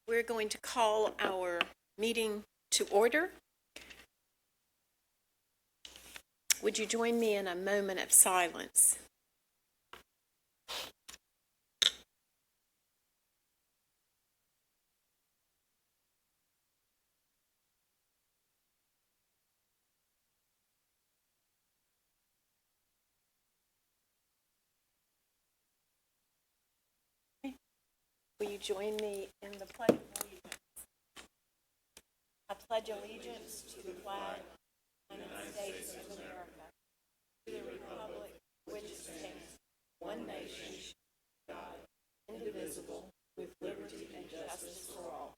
We're going to call our meeting to order. Would you join me in a moment of silence? Will you join me in the Pledge of Allegiance? I pledge allegiance to the flag of the United States of America, to the republic which stands one nation, God, indivisible, with liberty and justice for all.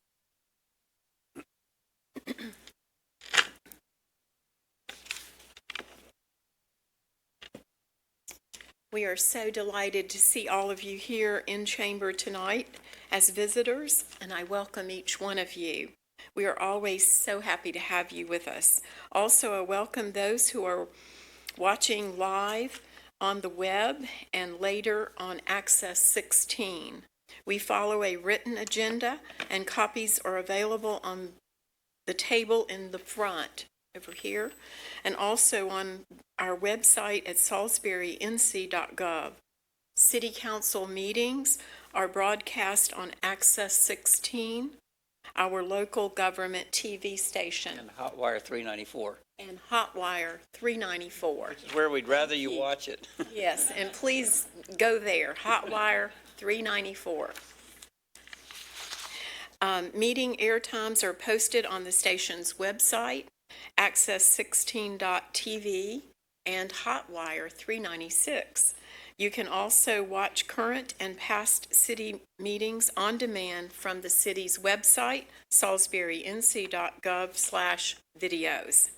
We are so delighted to see all of you here in chamber tonight as visitors, and I welcome each one of you. We are always so happy to have you with us. Also, I welcome those who are watching live on the web and later on Access 16. We follow a written agenda, and copies are available on the table in the front over here, and also on our website at salisburync.gov. City Council meetings are broadcast on Access 16, our local government TV station. And Hotwire 394. And Hotwire 394. Which is where we'd rather you watch it. Yes, and please go there, Hotwire 394. Meeting air times are posted on the station's website, access16.tv, and Hotwire 396. You can also watch current and past city meetings on demand from the city's website, salisburync.gov/videos.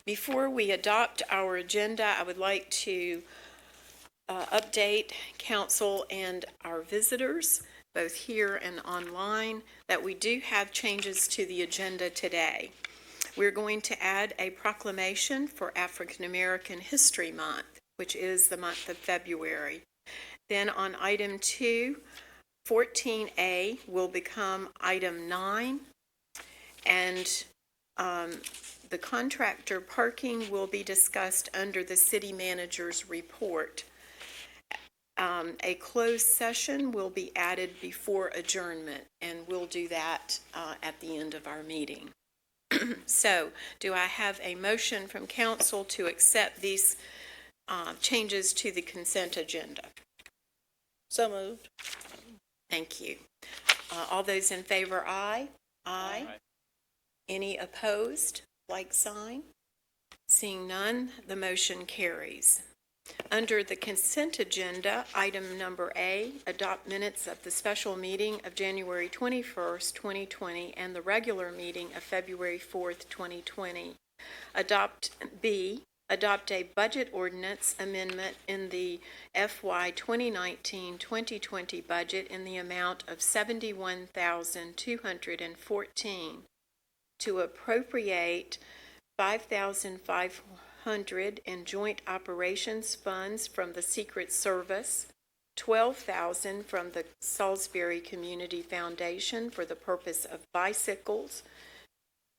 Before we adopt our agenda, I would like to update council and our visitors, both here and online, that we do have changes to the agenda today. We're going to add a proclamation for African American History Month, which is the month of February. Then on item 2, 14A will become item 9, and the contractor parking will be discussed under the city manager's report. A closed session will be added before adjournment, and we'll do that at the end of our meeting. So, do I have a motion from council to accept these changes to the consent agenda? So moved. Thank you. All those in favor, aye? Aye. Any opposed? Like sign? Seeing none, the motion carries. Under the consent agenda, item number A, adopt minutes of the special meeting of January 21st, 2020, and the regular meeting of February 4th, 2020. B, adopt a budget ordinance amendment in the FY 2019-2020 budget in the amount of $71,214 to appropriate $5,500 in joint operations funds from the Secret Service, $12,000 from the Salisbury Community Foundation for the purpose of bicycles,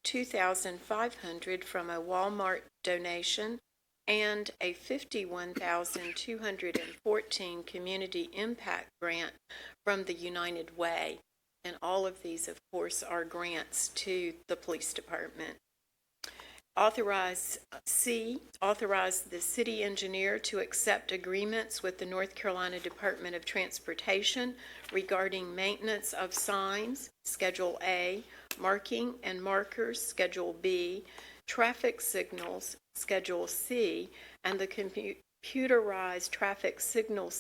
$2,500 from a Walmart donation, and a $51,214 community impact grant from the United Way. And all of these, of course, are grants to the police department. Authorize the city engineer to accept agreements with the North Carolina Department of Transportation regarding maintenance of signs, Schedule A, marking and markers, Schedule B, traffic signals, Schedule C, and the computerized traffic signal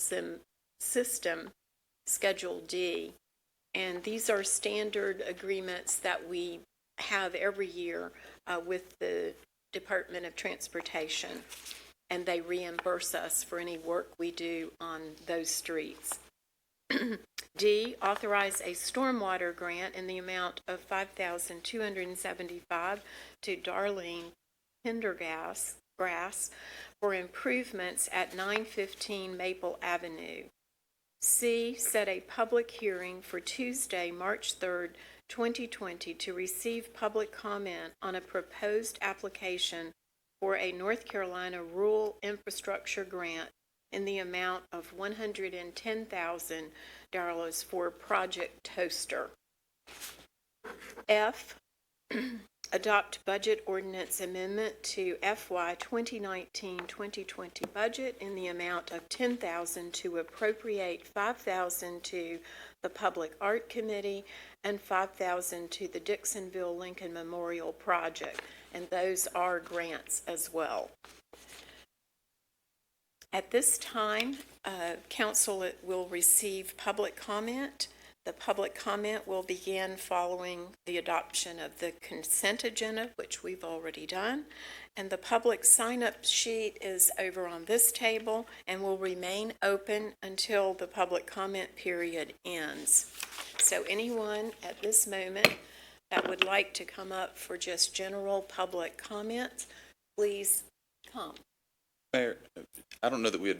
system, Schedule D. And these are standard agreements that we have every year with the Department of Transportation, and they reimburse us for any work we do on those streets. D, authorize a stormwater grant in the amount of $5,275 to Darlene Pendergrass for improvements at 915 Maple Avenue. C, set a public hearing for Tuesday, March 3rd, 2020, to receive public comment on a proposed application for a North Carolina rural infrastructure grant in the amount of $110,000 for Project Toaster. F, adopt budget ordinance amendment to FY 2019-2020 budget in the amount of $10,000 to appropriate $5,000 to the Public Art Committee and $5,000 to the Dixonville Lincoln Memorial Project, and those are grants as well. At this time, council will receive public comment. The public comment will begin following the adoption of the consent agenda, which we've already done. And the public sign-up sheet is over on this table and will remain open until the public comment period ends. So anyone at this moment that would like to come up for just general public comments, please come. Mayor, I don't know that we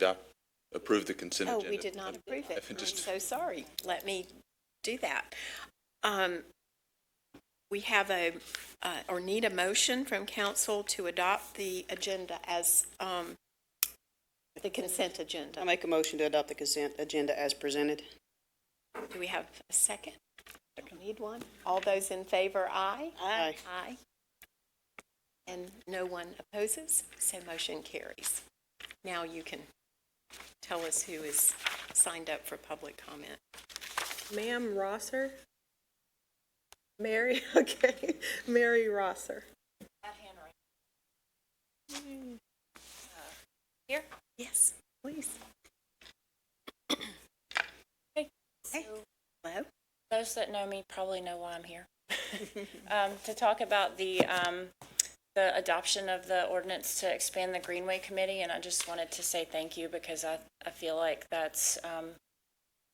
approved the consent agenda. Oh, we did not approve it. I'm Just- so sorry. Let me do that. We have or need a motion from council to adopt the agenda as, the consent agenda. I make a motion to adopt the consent agenda as presented. Do we have a second? Need one? All those in favor, aye? Aye. Aye. And no one opposes, so motion carries. Now you can tell us who is signed up for public comment. Ma'am Rosser? Mary, okay. Mary Rosser. Here? Yes, please. Hey. Hey. Hello? Those that know me probably know why I'm here. To talk about the adoption of the ordinance to expand the Greenway Committee, and I just wanted to say thank you because I feel like that's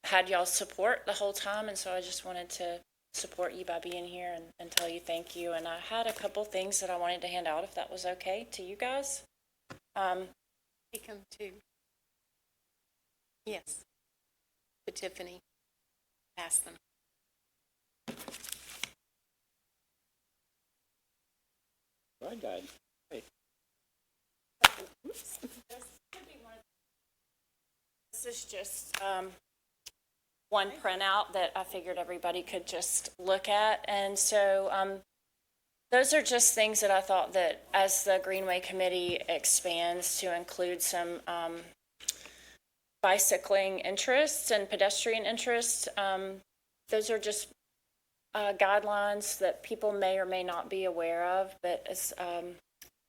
had y'all's support the whole time, and so I just wanted to support you by being here and tell you thank you. And I had a couple things that I wanted to hand out if that was okay to you guys. Take them to. Yes. To Tiffany. Pass them. Right, guy. Hey. This is just one printout that I figured everybody could just look at. And so those are just things that I thought that as the Greenway Committee expands to include some bicycling interests and pedestrian interests, those are just guidelines that people may or may not be aware of, but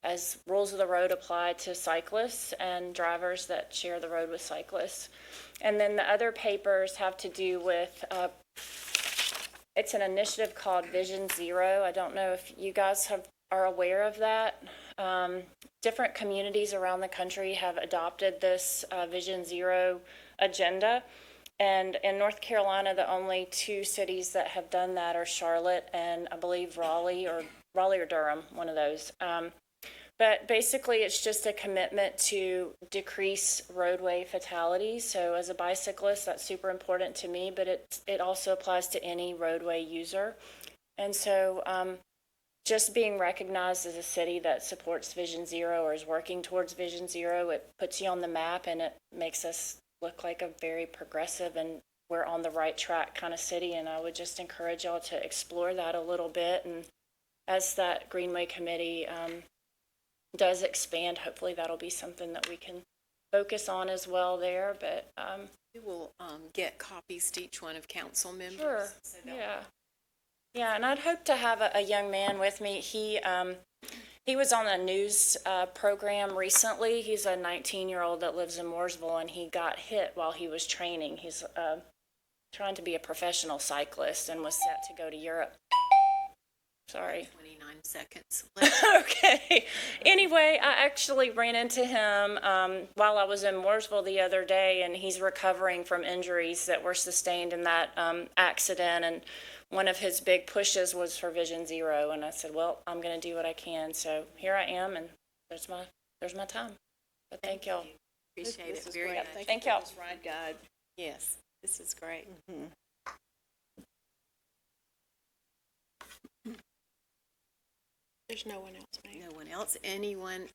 as rules of the road apply to cyclists and drivers that share the road with cyclists. And then the other papers have to do with, it's an initiative called Vision Zero. I don't know if you guys are aware of that. Different communities around the country have adopted this Vision Zero agenda. And in North Carolina, the only two cities that have done that are Charlotte and I believe Raleigh or Durham, one of those. But basically, it's just a commitment to decrease roadway fatalities. So as a bicyclist, that's super important to me, but it also applies to any roadway user. And so just being recognized as a city that supports Vision Zero or is working towards Vision Zero, it puts you on the map and it makes us look like a very progressive and we're on the right track kind of city. And I would just encourage y'all to explore that a little bit. And as that Greenway Committee does expand, hopefully that'll be something that we can focus on as well there. But We will get copies to each one of council members. sure, So they'll- yeah, and I'd hope to have a young man with me. He was on a news program recently. He's a 19-year-old that lives in Mooresville, and he got hit while he was training. He's trying to be a professional cyclist and was set to go to Europe. Sorry. 29 seconds. Okay. Anyway, I actually ran into him while I was in Mooresville the other day, and he's recovering from injuries that were sustained in that accident. And one of his big pushes was for Vision Zero. And I said, well, I'm going to do what I can. So here I am, and there's my time. But thank y'all. Appreciate This it is very great. much. Thank y'all. This ride guide. Yes. This is great. There's no one else, Mayor. No one else? Anyone?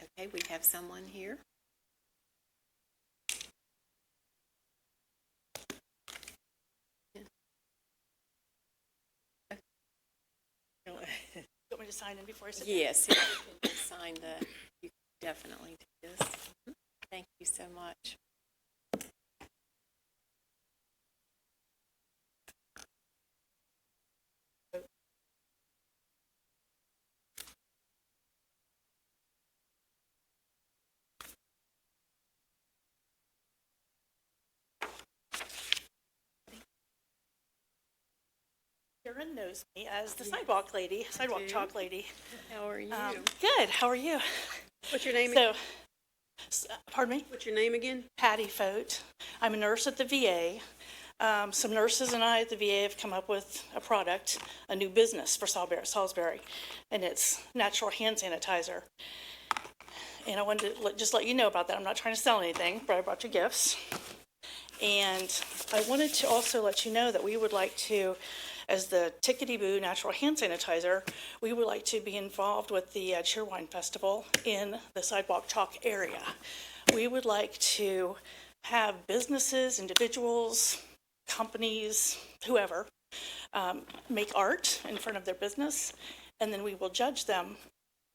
Okay, we have someone here. You want me to sign in before I sit? Yes, if you can sign you can definitely do this. Thank you so much. Karen knows me as the sidewalk lady, sidewalk do. chalk lady. How are you? Good, how are you? What's your name? Pardon me? What's your name again? Patty Fote. I'm a nurse at the VA. Some nurses and I at the VA have come up with a product, a new business for Salisbury, and it's natural hand sanitizer. And I wanted to just let you know about that. I'm not trying to sell anything, but I brought you gifts. And I wanted to also let you know that we would like to, as the Tickety Boo Natural Hand Sanitizer, we would like to be involved with the Cheerwine Festival in the Sidewalk Chalk area. We would like to have businesses, individuals, companies, whoever, make art in front of their business, and then we will judge them,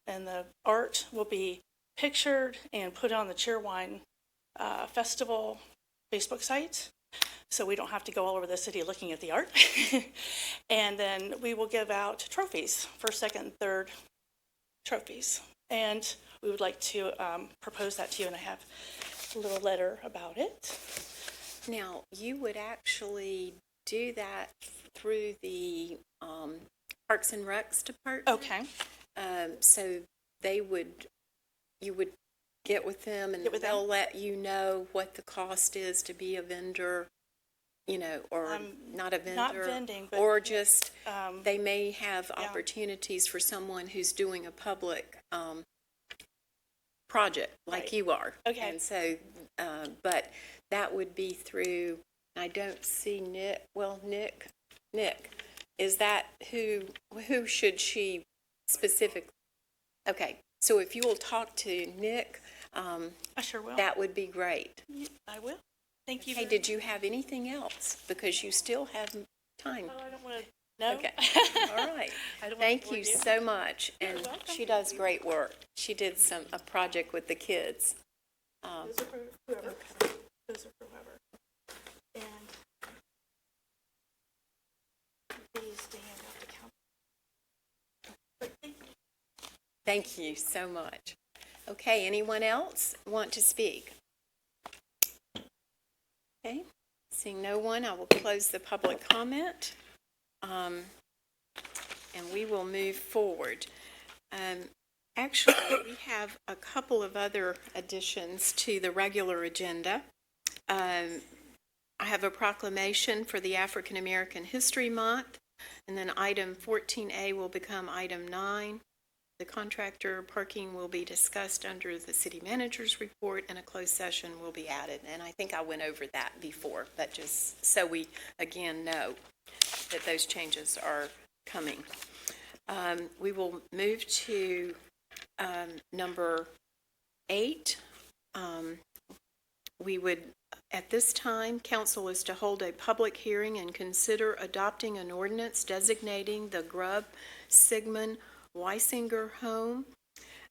and the art will be pictured and put on the Cheerwine Festival Facebook site, so we don't have to go all over the city looking at the art. And then we will give out trophies, first, second, third trophies. And we would like to propose that to you, and I have a little letter about it. Now, you would actually do that through the Parks and Recs department? Okay. So you would get with them and Get with them. they'll let you know what the cost is to be a vendor, or not a vendor. Not vending, but or just, they may have yeah. opportunities for someone who's doing a public project like Right. you are. Okay. And so, but that would be through, I don't see Nick, Nick, is that who should she specifically? Okay, so if you will talk to Nick, I sure will. that would be great. I will. Thank you. Hey, did you have anything else? Because you still have time. Oh, I don't want to. No. Okay, all right. I don't wanna Thank bore you so much. And welcome. she does great work. She did a project with the kids. Those are for whoever. Those are for whoever. And these stand up to count. But thank you. Thank you so much. Okay, anyone else want to speak? Okay, seeing no one, I will close the public comment, and we will move forward. Actually, we have a couple of other additions to the regular agenda. I have a proclamation for the African American History Month, and then item 14A will become item 9. The contractor parking will be discussed under the city manager's report, and a closed session will be added. And I think I went over that before, but just so we again know that those changes are coming. We will move to number 8. We would, at this time, council is to hold a public hearing and consider adopting an ordinance designating the Grubb Sigmund Weisinger home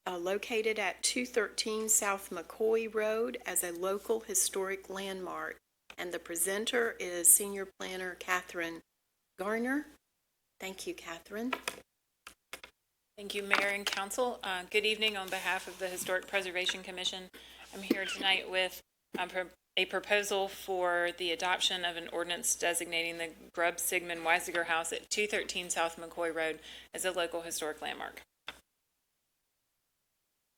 located at 213 South McCoy Road as a local historic landmark. And the presenter is Senior Planner Catherine Garner. Thank you, Catherine. Thank you, Mayor and Council. Good evening on behalf of the Historic Preservation Commission. I'm here tonight with a proposal for the adoption of an ordinance designating the Grubb Sigmund Weisiger House at 213 South McCoy Road as a local historic landmark.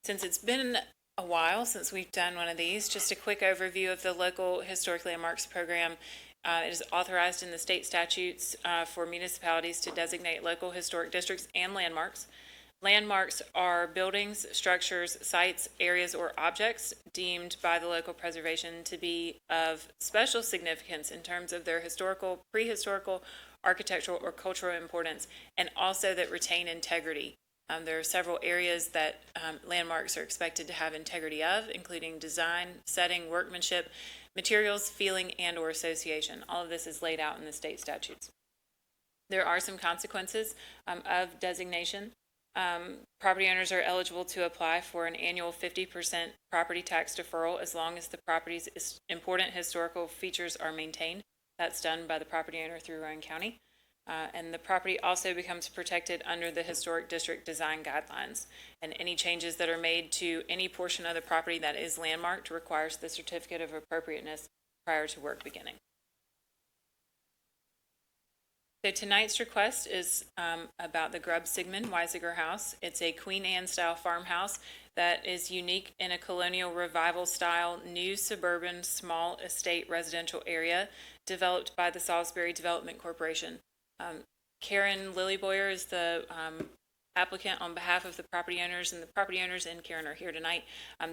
Since it's been a while since we've done one of these, just a quick overview of the local historic landmarks program. It is authorized in the state statutes for municipalities to designate local historic districts and landmarks. Landmarks are buildings, structures, sites, areas, or objects deemed by the local preservation to be of special significance in terms of their historical, prehistorical, architectural, or cultural importance, and also that retain integrity. There are several areas that landmarks are expected to have integrity of, including design, setting, workmanship, materials, feeling, and/or association. All of this is laid out in the state statutes. There are some consequences of designation. Property owners are eligible to apply for an annual 50% property tax deferral as long as the property's important historical features are maintained. That's done by the property owner through Rowan County. And the property also becomes protected under the Historic District Design Guidelines. And any changes that are made to any portion of the property that is landmarked requires the certificate of appropriateness prior to work beginning. So tonight's request is about the Grubb Sigmund Weisiger House. It's a Queen Anne style farmhouse that is unique in a colonial revival style new suburban small estate residential area developed by the Salisbury Development Corporation. Karen Lillyboyer is the applicant on behalf of the property owners, and the property owners and Karen are here tonight.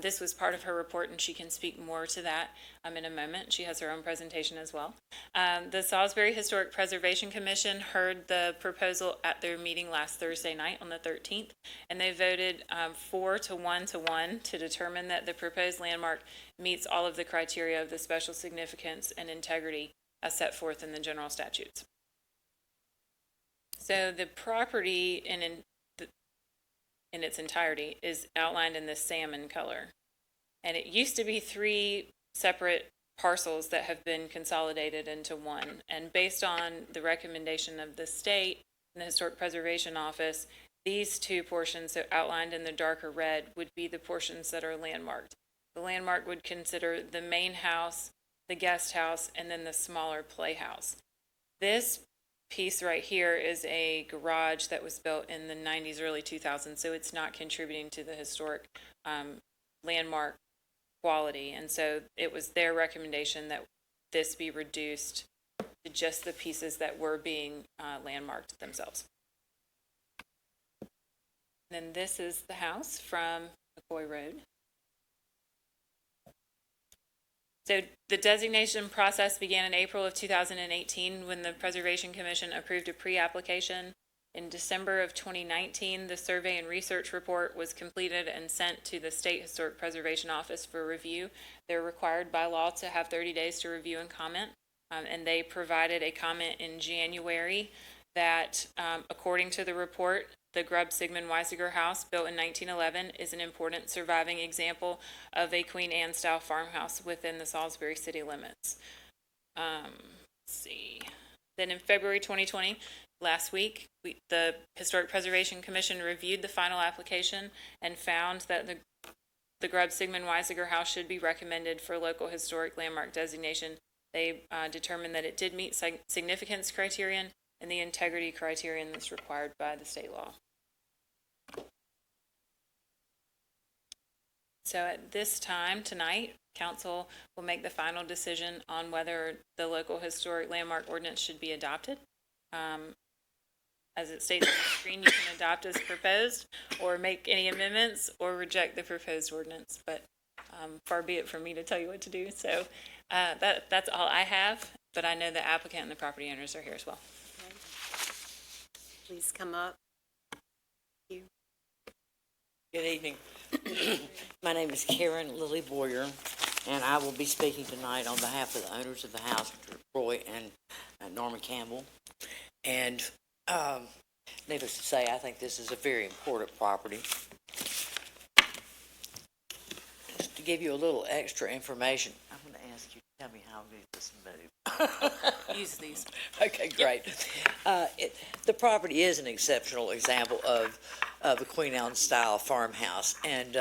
This was part of her report, and she can speak more to that in a moment. She has her own presentation as well. The Salisbury Historic Preservation Commission heard the proposal at their meeting last Thursday night on the 13th, and they voted 4 to 1 to 1 to determine that the proposed landmark meets all of the criteria of the special significance and integrity as set forth in the general statutes. So the property in its entirety is outlined in this salmon color. And it used to be 3 separate parcels that have been consolidated into one. And based on the recommendation of the state and the Historic Preservation Office, these 2 portions that outlined in the darker red would be the portions that are landmarked. The landmark would consider the main house, the guest house, and then the smaller playhouse. This piece right here is a garage that was built in the 90s, early 2000s, so it's not contributing to the historic landmark quality. And so it was their recommendation that this be reduced to just the pieces that were being landmarked themselves. And then this is the house from McCoy Road. So the designation process began in April of 2018 when the Preservation Commission approved a pre-application. In December of 2019, the survey and research report was completed and sent to the State Historic Preservation Office for review. They're required by law to have 30 days to review and comment, and they provided a comment in January that, according to the report, the Grubb Sigmund Weisiger House, built in 1911, is an important surviving example of a Queen Anne style farmhouse within the Salisbury city limits. Let's see. Then in February 2020, last week, the Historic Preservation Commission reviewed the final application and found that the Grubb Sigmund Weisiger House should be recommended for local historic landmark designation. They determined that it did meet significance criterion and the integrity criterion that's required by the state law. So at this time tonight, council will make the final decision on whether the local historic landmark ordinance should be adopted. As it states on the screen, you can adopt as proposed or make any amendments or reject the proposed ordinance, but far be it from me to tell you what to do. So that's all I have, but I know the applicant and the property owners are here as well. Please come up. Good evening. My name is Karen Lillyboyer, and I will be speaking tonight on behalf of the owners of the house, Roy and Norman Campbell. And needless to say, I think this is a very important property. Just to give you a little extra information, I'm going to ask you to tell me how to do this move. Use these. Okay, great. The property is an exceptional example of a Queen Anne style farmhouse, and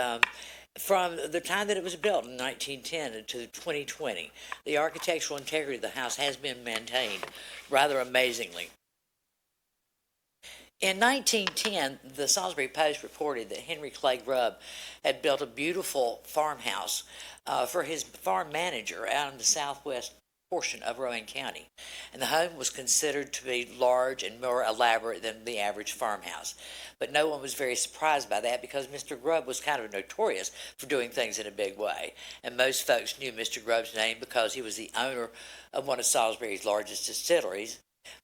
from the time that it was built in 1910 to 2020, the architectural integrity of the house has been maintained rather amazingly. In 1910, the Salisbury Post reported that Henry Clay Grubb had built a beautiful farmhouse for his farm manager out in the southwest portion of Rowan County, and the home was considered to be large and more elaborate than the average farmhouse. But no one was very surprised by that because Mr. Grubb was kind of notorious for doing things in a big way, and most folks knew Mr. Grubb's name because he was the owner of one of Salisbury's largest distilleries.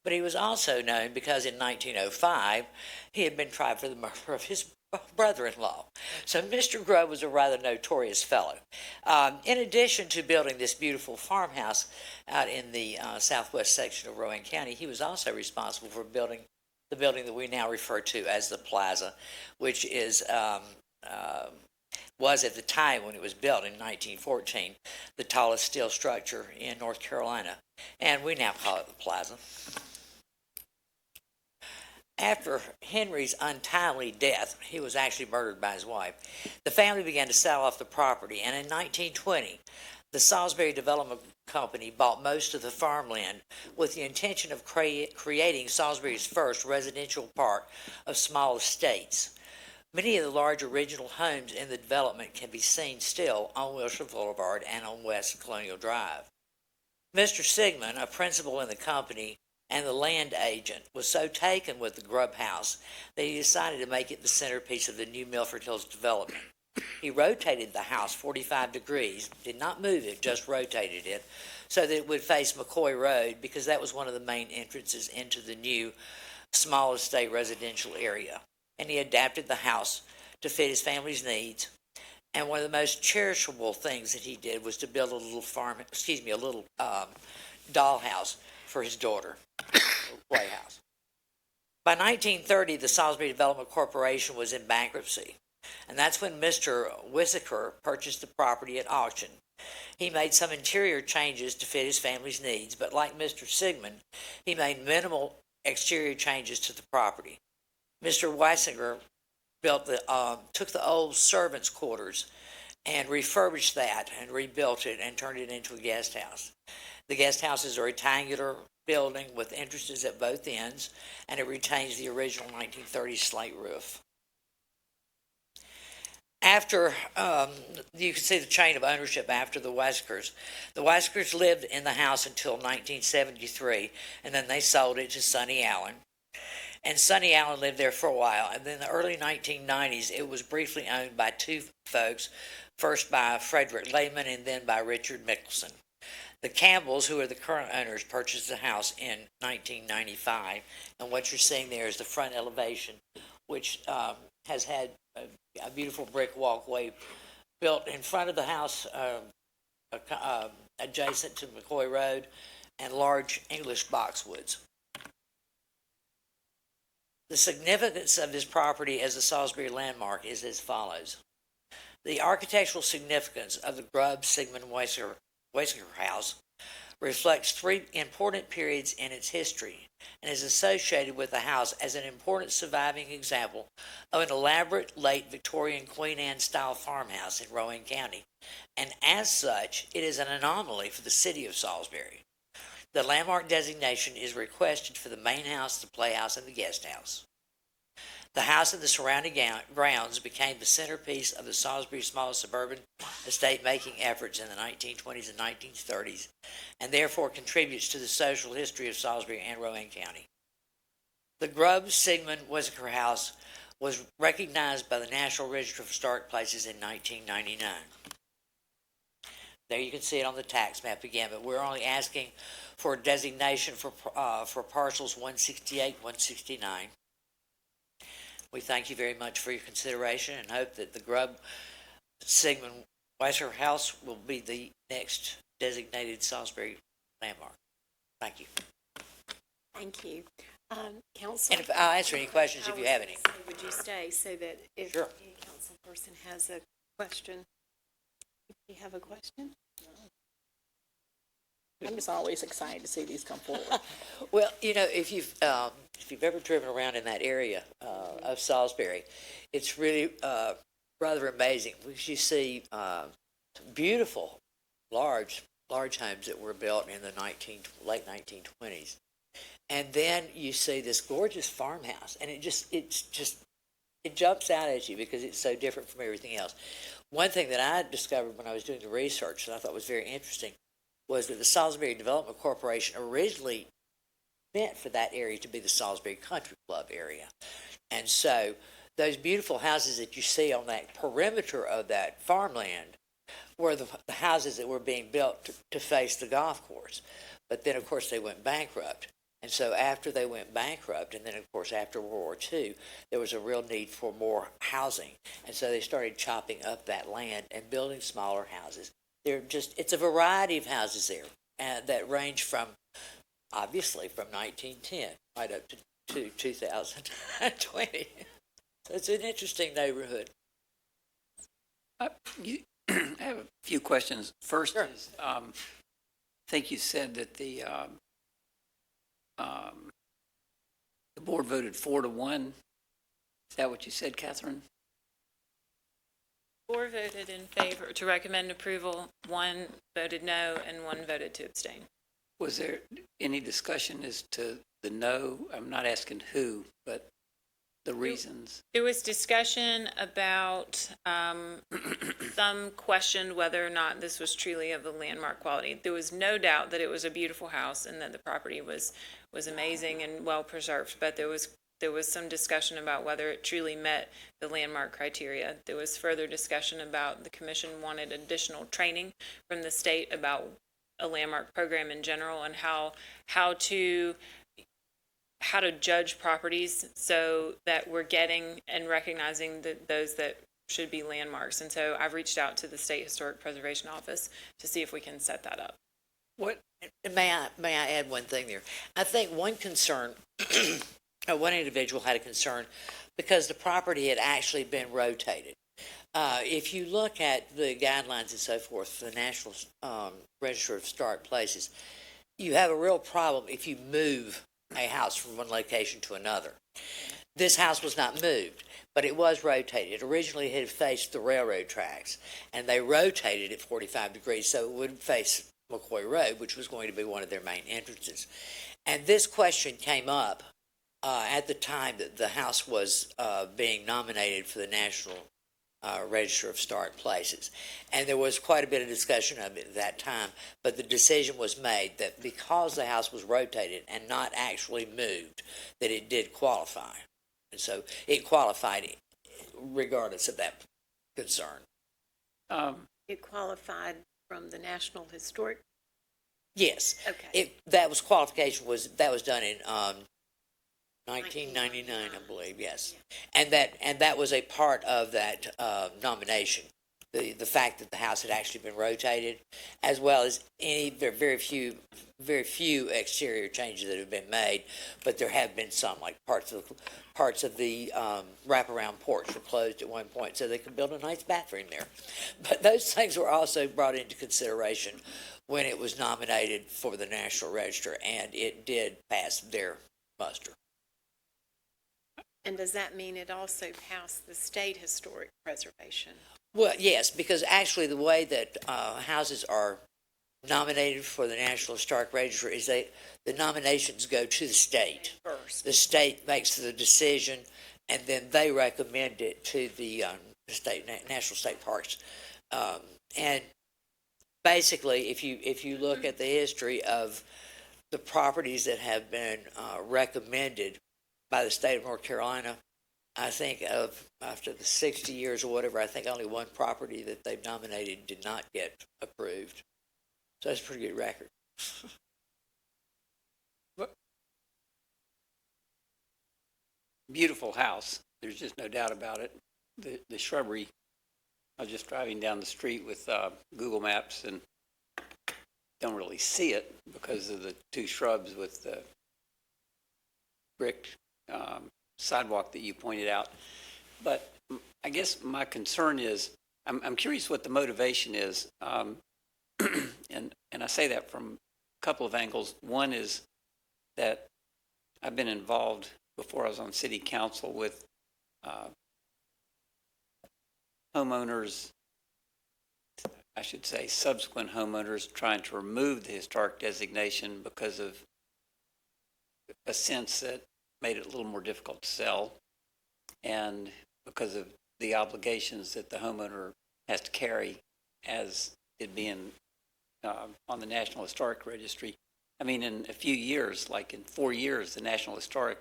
But he was also known because in 1905 he had been tried for the murder of his brother-in-law. So Mr. Grubb was a rather notorious fellow. In addition to building this beautiful farmhouse out in the southwest section of Rowan County, he was also responsible for building the building that we now refer to as the Plaza, which is was at the time when it was built in 1914 the tallest steel structure in North Carolina, and we now call it the Plaza. After Henry's untimely death, he was actually murdered by his wife, the family began to sell off the property, and in 1920, the Salisbury Development Company bought most of the farmland with the intention of creating Salisbury's first residential park of small estates. Many of the large original homes in the development can be seen still on Wilshire Boulevard and on West Colonial Drive. Mr. Sigmund, a principal in the company, and the land agent was so taken with the Grubb house that he decided to make it the centerpiece of the new Milford Hills development. He rotated the house 45 degrees, did not move it, just rotated it, so that it would face McCoy Road because that was one of the main entrances into the new small estate residential area. And he adapted the house to fit his family's needs. And one of the most cherishable things that he did was to build a little dollhouse for his daughter, playhouse. By 1930, the Salisbury Development Corporation was in bankruptcy, and that's when Mr. Whittaker purchased the property at auction. He made some interior changes to fit his family's needs, but like Mr. Sigmund, he made minimal exterior changes to the property. Mr. Whittaker took the old servants' quarters and refurbished that and rebuilt it and turned it into a guest house. The guest house is a rectangular building with entrances at both ends, and it retains the original 1930s slate roof. After, you can see the chain of ownership after the Westakers. The Westakers lived in the house until 1973, and then they sold it to Sonny Allen. And Sonny Allen lived there for a while, and then in the early 1990s, it was briefly owned by two folks, first by Frederick Lehman and then by Richard Mickelson. The Campbells, who are the current owners, purchased the house in 1995, and what you're seeing there is the front elevation, which has had a beautiful brick walkway built in front of the house, adjacent to McCoy Road, and large English boxwoods. The significance of this property as a Salisbury landmark is as follows. The architectural significance of the Grubb Sigmund Whittaker House reflects three important periods in its history and is associated with the house as an important surviving example of an elaborate late Victorian Queen Anne style farmhouse in Rowan County, and as such, it is an anomaly for the city of Salisbury. The landmark designation is requested for the main house, the playhouse, and the guest house. The house and the surrounding grounds became the centerpiece of the Salisbury small suburban estate-making efforts in the 1920s and 1930s, and therefore contributes to the social history of Salisbury and Rowan County. The Grubb Sigmund Whittaker House was recognized by the National Register of Historic Places in 1999. There you can see it on the tax map again, but we're only asking for a designation for parcels 168, 169. We thank you very much for your consideration and hope that the Grubb Sigmund Whittaker House will be the next designated Salisbury landmark. Thank you. Thank you. Council? And if I'll answer any questions if you have any. Would you stay so that if Sure. any council person has a question? If you have a question? I'm just always excited to see these come forward. Well, you know, if you've ever driven around in that area of Salisbury, it's really rather amazing. You see beautiful, large homes that were built in the late 1920s, and then you see this gorgeous farmhouse, and it jumps out at you because it's so different from everything else. One thing that I discovered when I was doing the research that I thought was very interesting was that the Salisbury Development Corporation originally meant for that area to be the Salisbury Country Club area. And so those beautiful houses that you see on that perimeter of that farmland were the houses that were being built to face the golf course. But then, of course, they went bankrupt. And so after they went bankrupt, and then, of course, after World War II, there was a real need for more housing. And so they started chopping up that land and building smaller houses. It's a variety of houses there that range from, obviously, from 1910 right up to 2020. So it's an interesting neighborhood. I have a few questions. First Sure. is, I think you said that the board voted 4-1. Is that what you said, Catherine? 4 voted in favor to recommend approval, 1 voted no, and 1 voted to abstain. Was there any discussion as to the no? I'm not asking who, but the reasons. There was discussion about, some questioned whether or not this was truly of the landmark quality. There was no doubt that it was a beautiful house and that the property was amazing and well preserved, but there was some discussion about whether it truly met the landmark criteria. There was further discussion about the commission wanted additional training from the state about a landmark program in general and how to judge properties so that we're getting and recognizing those that should be landmarks. And so I've reached out to the State Historic Preservation Office to see if we can set that up. What? May I add one thing there? I think one concern, one individual had a concern because the property had actually been rotated. If you look at the guidelines and so forth for the National Register of Historic Places, you have a real problem if you move a house from one location to another. This house was not moved, but it was rotated. It originally had faced the railroad tracks, and they rotated it 45 degrees so it would face McCoy Road, which was going to be one of their main entrances. And this question came up at the time that the house was being nominated for the National Register of Historic Places. And there was quite a bit of discussion of it at that time, but the decision was made that because the house was rotated and not actually moved, that it did qualify. And so it qualified regardless of that concern. It qualified from the National Historic. Yes. Okay. That was done in 1999, I believe, yes. And that was a part of that nomination, the fact that the house had actually been rotated, as well as very few exterior changes that have been made, but there have been some, like parts of the wraparound porch were closed at one point so they could build a nice bathroom there. But those things were also brought into consideration when it was nominated for the National Register, and it did pass their muster. And does that mean it also passed the State Historic Preservation? Well, yes, because actually the way that houses are nominated for the National Historic Register is the nominations go to the state. First. The state makes the decision, and then they recommend it to the National State Parks. And basically, if you look at the history of the properties that have been recommended by the state of North Carolina, I think after the 60 years or whatever, I think only one property that they've nominated did not get approved. So that's a pretty good record. Beautiful house. There's just no doubt about it. The shrubbery, I was just driving down the street with Google Maps and don't really see it because of the 2 shrubs with the brick sidewalk that you pointed out. But I guess my concern is, I'm curious what the motivation is. And I say that from a couple of angles. One is that I've been involved before I was on city council with homeowners, I should say subsequent homeowners, trying to remove the historic designation because of a sense that made it a little more difficult to sell, and because of the obligations that the homeowner has to carry as it being on the National Historic Registry. I mean, in a few years, like in 4 years, the National Historic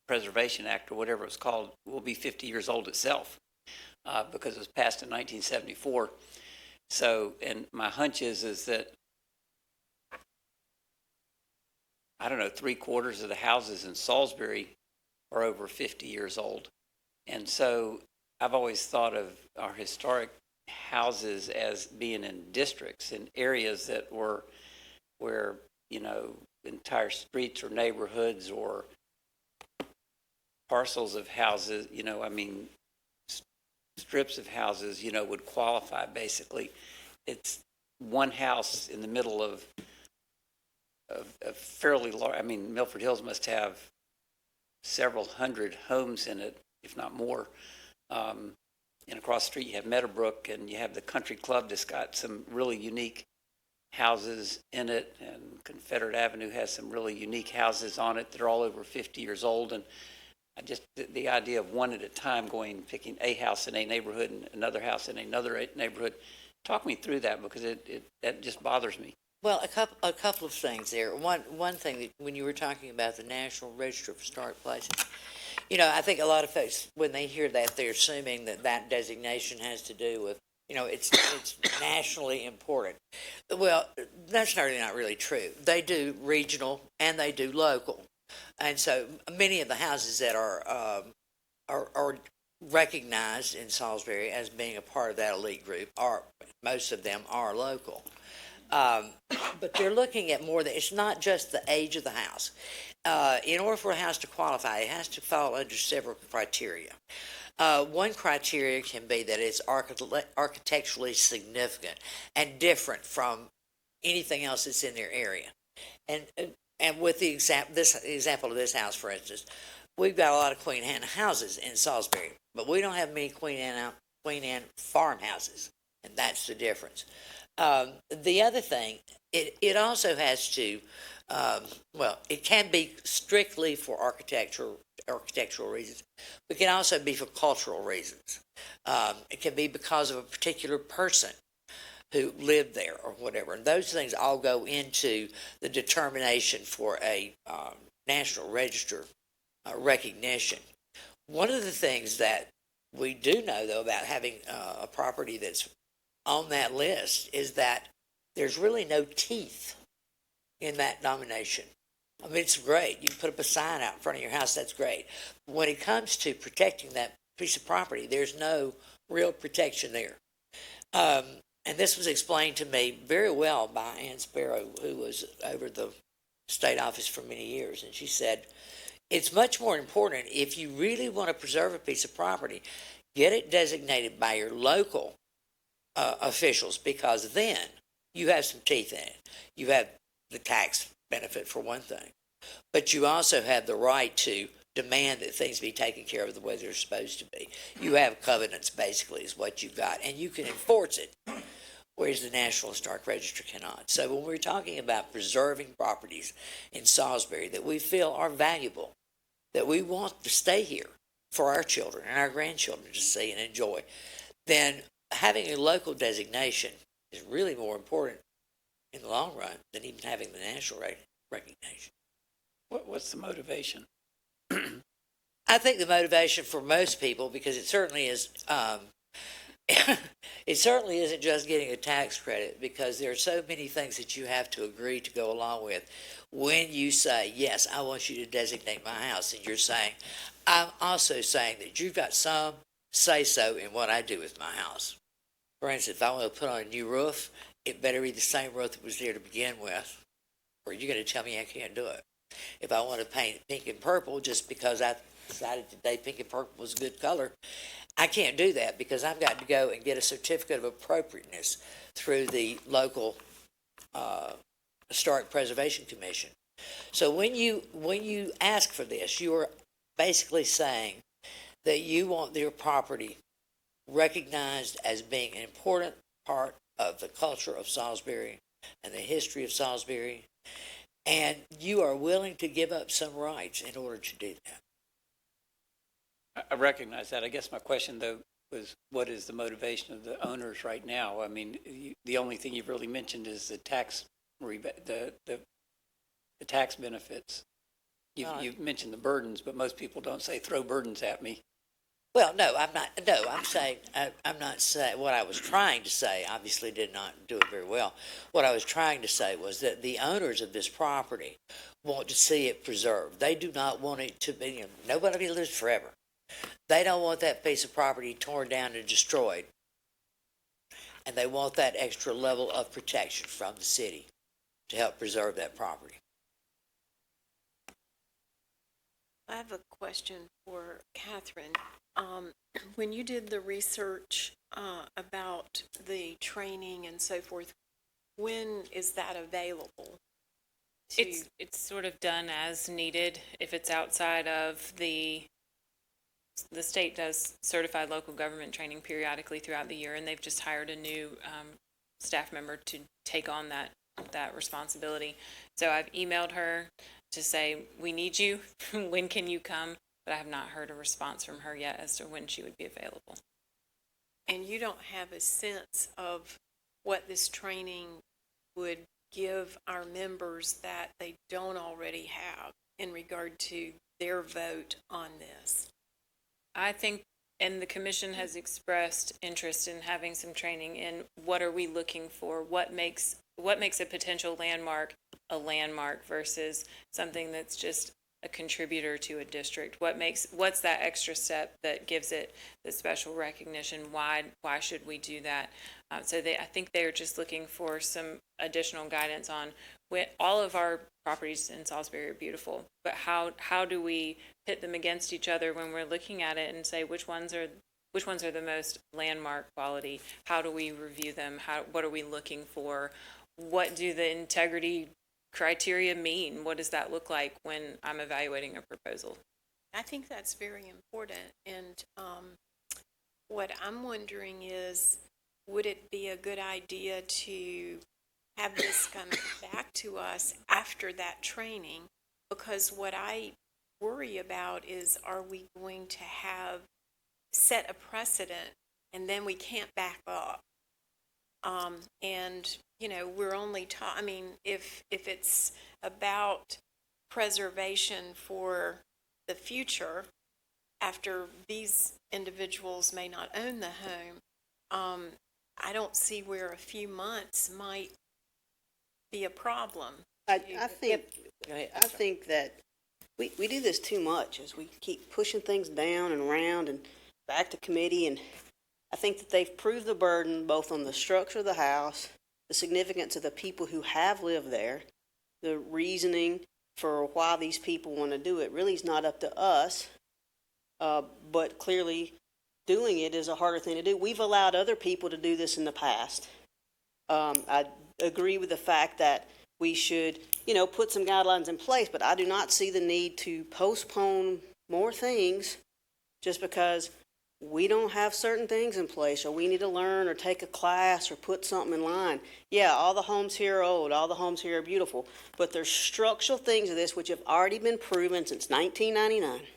Preservation Act, or whatever it's called, will be 50 years old itself, because it was passed in 1974. So, and my hunch is that, I don't know, 3/4 of the houses in Salisbury are over 50 years old. And so I've always thought of our historic houses as being in districts, in areas that were where, entire streets or neighborhoods or parcels of houses, strips of houses, would qualify basically. It's one house in the middle of fairly large, Milford Hills must have several hundred homes in it, if not more. And across the street you have Meadowbrook, and you have the country club that's got some really unique houses in it, and Confederate Avenue has some really unique houses on it that are all over 50 years old. And I just, the idea of one at a time going, picking a house in a neighborhood and another house in another neighborhood, talk me through that, because that just bothers me. Well, a couple of things there. One thing that when you were talking about the National Register of Historic Places, I think a lot of folks, when they hear that, they're assuming that designation has to do with, it's nationally important. Well, that's not really true. They do regional and they do local, and so many of the houses that are recognized in Salisbury as being a part of that elite group most of them are local. But they're looking at more than, it's not just the age of the house. In order for a house to qualify, it has to fall under several criteria. One criteria can be that it's architecturally significant and different from anything else that's in their area. And with the example of this house, for instance, we've got a lot of Queen Anne houses in Salisbury, but we don't have many Queen Anne farmhouses, and that's the difference. The other thing, it also has to, it can be strictly for architectural reasons, but it can also be for cultural reasons. It can be because of a particular person who lived there or whatever. And those things all go into the determination for a National Register recognition. One of the things that we do know, though, about having a property that's on that list is that there's really no teeth in that nomination. It's great. You can put up a sign out in front of your house, that's great. But when it comes to protecting that piece of property, there's no real protection there. And this was explained to me very well by Ann Sparrow, who was over the state office for many years. And she said, it's much more important, if you really want to preserve a piece of property, get it designated by your local officials, because then you have some teeth in it. You have the tax benefit for one thing, but you also have the right to demand that things be taken care of the way they're supposed to be. You have covenants, basically, is what you've got, and you can enforce it, whereas the National Historic Register cannot. So when we're talking about preserving properties in Salisbury that we feel are valuable, that we want to stay here for our children and our grandchildren to see and enjoy, then having a local designation is really more important in the long run than even having the national recognition. What's the motivation? I think the motivation for most people, because it certainly is, it certainly isn't just getting a tax credit, because there are so many things that you have to agree to go along with. When you say, yes, I want you to designate my house, and you're saying, I'm also saying that you've got some say-so in what I do with my house. For instance, if I want to put on a new roof, it better be the same roof that was there to begin with, or you're going to tell me I can't do it. If I want to paint it pink and purple just because I decided today pink and purple was a good color, I can't do that, because I've got to go and get a certificate of appropriateness through the local Historic Preservation Commission. So when you ask for this, you are basically saying that you want your property recognized as being an important part of the culture of Salisbury and the history of Salisbury, and you are willing to give up some rights in order to do that. I recognize that. I guess my question, though, was what is the motivation of the owners right now? I mean, the only thing you've really mentioned is the tax the tax benefits. You've mentioned the burdens, but most people don't say throw burdens at me. Well, no, I'm not, no, I'm saying, I'm not saying, what I was trying to say, obviously did not do it very well. What I was trying to say was that the owners of this property want to see it preserved. They do not want it to be, nobody lives forever. They don't want that piece of property torn down and destroyed. And they want that extra level of protection from the city to help preserve that property. I have a question for Catherine. When you did the research about the training and so forth, when is that available? It's sort of done as needed. If it's outside of the state does certified local government training periodically throughout the year, and they've just hired a new staff member to take on that responsibility. So I've emailed her to say, we need you. When can you come? But I have not heard a response from her yet as to when she would be available. And you don't have a sense of what this training would give our members that they don't already have in regard to their vote on this? I think, and the commission has expressed interest in having some training in what are we looking for? What makes a potential landmark a landmark versus something that's just a contributor to a district? What's that extra step that gives it the special recognition? Why should we do that? I think they're just looking for some additional guidance on when all of our properties in Salisbury are beautiful, but how do we pit them against each other when we're looking at it and say which ones are the most landmark quality? How do we review them? What are we looking for? What do the integrity criteria mean? What does that look like when I'm evaluating a proposal? I think that's very important. And what I'm wondering is, would it be a good idea to have this come back to us after that training? Because what I worry about is, are we going to have set a precedent and then we can't back up? And, we're only if it's about preservation for the future, after these individuals may not own the home, I don't see where a few months might be a problem. I think that we do this too much, as we keep pushing things down and around and back to committee, and I think that they've proved the burden both on the structure of the house, the significance of the people who have lived there, the reasoning for why these people want to do it. Really is not up to us, but clearly doing it is a harder thing to do. We've allowed other people to do this in the past. I agree with the fact that we should, put some guidelines in place, but I do not see the need to postpone more things just because we don't have certain things in place, or we need to learn or take a class or put something in line. Yeah, all the homes here are old, all the homes here are beautiful, but there's structural things of this which have already been proven since 1999.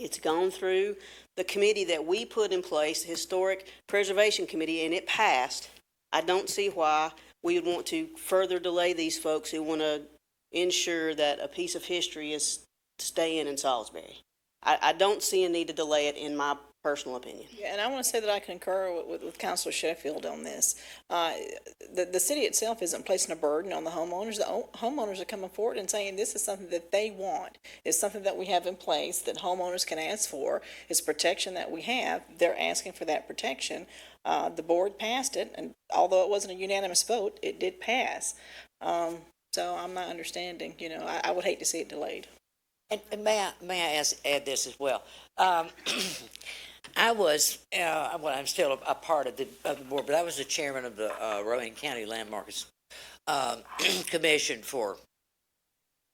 It's gone through the committee that we put in place, the Historic Preservation Committee, and it passed. I don't see why we would want to further delay these folks who want to ensure that a piece of history is staying in Salisbury. I don't see a need to delay it, in my personal opinion. Yeah, and I want to say that I concur with Councilor Sheffield on this. The city itself isn't placing a burden on the homeowners. The homeowners are coming forward and saying this is something that they want. It's something that we have in place that homeowners can ask for. It's protection that we have. They're asking for that protection. The board passed it, and although it wasn't a unanimous vote, it did pass. So I'm not understanding, I would hate to see it delayed. And may I add this as well? I was, I'm still a part of the board, but I was the chairman of the Rowan County Landmarks Commission for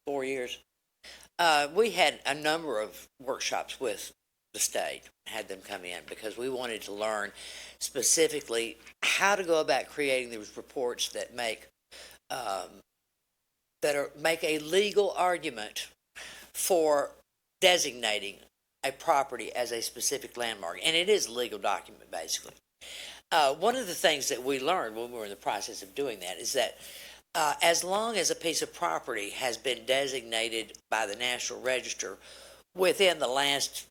4 years. We had a number of workshops with the state, had them come in, because we wanted to learn specifically how to go about creating these reports that make a legal argument for designating a property as a specific landmark, and it is a legal document, basically. One of the things that we learned when we were in the process of doing that is that as long as a piece of property has been designated by the National Register within the last,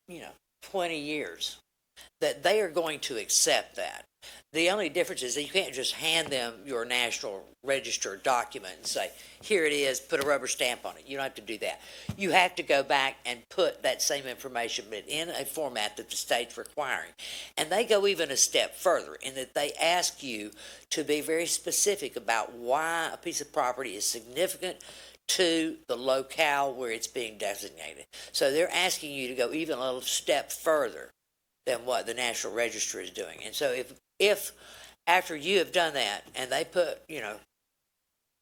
20 years, that they are going to accept that. The only difference is that you can't just hand them your National Register document and say, here it is, put a rubber stamp on it. You don't have to do that. You have to go back and put that same information, but in a format that the state's requiring. And they go even a step further in that they ask you to be very specific about why a piece of property is significant to the locale where it's being designated. So they're asking you to go even a little step further than what the National Register is doing. And so if after you have done that and they put,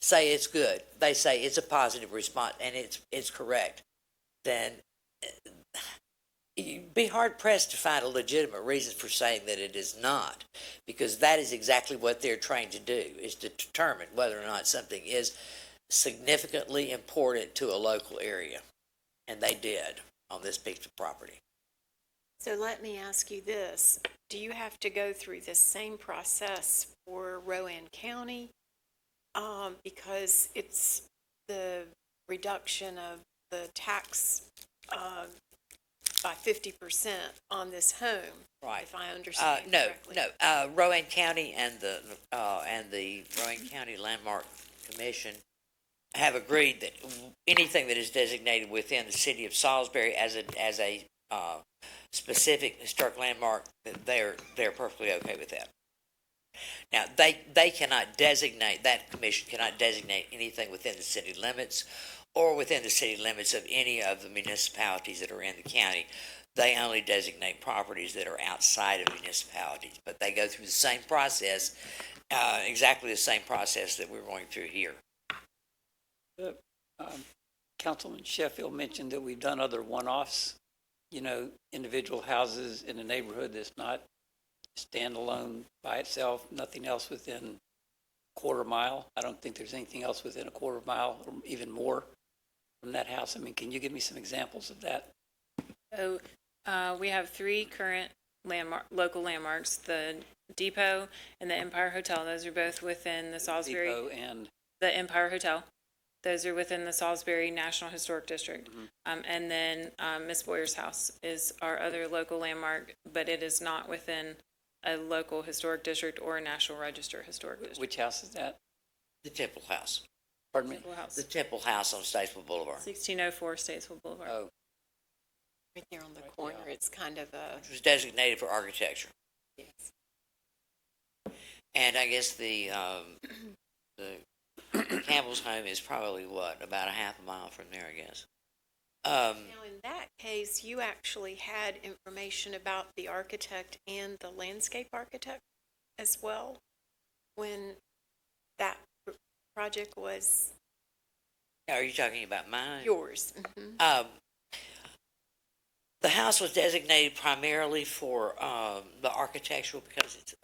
say it's good, they say it's a positive response and it's correct, then you'd be hard pressed to find a legitimate reason for saying that it is not, because that is exactly what they're trying to do, is to determine whether or not something is significantly important to a local area. And they did on this piece of property. So let me ask you this. Do you have to go through this same process for Rowan County? Because it's the reduction of the tax by 50% on this home, Right. if I understand correctly. No. Rowan County and the Rowan County Landmark Commission have agreed that anything that is designated within the city of Salisbury as a specific historic landmark, that they're perfectly okay with that. Now, they cannot designate, that commission cannot designate anything within the city limits or within the city limits of any of the municipalities that are in the county. They only designate properties that are outside of municipalities, but they go through the same process, exactly the same process that we're going through here. Councilman Sheffield mentioned that we've done other one-offs, individual houses in a neighborhood that's not standalone by itself, nothing else within a quarter mile. I don't think there's anything else within a quarter mile or even more from that house. I mean, can you give me some examples of that? So we have three current local landmarks, the Depot and the Empire Hotel. Those are both within the Salisbury. Depot and The Empire Hotel. Those are within the Salisbury National Historic District. And then Miss Boyer's house is our other local landmark, but it is not within a local historic district or a National Register historic district. which house is that? The Temple House. Pardon me? Temple House, The Temple House on Statesville Boulevard. 1604 Statesville Boulevard. Oh, Right there on the corner, it's kind of a, Which was designated for architecture. yes. And I guess the Campbell's home is probably about a half a mile from there, I guess. Now, in that case, you actually had information about the architect and the landscape architect as well when that project was Are you talking about mine? yours. Mhm. The house was designated primarily for the architectural because it's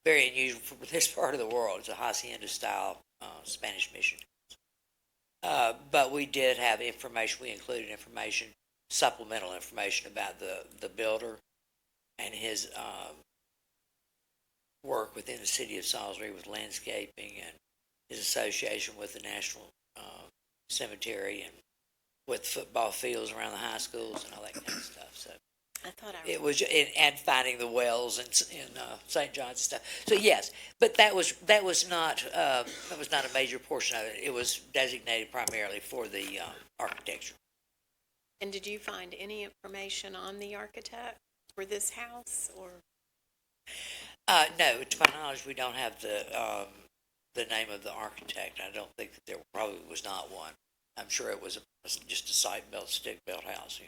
very unusual for this part of the world. It's a hacienda-style Spanish mission. But we did have information. We included information, supplemental information about the builder and his work within the city of Salisbury with landscaping and his association with the National Cemetery and with football fields around the high schools and all that kind of stuff. So I thought I it was, and finding the wells in St. John's and stuff. So yes, but that was not a major portion of it. It was designated primarily for the architecture. And did you find any information on the architect for this house, or? No, to my knowledge, we don't have the name of the architect. I don't think that there probably was not one. I'm sure it was just a site-built, stick-built house.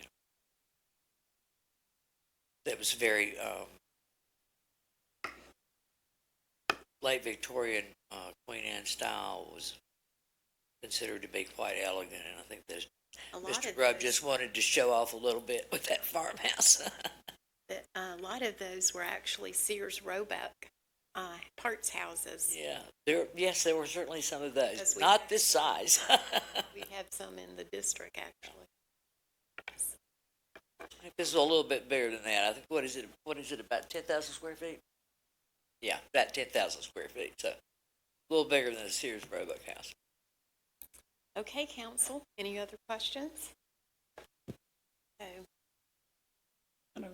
That was very late Victorian Queen Anne style, was considered to be quite elegant, and I think that Mr. Grubb just wanted to show off a little bit with that farmhouse. A lot of those were actually Sears Roebuck parts houses. Yeah, there were certainly some of those. Because we Not have- this size. We have some in the district, actually. This is a little bit bigger than that. I think, what is it, about 10,000 square feet? Yeah, about 10,000 square feet, so a little bigger than a Sears Roebuck house. Okay, council, any other questions? So, I know,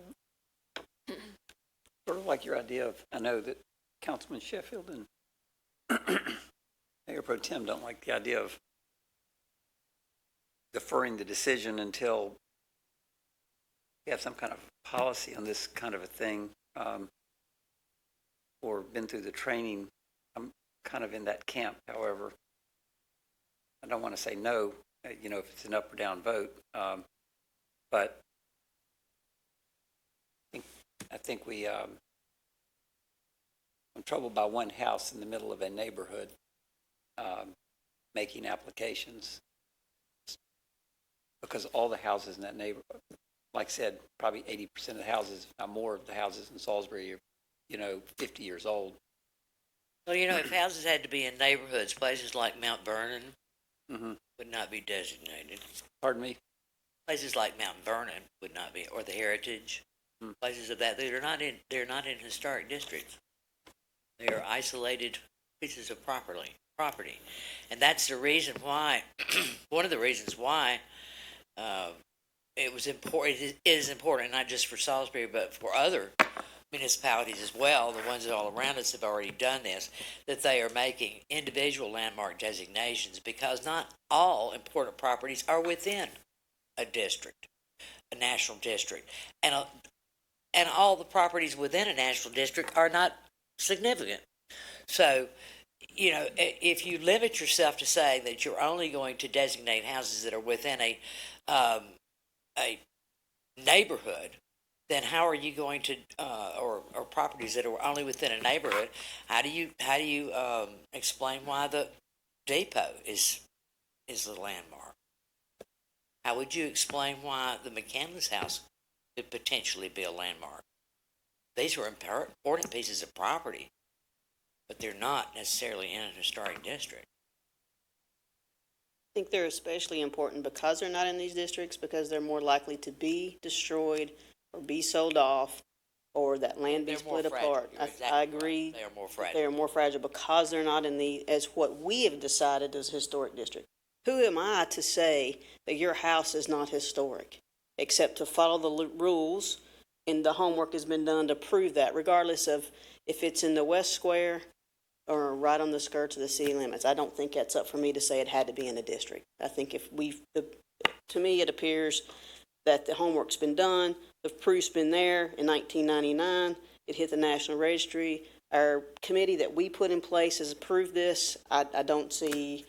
sort of like your idea of, I know that Councilman Sheffield and Mayor Pro Tem don't like the idea of deferring the decision until we have some kind of policy on this kind of a thing, or been through the training. I'm kind of in that camp, however. I don't want to say no, if it's an up or down vote, but I think I'm troubled by one house in the middle of a neighborhood making applications, because all the houses in that neighborhood, like I said, probably 80% of the houses, if not more of the houses in Salisbury are, 50 years old. Well, if houses had to be in neighborhoods, places like Mount Vernon Mm-hmm. would not be designated. Pardon me? Places like Mount Vernon would not be, or the Heritage, places of that. They're not in historic districts. They are isolated pieces of property, and that's the reason why. One of the reasons why it was important. It is important not just for Salisbury, but for other municipalities as well. The ones that all around us have already done this. That they are making individual landmark designations, because not all important properties are within a district, a national district, and all the properties within a national district are not significant. So, if you limit yourself to say that you're only going to designate houses that are within a neighborhood, then how are you going to, or properties that are only within a neighborhood? How do you explain why the depot is the landmark? How would you explain why the McCandless house could potentially be a landmark? These are important pieces of property, but they're not necessarily in an historic district. I think they're especially important because they're not in these districts, because they're more likely to be destroyed or be sold off, or that land be They're more split fragile. apart. You're I exactly agree. right. They are more They fragile. are more fragile because they're not in as what we have decided as historic district. Who am I to say that your house is not historic, except to follow the rules, and the homework has been done to prove that, regardless of if it's in the West Square or right on the skirts of the city limits. I don't think that's up for me to say it had to be in a district. I think to me, it appears that the homework's been done, the proof's been there in 1999, it hit the National Registry. Our committee that we put in place has approved this. I don't see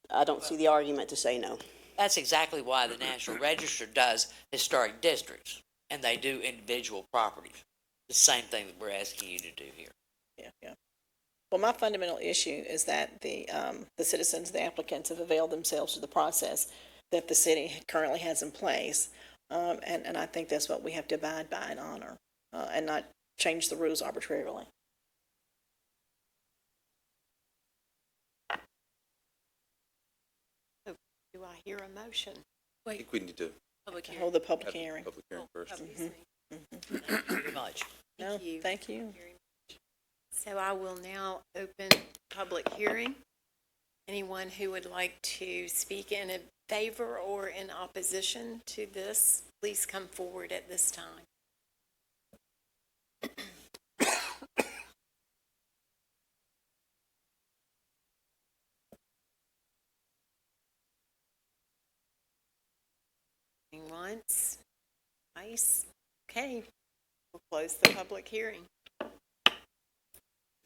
the argument to say no. That's exactly why the National Register does historic districts, and they do individual properties. The same thing that we're asking you to do here. Yeah. Well, my fundamental issue is that the citizens, the applicants, have availed themselves to the process that the city currently has in place. And I think that's what we have to abide by and honor, and not change the rules arbitrarily. do I hear a motion? I think we need to To hold the public have the hearing. public hearing first. Excuse me. Thank you very much. No, Thank you. thank you. So I will now open public hearing. Anyone who would like to speak in favor or in opposition to this, please come forward at this time. Going once, twice. Okay, we'll close the public hearing.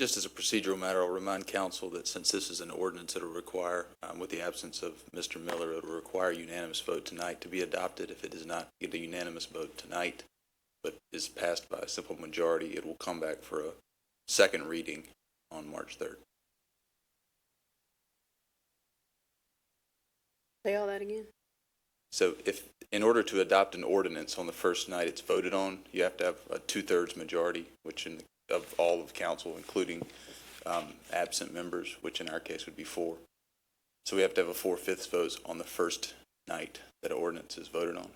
Just as a procedural matter, I'll remind council that since this is an ordinance, it'll require, with the absence of Mr. Miller, it'll require unanimous vote tonight to be adopted. If it does not get a unanimous vote tonight, but is passed by a simple majority, it will come back for a second reading on March 3rd. Say all that again? So in order to adopt an ordinance on the first night it's voted on, you have to have a 2/3 majority, which of all of council, including absent members, which in our case would be 4. So we have to have a 4/5 vote on the first night that an ordinance is voted on.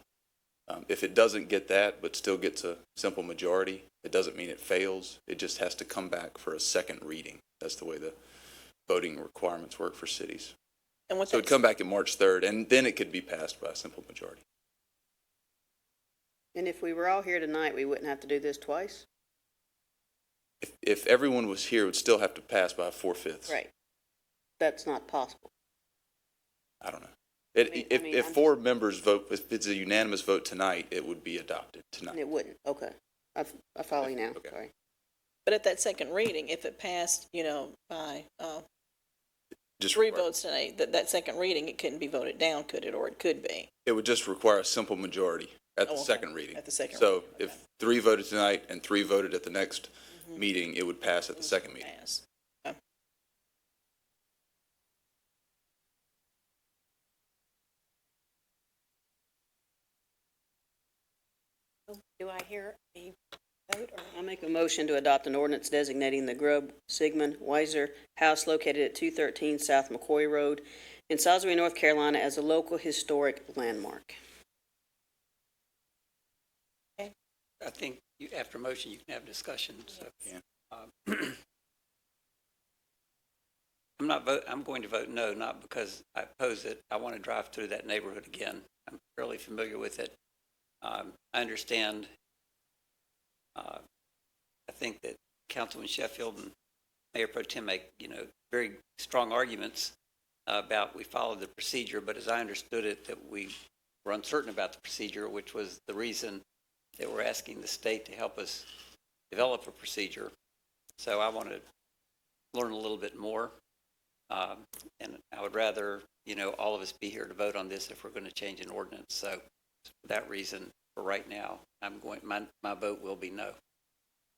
If it doesn't get that, but still gets a simple majority, it doesn't mean it fails. It just has to come back for a second reading. That's the way the voting requirements work for cities. And what So it'd come back at March 3rd, and then it could be passed by a simple majority. And if we were all here tonight, we wouldn't have to do this twice? If everyone was here, it would still have to pass by 4/5. Right. That's not possible. I don't know. I'm If 4 members vote, if it's a unanimous vote tonight, it would be adopted tonight. It wouldn't, okay. I follow you now, Okay. sorry. But at that second reading, if it passed, by, Just 3 require- votes tonight, that second reading, it couldn't be voted down, could it? Or it could be? It would just require a simple majority at the Okay. second reading. At the second So reading, if 3 voted tonight and 3 voted at the next meeting, it would pass at the second meeting. Pass. Do I hear a vote or? I make a motion to adopt an ordinance designating the Grub Sigmund Weiser House located at 213 South McCoy Road in Salisbury, North Carolina as a local historic landmark. I think after motion, you can have discussion, so. Yeah. I'm going to vote no, not because I oppose it. I want to drive through that neighborhood again. I'm fairly familiar with it. I understand. I think that Councilman Sheffield and Mayor Pro Tem make, very strong arguments about we followed the procedure, but as I understood it, that we were uncertain about the procedure, which was the reason that we're asking the state to help us develop a procedure. So I want to learn a little bit more. And I would rather, all of us be here to vote on this if we're going to change an ordinance. So for that reason, for right now, my vote will be no.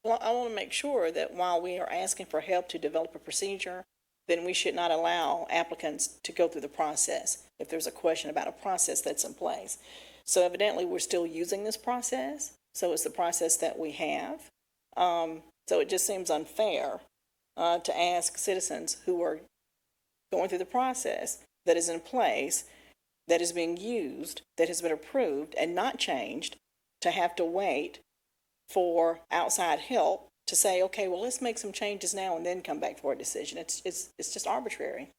Well, I want to make sure that while we are asking for help to develop a procedure, then we should not allow applicants to go through the process if there's a question about a process that's in place. So evidently, we're still using this process, so it's the process that we have. So it just seems unfair to ask citizens who are going through the process that is in place, that is being used, that has been approved and not changed, to have to wait for outside help to say, okay, well, let's make some changes now and then come back for a decision. It's just arbitrary.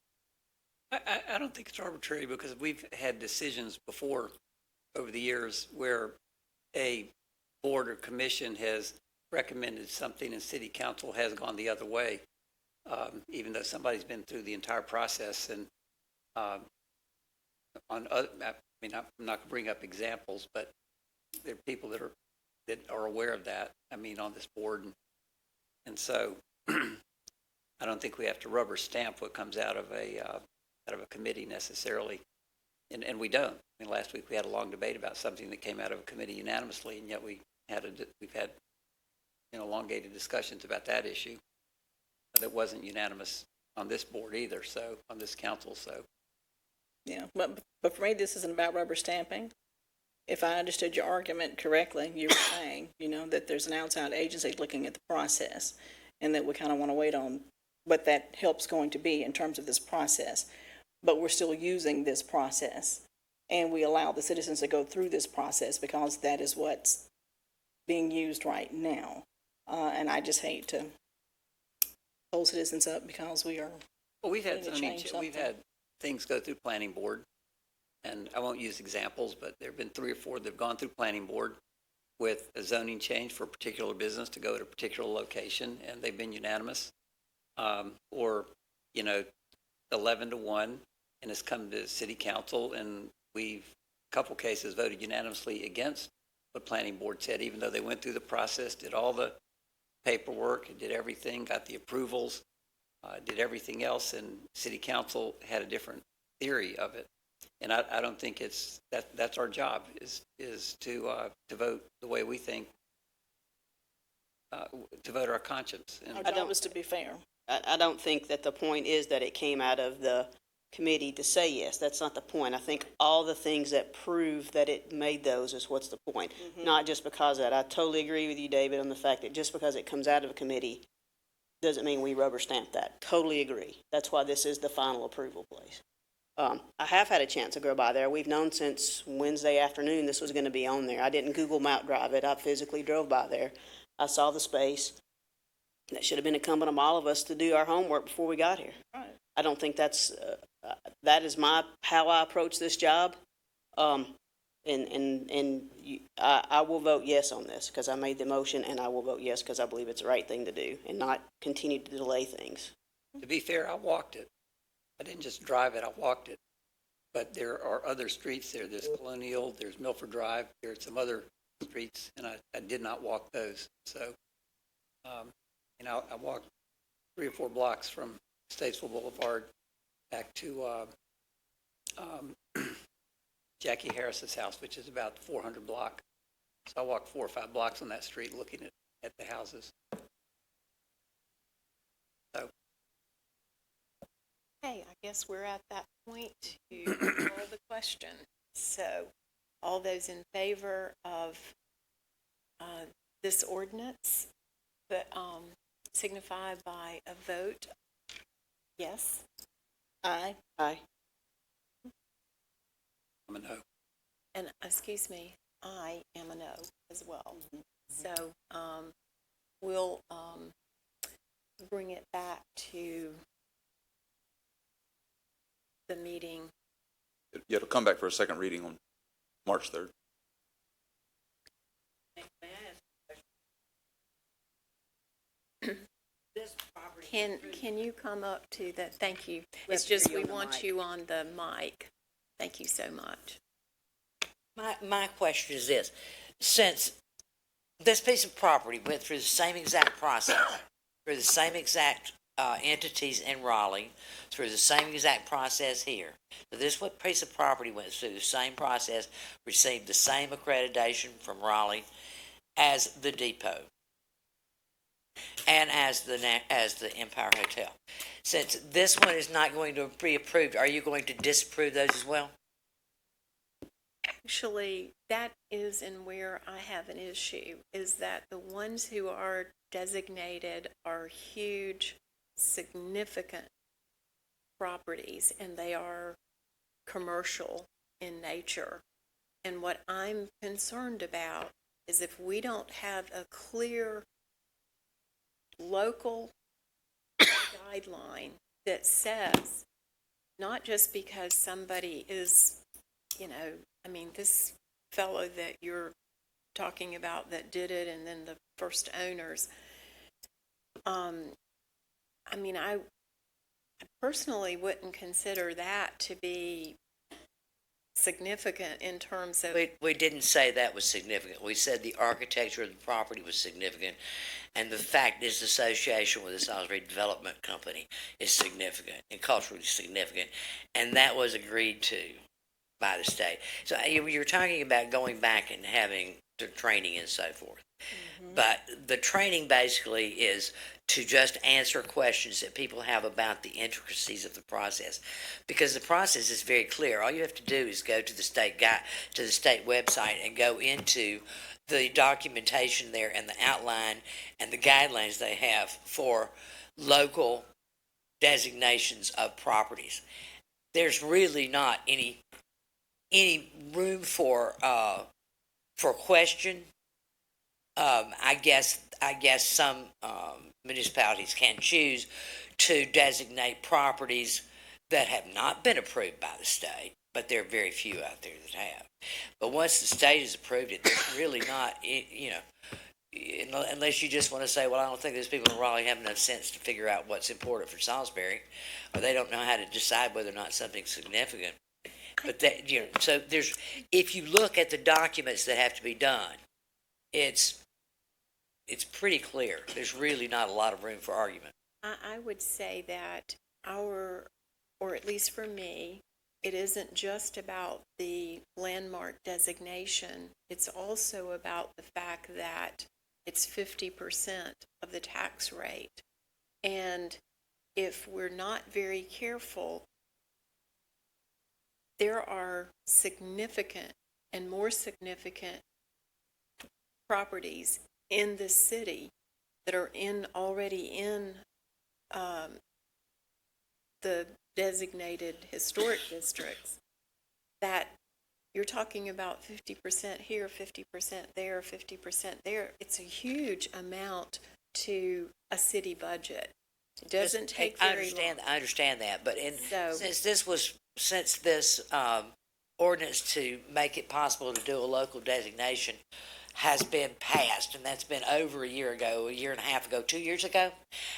I don't think it's arbitrary because we've had decisions before over the years where a board or commission has recommended something and city council has gone the other way, even though somebody's been through the entire process. And I'm not going to bring up examples, but there are people that are aware of that, on this board. And so I don't think we have to rubber stamp what comes out of a committee necessarily. And we don't. Last week we had a long debate about something that came out of a committee unanimously, and yet we've had elongated discussions about that issue that wasn't unanimous on this board either, so on this council. So Yeah, but for me, this isn't about rubber stamping. If I understood your argument correctly, you were saying, that there's an outside agency looking at the process and that we kind of want to wait on what that help's going to be in terms of this process. But we're still using this process, and we allow the citizens to go through this process because that is what's being used right now. And I just hate to hold citizens up because we are. well, we've had Need to change things go through planning board, and I won't use examples, but there have been 3 or 4 that have gone through planning board with a zoning change for a particular business to go to a particular location, and they've been unanimous. Or 11-1, and it's come to city council, and we've, a couple cases, voted unanimously against what planning board said, even though they went through the process, did all the paperwork, did everything, got the approvals, did everything else, and city council had a different theory of it. And I don't think that's our job is to vote the way we think, to vote our conscience. And Our job is to be fair. I don't think that the point is that it came out of the committee to say yes. That's not the point. I think all the things that prove that it made those is what's the point. Not just because of that. I totally agree with you, David, on the fact that just because it comes out of a committee doesn't mean we rubber stamp that. Totally agree. That's why this is the final approval place. I have had a chance to go by there. We've known since Wednesday afternoon this was going to be on there. I didn't Google Map drive it. I physically drove by there. I saw the space. That should have been incumbent on all of us to do our homework before we got here. Right. I don't think that is how I approach this job. I will vote yes on this because I made the motion, and I will vote yes because I believe it's the right thing to do and not continue to delay things. To be fair, I walked it. I didn't just drive it, I walked it. But there are other streets there. There's Colonial, there's Milford Drive, there's some other streets, and I did not walk those. So, I walked 3 or 4 blocks from Statesville Boulevard back to Jackie Harris's house, which is about 400 block. So I walked 4 or 5 blocks on that street looking at the houses. So, Okay, I guess we're at that point to call the question. So, all those in favor of this ordinance, but signify by a vote yes. Aye. Aye. I'm a no. And, excuse me, I am a no as well. So, we'll bring it back to the meeting. Yeah, it'll come back for a second reading on March 3rd. Can you come up to the, thank you. It's just we want you on the mic. Thank you so much. My question is this: since this piece of property went through the same exact process, through the same exact entities in Raleigh, through the same exact process here, so this piece of property went through the same process, received the same accreditation from Raleigh as the depot and as the Empire Hotel. Since this one is not going to be approved, are you going to disapprove those as well? Actually, that is in where I have an issue, is that the ones who are designated are huge, significant properties, and they are commercial in nature. And what I'm concerned about is if we don't have a clear local guideline that says, not just because somebody is, I mean, this fellow that you're talking about that did it and then the first owners, I mean, I personally wouldn't consider that to be significant in terms of... We didn't say that was significant. We said the architecture of the property was significant, and the fact its association with the Salisbury Development Company is significant and culturally significant, and that was agreed to by the state. So you're talking about going back and having the training and so forth. Mm-hmm. But the training basically is to just answer questions that people have about the intricacies of the process, because the process is very clear. All you have to do is go to the state website and go into the documentation there and the outline and the guidelines they have for local designations of properties. There's really not any room for question. I guess some municipalities can choose to designate properties that have not been approved by the state, but there are very few out there that have. But once the state has approved it, there's really not, unless you just want to say, well, I don't think those people in Raleigh have enough sense to figure out what's important for Salisbury, or they don't know how to decide whether or not something's significant. But that, so there's, if you look at the documents that have to be done, it's pretty clear. There's really not a lot of room for argument. I would say that or at least for me, it isn't just about the landmark designation. It's also about the fact that it's 50% of the tax rate. And if we're not very careful, there are significant and more significant properties in this city that are already in the designated historic districts, that you're talking about 50% here, 50% there, 50% there. It's a huge amount to a city budget. It doesn't take very long. I understand that, but So- since this ordinance to make it possible to do a local designation has been passed, and that's been over a year ago, a year and a half ago, 2 years ago,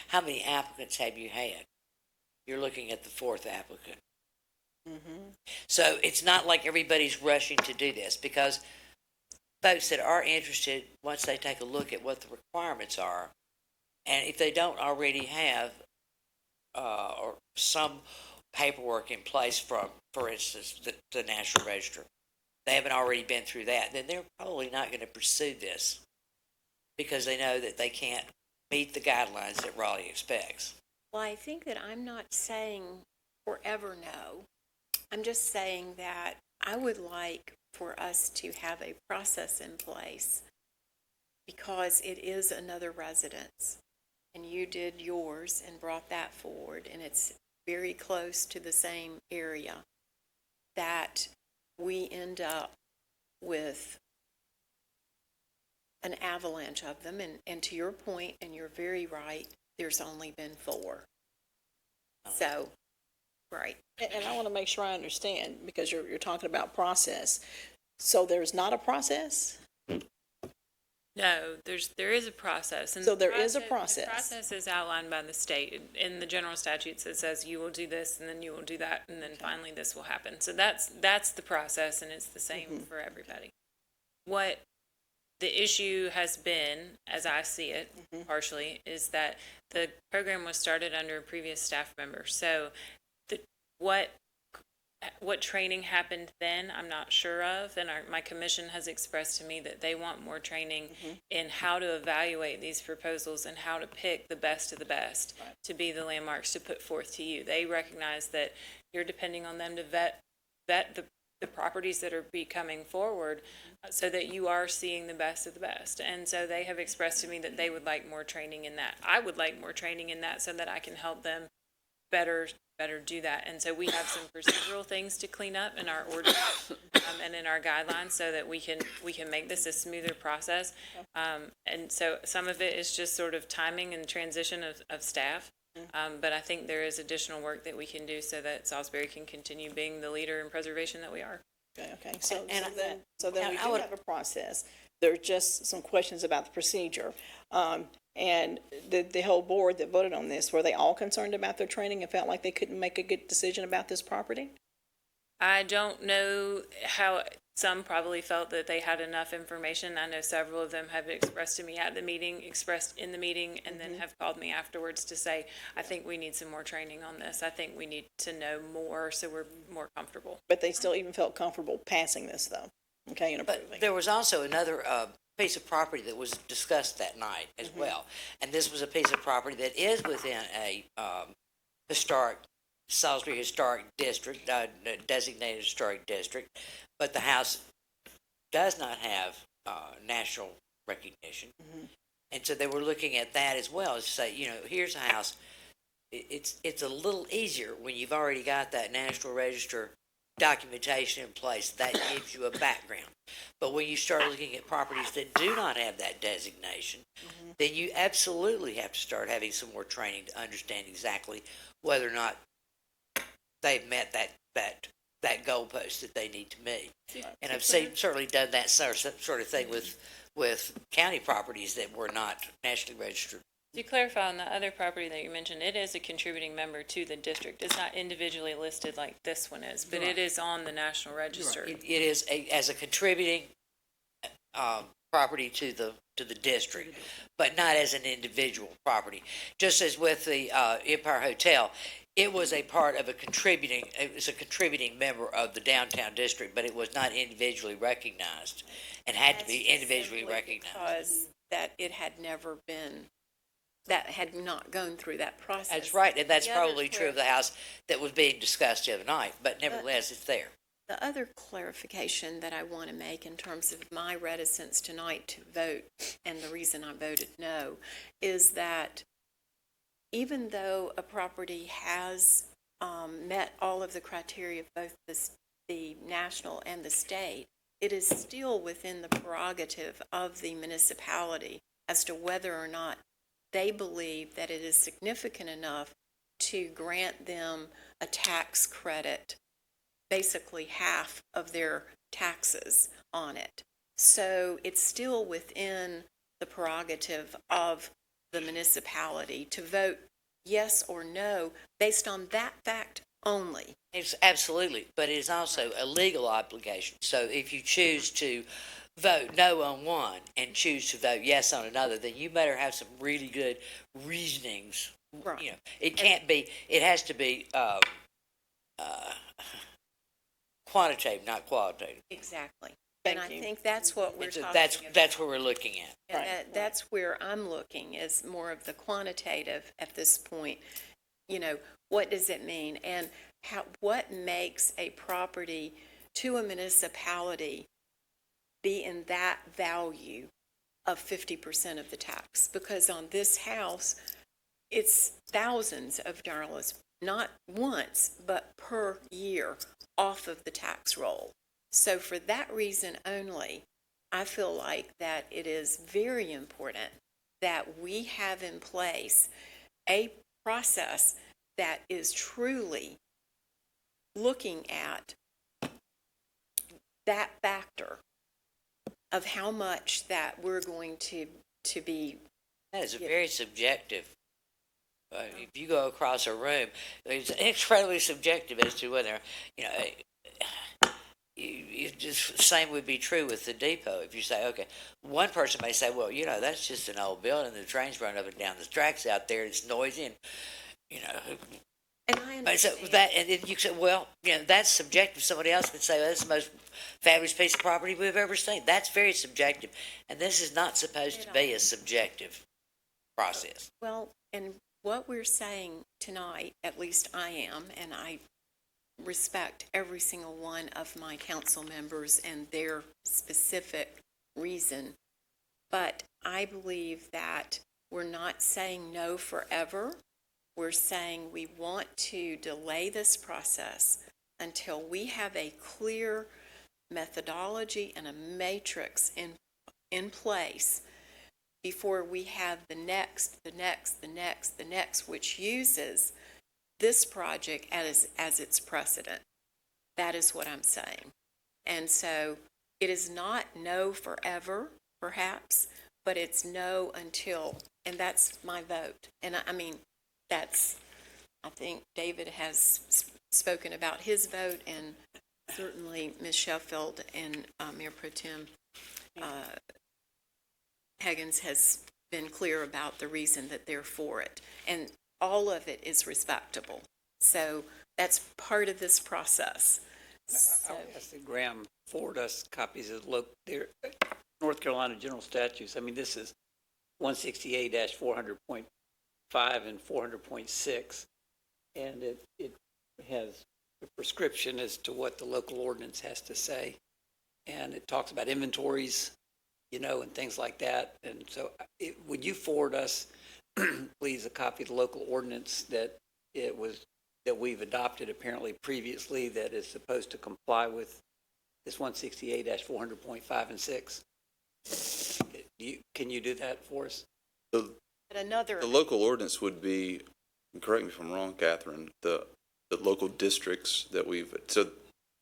how many applicants have you had? You're looking at the fourth applicant. So it's not like everybody's rushing to do this, because folks that are interested, once they take a look at what the requirements are, and if they don't already have or some paperwork in place from, for instance, the National Register, they haven't already been through that, then they're probably not going to pursue this because they know that they can't meet the guidelines that Raleigh expects. Well, I think that I'm not saying forever no. I'm just saying that I would like for us to have a process in place because it is another residence. And you did yours and brought that forward, and it's very close to the same area, that we end up with an avalanche of them. And to your point, and you're very right, there's only been 4. So, right. And I want to make sure I understand, because you're talking about process. So there's not a process? No, there is a process. And So the there is a process. The process is outlined by the state. In the general statutes, it says you will do this, and then you will do that, and then finally this will happen. So that's the process, and it's the same for everybody. What the issue has been, as I see it partially, is that the program was started under a previous staff member. So what training happened then, I'm not sure of, and my commission has expressed to me that they want more training in how to evaluate these proposals and how to pick the best of the best to be the landmarks to put forth to you. They recognize that you're depending on them to vet the properties that are coming forward so that you are seeing the best of the best. And so they have expressed to me that they would like more training in that. I would like more training in that so that I can help them better do that. And so we have some procedural things to clean up in our ordinance and in our guidelines so that we can make this a smoother process. And so some of it is just sort of timing and transition of staff. But I think there is additional work that we can do so that Salisbury can continue being the leader in preservation that we are. Okay. So And then we I do would- have a process. There are just some questions about the procedure. And the whole board that voted on this, were they all concerned about their training and felt like they couldn't make a good decision about this property? I don't know how, some probably felt that they had enough information. I know several of them have expressed to me at the meeting, expressed in the meeting, and then have called me afterwards to say, I think we need some more training on this. I think we need to know more so we're more comfortable. But they still even felt comfortable passing this, though, okay, and But approving. there was also another piece of property that was discussed that night as well. And this was a piece of property that is within a Salisbury Historic District, designated historic district, but the house does not have national recognition. And so they were looking at that as well, to say, here's a house. It's a little easier when you've already got that National Register documentation in place. That gives you a background. But when you start looking at properties that do not have that designation, then you absolutely have to start having some more training to understand exactly whether or not they've met that goalpost that they need to meet. And I've certainly done that sort of thing with county properties that were not nationally registered. To clarify on the other property that you mentioned, it is a contributing member to the district. It's not individually listed like this one is, but it is on the National Register. It is as a contributing property to the district, but not as an individual property. Just as with the Empire Hotel, it was a part of it was a contributing member of the downtown district, but it was not individually recognized and had to be individually Simply recognized. Because that it had never been, that had not gone through that process. That's right, and that's The other probably true of the house that was being discussed the other night, but nevertheless, it's there. The other clarification that I want to make in terms of my reticence tonight to vote, and the reason I voted no, is that even though a property has met all of the criteria of both the national and the state, it is still within the prerogative of the municipality as to whether or not they believe that it is significant enough to grant them a tax credit, basically half of their taxes on it. So it's still within the prerogative of the municipality to vote yes or no based on that fact only. It's absolutely, but it is also a legal obligation. So if you choose to vote no on one and choose to vote yes on another, then you better have some really good reasonings. Right. You know, it can't be, it has to be, quantitative, not qualitative. Exactly. And I Thank you. think that's what we're And so talking that's, about. that's what we're looking at. And that's where I'm looking, is more of the quantitative at this point. You know, what does it mean? And what makes a property to a municipality be in that value of 50% of the tax? Because on this house, it's thousands of dollars, not once, but per year off of the tax roll. So for that reason only, I feel like that it is very important that we have in place a process that is truly looking at that factor of how much that we're going to be. That is very subjective. If you go across a room, it's incredibly subjective as to whether, you know, just same would be true with the depot. If you say, okay, one person may say, well, you know, that's just an old building. The trains run up and down the tracks out there. It's noisy, and you know. And I understand. So that, and then you say, well, you know, that's subjective. Somebody else could say, well, that's the most fabulous piece of property we've ever seen. That's very subjective, and this is not supposed to be a subjective process. Well, and what we're saying tonight, at least I am, and I respect every single one of my council members and their specific reason, but I believe that we're not saying no forever. We're saying we want to delay this process until we have a clear methodology and a matrix in place before we have the next, which uses this project as its precedent. That is what I'm saying. And so it is not no forever, perhaps, but it's no until, and that's my vote. And I mean, I think David has spoken about his vote, and certainly Ms. Sheffield and Mayor Pro Tem Higgins has been clear about the reason that they're for it. And all of it is respectable. So that's part of this process. So, I'll ask that Graham forward us copies of their North Carolina general statutes. I mean, this is 168-400.5 and 400.6, and it has a prescription as to what the local ordinance has to say, and it talks about inventories, you know, and things like that. And so would you forward us, please, a copy of the local ordinance that we've adopted apparently previously that is supposed to comply with this 168-400.5 and 6? Can you do that for us? but The local ordinance would be, correct me if I'm wrong, Catherine, the local districts that so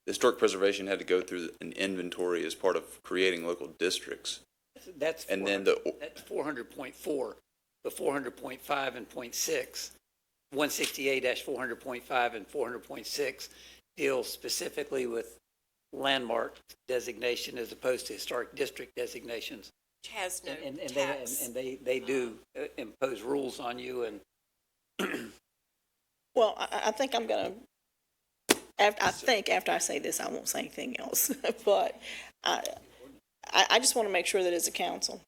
historic preservation had to go through an inventory as part of creating local districts. That's And then that's 400.4, but 400.5 and .6, 168-400.5 and 400.6 deal specifically with landmark designation as opposed to historic district designations. which has no And tax. they do impose rules on you, and Well, I think I'm gonna, I think after I say this, I won't say anything else, but I just want to make sure that as a council,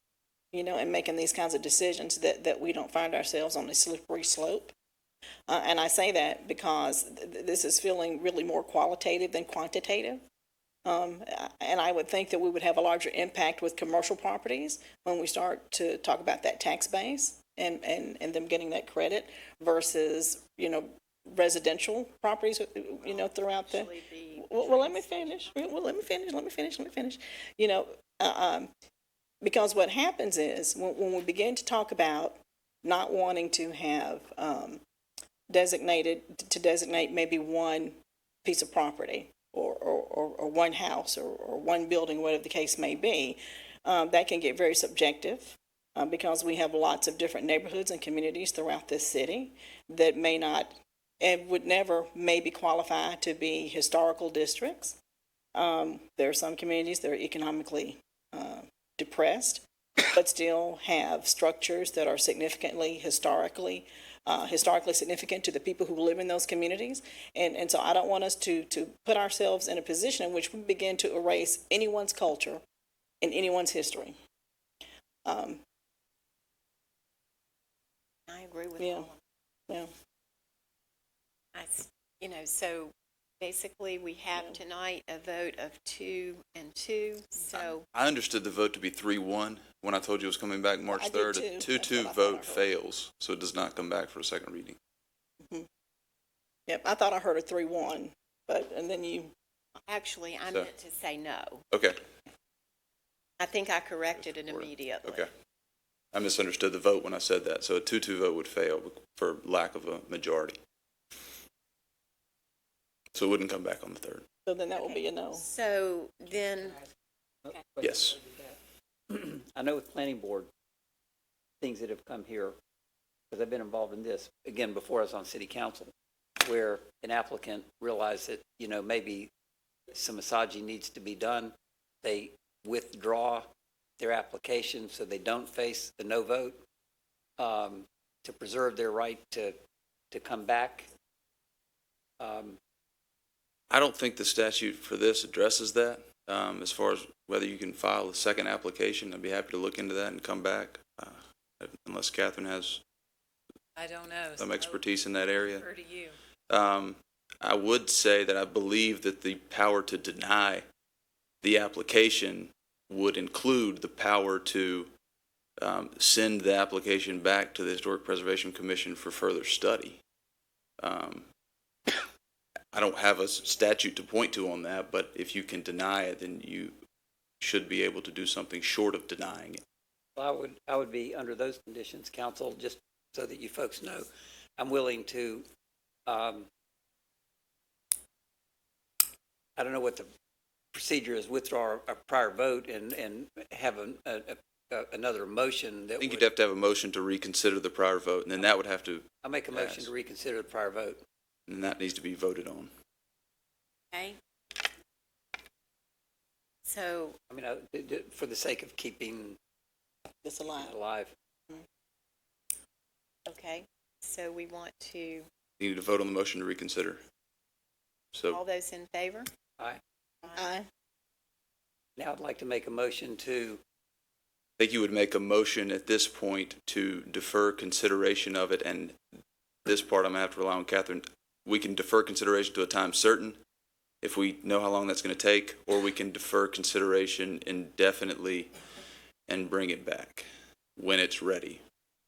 you know, in making these kinds of decisions, that we don't find ourselves on a slippery slope. And I say that because this is feeling really more qualitative than quantitative. And I would think that we would have a larger impact with commercial properties when we start to talk about that tax base and them getting that credit versus, you know, residential properties, throughout the. Actually be Well, let me finish. Let me finish. You know, because what happens is when we begin to talk about not wanting to have designate maybe one piece of property or one house or one building, whatever the case may be, that can get very subjective. Because we have lots of different neighborhoods and communities throughout this city that may not and would never maybe qualify to be historical districts. There are some communities that are economically depressed, but still have structures that are significantly historically significant to the people who live in those communities. And so I don't want us to put ourselves in a position in which we begin to erase anyone's culture and anyone's history. I agree with Yeah. all. Yeah. So basically we have tonight a vote of 2-2, so I understood the vote to be 3-1 when I told you it was coming back March I did 3rd. too. A That's 2-2 what I thought I vote heard. fails, so it does not come back for a second reading. Yep, I thought I heard a 3-1, and then you. actually I So- meant to say no. Okay, I think I corrected it immediately. okay. I misunderstood the vote when I said that, so a 2-2 vote would fail for lack of a majority. So it wouldn't come back on the 3rd. So then that will be a no. So then, Yes. I know with planning board, things that have come here, because I've been involved in this, again, before I was on city council, where an applicant realized that, maybe some massaging needs to be done. They withdraw their application so they don't face the no vote, to preserve their right to come back. I don't think the statute for this addresses that. As far as whether you can file a second application, I'd be happy to look into that and come back, unless Catherine has I don't know. some expertise in that area. Defer to you. I would say that I believe that the power to deny the application would include the power to send the application back to the Historic Preservation Commission for further study. I don't have a statute to point to on that, but if you can deny it, then you should be able to do something short of denying it. Well, I would be under those conditions, council, just so that you folks know, I'm willing to, I don't know what the procedure is, withdraw a prior vote and have another motion that I think you'd would, have to have a motion to reconsider the prior vote, and then that would have to, I'll make a motion Yes. to reconsider the prior vote. and that needs to be voted on. okay. So, I mean, for the sake of keeping It's it alive. alive. okay, so we want to, You need to vote on the motion to reconsider. So all those in favor? Aye. Aye. Now I'd like to make a motion to, I think you would make a motion at this point to defer consideration of it, and this part I'm going to have to rely on Catherine. We can defer consideration to a time certain if we know how long that's going to take, or we can defer consideration indefinitely and bring it back when it's ready.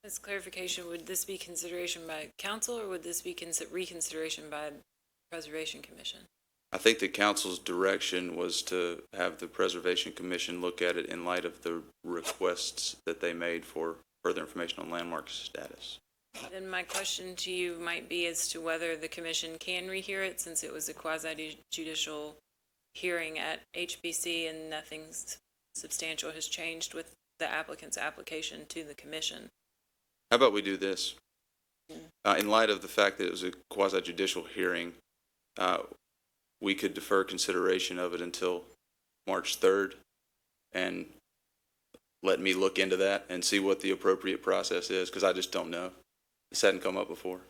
As clarification, would this be consideration by council or would this be reconsideration by Preservation Commission? I think the council's direction was to have the Preservation Commission look at it in light of the requests that they made for further information on landmark status. Then my question to you might be as to whether the commission can rehear it, since it was a quasi-judicial hearing at HBC and nothing substantial has changed with the applicant's application to the commission. How about we do this? In light of the fact that it was a quasi-judicial hearing, we could defer consideration of it until March 3rd and let me look into that and see what the appropriate process is, because I just don't know. This hadn't come up before.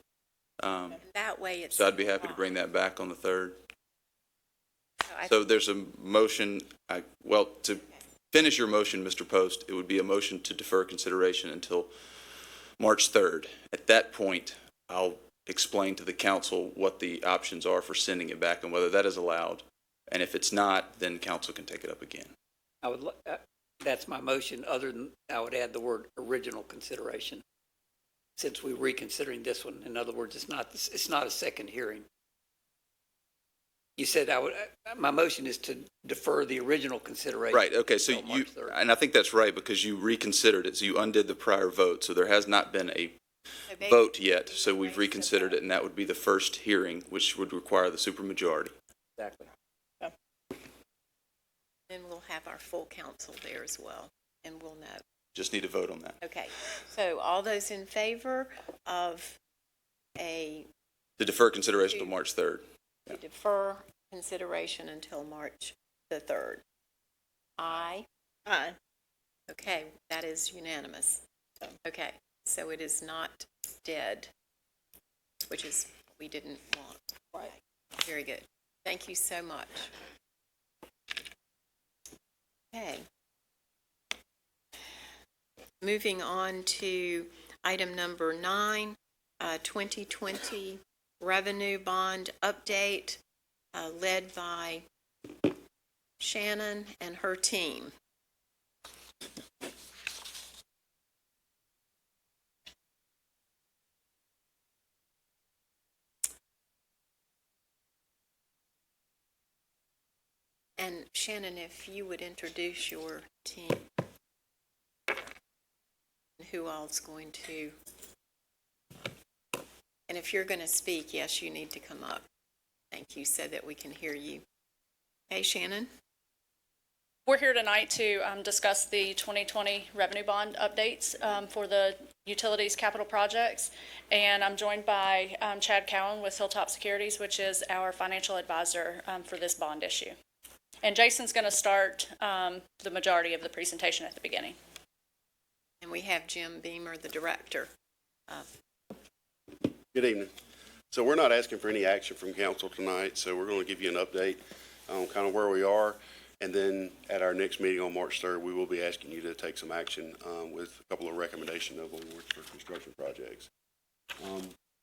That way it's. So I'd be happy to bring that back on the 3rd. I- So there's a motion, well, to finish your motion, Mr. Post, it would be a motion to defer consideration until March 3rd. At that point, I'll explain to the council what the options are for sending it back and whether that is allowed. And if it's not, then council can take it up again. I would, that's my motion, other than I would add the word original consideration. since we're reconsidering this one. In other words, it's not a second hearing. You said my motion is to defer the original consideration. Right, okay, so until March 3rd. and I think that's right, because you reconsidered it, so you undid the prior vote, so there has not been a vote yet, so we've reconsidered it, and that would be the first hearing, which would require the supermajority. Exactly. And we'll have our full council there as well, and we'll know. Just need to vote on that. Okay, so all those in favor of To defer consideration till March 3rd. to defer consideration until March the 3rd? Aye. Aye. Okay, that is unanimous. Okay, so it is not dead, which is what we didn't want. Right. Very good. Thank you so much. Okay. Moving on to item number 9, 2020 revenue bond update, led by Shannon and her team. And Shannon, if you would introduce your team, and who all's going to, and if you're going to speak, yes, you need to come up. Thank you, so that we can hear you. Hey, Shannon? We're here tonight to discuss the 2020 revenue bond updates for the utilities capital projects. And I'm joined by Chad Cowan with Hilltop Securities, which is our financial advisor for this bond issue. And Jason's going to start the majority of the presentation at the beginning. And we have Jim Beamer, the director. Good evening. So we're not asking for any action from council tonight, so we're going to give you an update on kind of where we are. And then at our next meeting on March 3rd, we will be asking you to take some action with a couple of recommendations of awards for construction projects.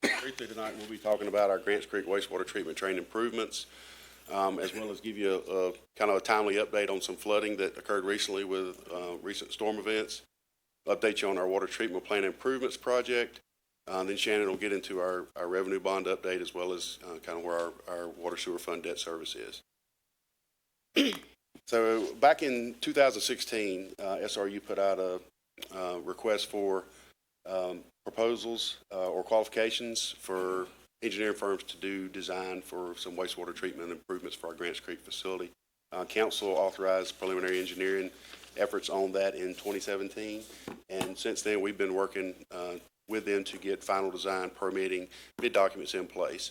Briefly tonight, we'll be talking about our Grants Creek wastewater treatment train improvements, as well as give you a kind of a timely update on some flooding that occurred recently with recent storm events. Update you on our water treatment plant improvements project. Then Shannon will get into our revenue bond update, as well as kind of where our water sewer fund debt service is. So back in 2016, SRU put out a request for proposals or qualifications for engineering firms to do design for some wastewater treatment improvements for our Grants Creek facility. Council authorized preliminary engineering efforts on that in 2017, and since then we've been working with them to get final design, permitting, bid documents in place.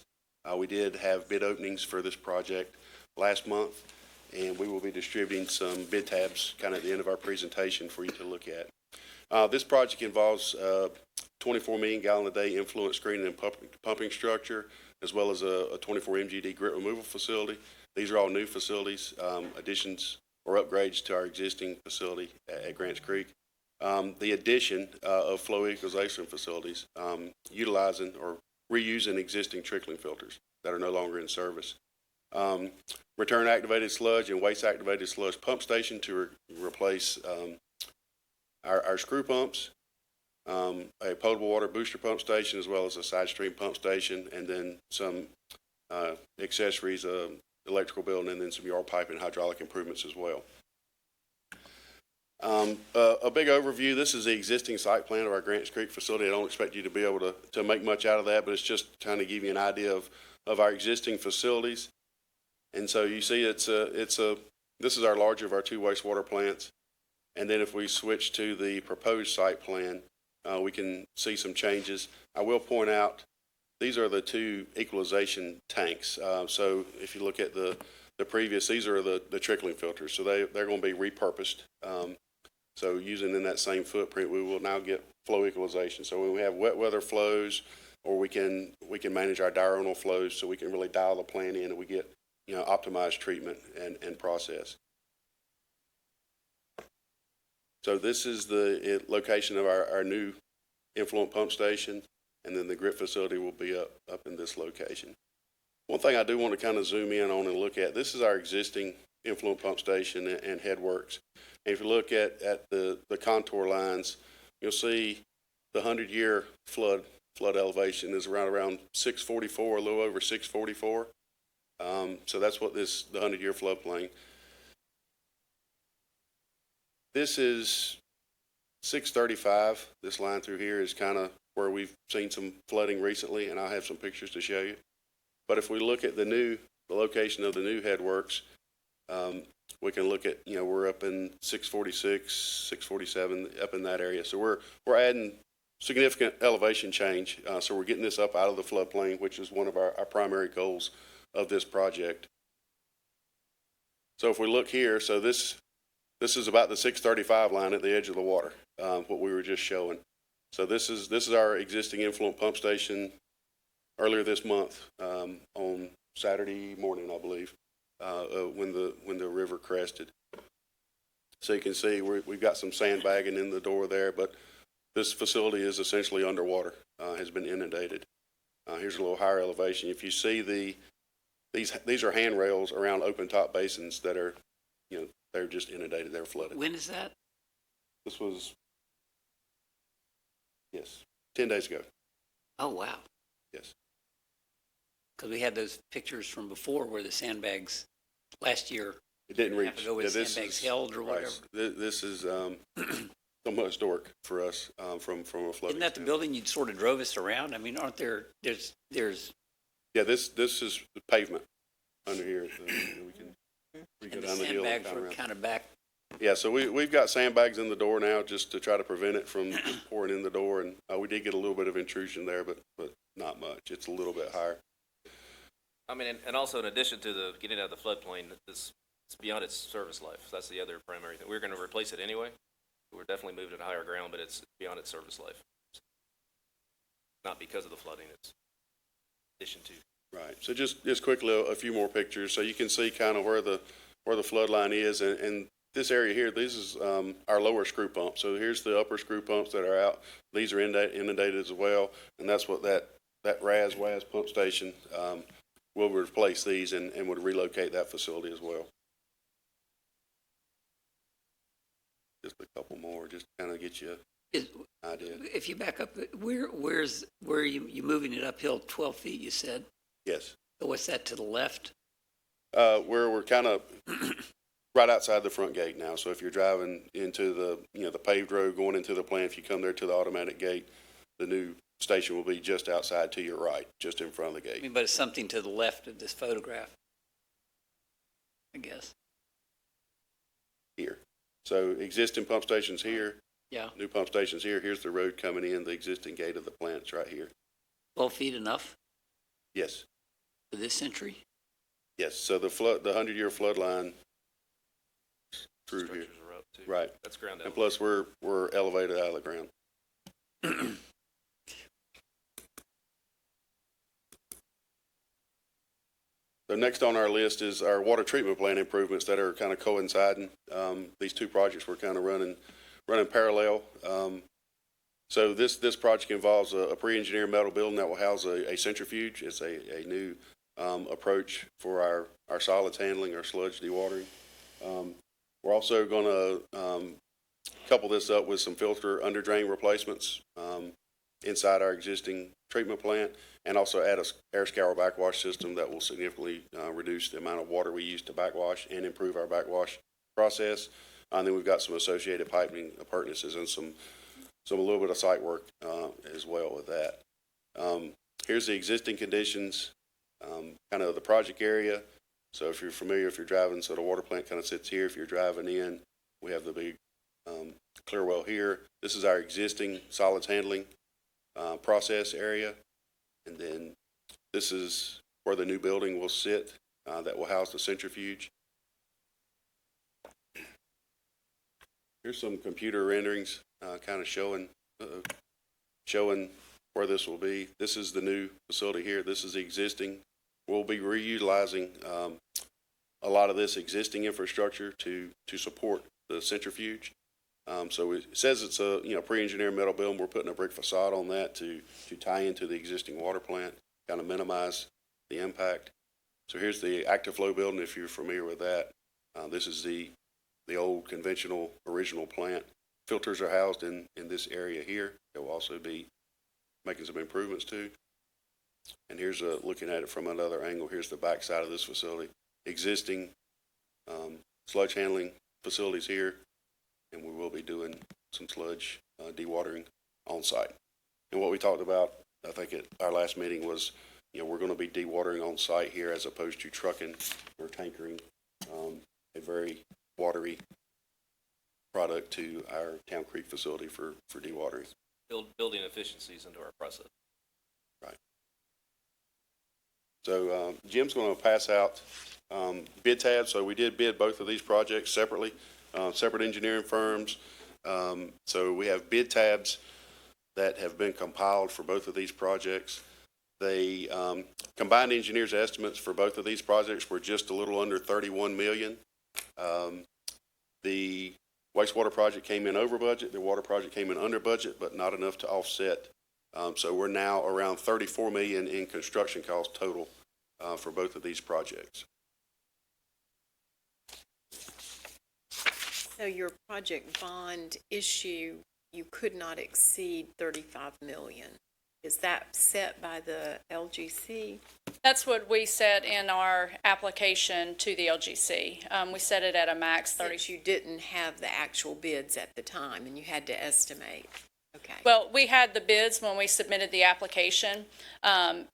We did have bid openings for this project last month, and we will be distributing some bid tabs kind of at the end of our presentation for you to look at. This project involves 24 million gallon a day influent screening and pumping structure, as well as a 24 MGD grit removal facility. These are all new facilities, additions or upgrades to our existing facility at Grants Creek. The addition of flow equalization facilities, utilizing or reusing existing trickling filters that are no longer in service. Return activated sludge and waste activated sludge pump station to replace our screw pumps, a potable water booster pump station, as well as a side stream pump station, and then some accessories, electrical building, and then some yard pipe and hydraulic improvements as well. A big overview, this is the existing site plan of our Grants Creek facility. I don't expect you to be able to make much out of that, but it's just trying to give you an idea of our existing facilities. And so you see this is our larger of our two wastewater plants. And then if we switch to the proposed site plan, we can see some changes. I will point out, these are the two equalization tanks. So if you look at the previous, these are the trickling filters. So they're going to be repurposed. So using in that same footprint, we will now get flow equalization. So when we have wet weather flows, or we can manage our diurnal flows, so we can really dial the plant in and we get optimized treatment and process. So this is the location of our new influent pump station, and then the grit facility will be up in this location. One thing I do want to kind of zoom in on and look at, this is our existing influent pump station and headworks. And if you look at the contour lines, you'll see the 100-year flood elevation is around 644, a little over 644. So that's what the 100-year floodplain. This is 635. This line through here is kind of where we've seen some flooding recently, and I'll have some pictures to show you. But if we look at the location of the new headworks, we can look at, we're up in 646, 647, up in that area. So we're adding significant elevation change. So we're getting this up out of the floodplain, which is one of our primary goals of this project. So if we look here, so this is about the 635 line at the edge of the water, what we were just showing. So this is our existing influent pump station earlier this month, on Saturday morning, I believe, when the river crested. So you can see we've got some sandbagging in the door there, but this facility is essentially underwater, has been inundated. Here's a little higher elevation. If you see these are handrails around open top basins that are, they're just inundated, they're flooded. When is that? This was, yes, 10 days ago, Oh, wow. yes. Because we had those pictures from before where the sandbags last year. It didn't Half reach. ago where the sandbags held or whatever. Right. This is somewhat historic for us from a flooding. Isn't that the building you sort of drove us around? I mean, aren't there's Yeah, this is the pavement under here. So we go and the down the hill. sandbags and were around. kind of back. Yeah, so we've got sandbags in the door now just to try to prevent it from pouring in the door. And we did get a little bit of intrusion there, but not much. It's a little bit higher. I mean, and also in addition to the getting out of the floodplain, it's beyond its service life. That's the other primary thing. We're going to replace it anyway. We're definitely moving it to higher ground, but it's beyond its service life. Not because of the flooding, it's in addition to. Right. So just quickly, a few more pictures. So you can see kind of where the flood line is. And this area here, this is our lower screw pump. So here's the upper screw pumps that are out. These are inundated as well. And that's what that RAS-WAS pump station will replace these and would relocate that facility as well. Just a couple more, just to kind of get you an idea. If you back up, where are you moving it uphill 12 feet, you said? Yes. So what's that to the left? We're kind of right outside the front gate now. So if you're driving into the paved road going into the plant, if you come there to the automatic gate, the new station will be just outside to your right, just in front of the I gate. mean, but it's something to the left of this photograph, I guess. Here. So existing pump stations here, Yeah. new pump stations here. Here's the road coming in. The existing gate of the plant's right here. 12 feet enough Yes. for this century? Yes. So the 100-year flood line through here. Structures are up too. Right. That's ground And level. plus we're elevated out of the ground. So next on our list is our water treatment plant improvements that are kind of coinciding. These two projects were kind of running parallel. So this project involves a pre-engineered metal building that will house a centrifuge. It's a new approach for our solids handling, our sludge dewatering. We're also going to couple this up with some filter under drain replacements inside our existing treatment plant, and also add a air scour backwash system that will significantly reduce the amount of water we use to backwash and improve our backwash process. And then we've got some associated piping appurtenances and a little bit of site work as well with that. Here's the existing conditions, kind of the project area. So if you're familiar, if you're driving, so the water plant kind of sits here. If you're driving in, we have the big clear well here. This is our existing solids handling process area. And then this is where the new building will sit that will house the centrifuge. Here's some computer renderings kind of showing where this will be. This is the new facility here. This is the existing. We'll be reutilizing a lot of this existing infrastructure to support the centrifuge. So it says it's a pre-engineered metal building. We're putting a brick facade on that to tie into the existing water plant, kind of minimize the impact. So here's the active flow building, if you're familiar with that. This is the old conventional original plant. filters are housed in this area here. They'll also be making some improvements to. And here's looking at it from another angle. Here's the back side of this facility. Existing sludge handling facilities here, and we will be doing some sludge dewatering on site. And what we talked about, I think at our last meeting was, we're going to be dewatering on site here as opposed to trucking or tankering a very watery product to our Town Creek facility for dewatering. Building efficiencies into our process. Right. So Jim's going to pass out bid tabs. So we did bid both of these projects separately, separate engineering firms. So we have bid tabs that have been compiled for both of these projects. They combined engineers' estimates for both of these projects were just a little under $31 million. The wastewater project came in over budget. The water project came in under budget, but not enough to offset. So we're now around $34 million in construction costs total for both of these projects. So your project bond issue, you could not exceed 35 million. Is that set by the LGC? That's what we said in our application to the LGC. We set it at a max 30. Since you didn't have the actual bids at the time and you had to estimate. Okay. Well, we had the bids when we submitted the application.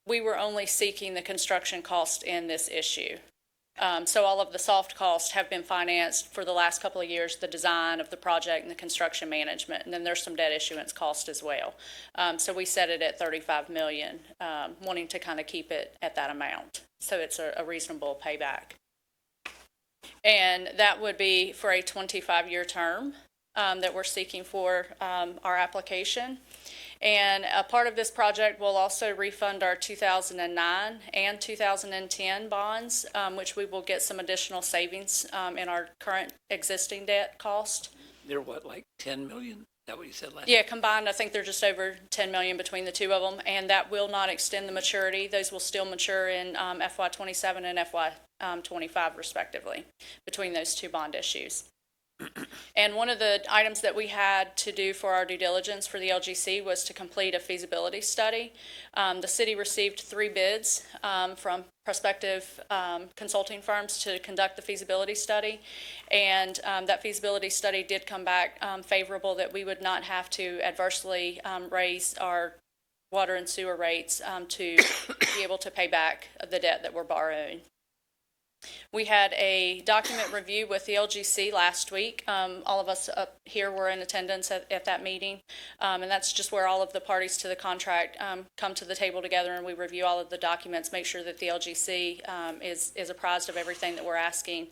We were only seeking the construction cost in this issue. So all of the soft costs have been financed for the last couple of years, the design of the project and the construction management, and then there's some debt issuance cost as well. So we set it at 35 million, wanting to kind of keep it at that amount. So it's a reasonable payback. And that would be for a 25-year term that we're seeking for our application. And a part of this project will also refund our 2009 and 2010 bonds, which we will get some additional savings in our current existing debt cost. They're what, like 10 million? Is that what you said last? Yeah, combined, I think they're just over 10 million between the two of them, and that will not extend the maturity. Those will still mature in FY27 and FY25 respectively between those two bond issues. And one of the items that we had to do for our due diligence for the LGC was to complete a feasibility study. The city received 3 bids from prospective consulting firms to conduct the feasibility study. And that feasibility study did come back favorable, that we would not have to adversely raise our water and sewer rates to be able to pay back the debt that we're borrowing. We had a document review with the LGC last week. All of us up here were in attendance at that meeting. And that's just where all of the parties to the contract come to the table together, and we review all of the documents, make sure that the LGC is apprised of everything that we're asking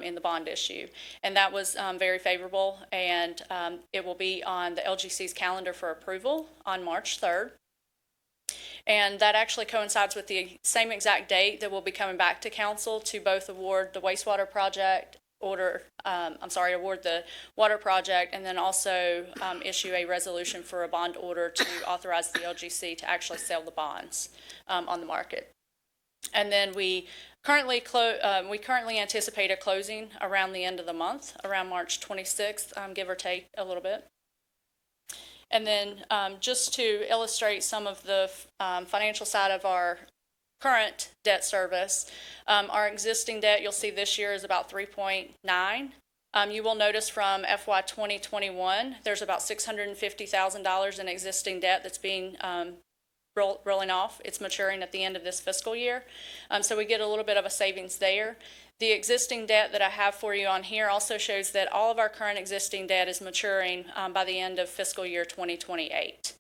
in the bond issue. And that was very favorable, and it will be on the LGC's calendar for approval on March 3rd. And that actually coincides with the same exact date that we'll be coming back to council to both award the wastewater project, award the water project, and then also issue a resolution for a bond order to authorize the LGC to actually sell the bonds on the market. And then we currently anticipate a closing around the end of the month, around March 26th, give or take a little bit. And then just to illustrate some of the financial side of our current debt service, our existing debt, you'll see this year is about 3.9. You will notice from FY 2021, there's about $650,000 in existing debt that's being rolling off. It's maturing at the end of this fiscal year. So we get a little bit of a savings there. The existing debt that I have for you on here also shows that all of our current existing debt is maturing by the end of fiscal year 2028.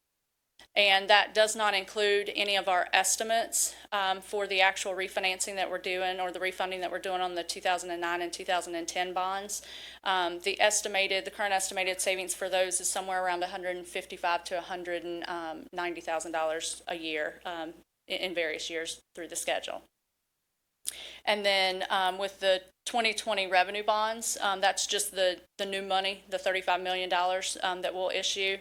And that does not include any of our estimates for the actual refinancing that we're doing, or the refunding that we're doing on the 2009 and 2010 bonds. The current estimated savings for those is somewhere around $155,000 to $190,000 a year in various years through the schedule. And then with the 2020 revenue bonds, that's just the new money, the $35 million that we'll issue.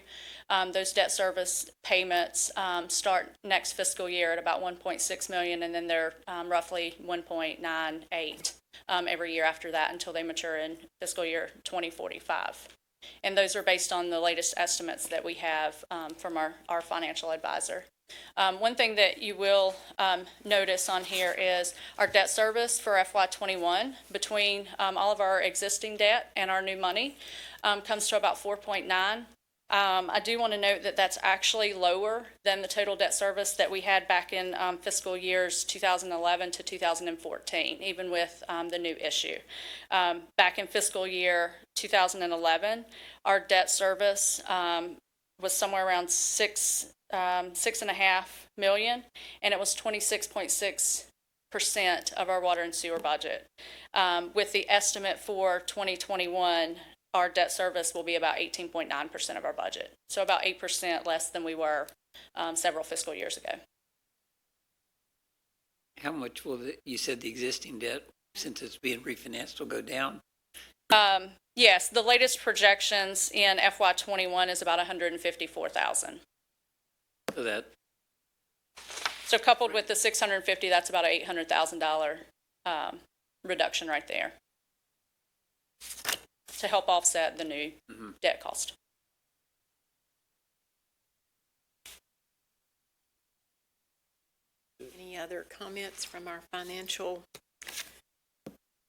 Those debt service payments start next fiscal year at about $1.6 million, and then they're roughly $1.98 every year after that until they mature in fiscal year 2045. And those are based on the latest estimates that we have from our financial advisor. One thing that you will notice on here is our debt service for FY21 between all of our existing debt and our new money comes to about 4.9. I do want to note that that's actually lower than the total debt service that we had back in fiscal years 2011 to 2014, even with the new issue. Back in fiscal year 2011, our debt service was somewhere around $6.5 million, and it was 26.6% of our water and sewer budget. With the estimate for 2021, our debt service will be about 18.9% of our budget. So about 8% less than we were several fiscal years ago. How much will you said the existing debt, since it's being refinanced, will go down? Yes, the latest projections in FY21 is about $154,000. So that, So coupled with the $650, that's about an $800,000 reduction right there to help offset the new debt cost. Any other comments from our financial?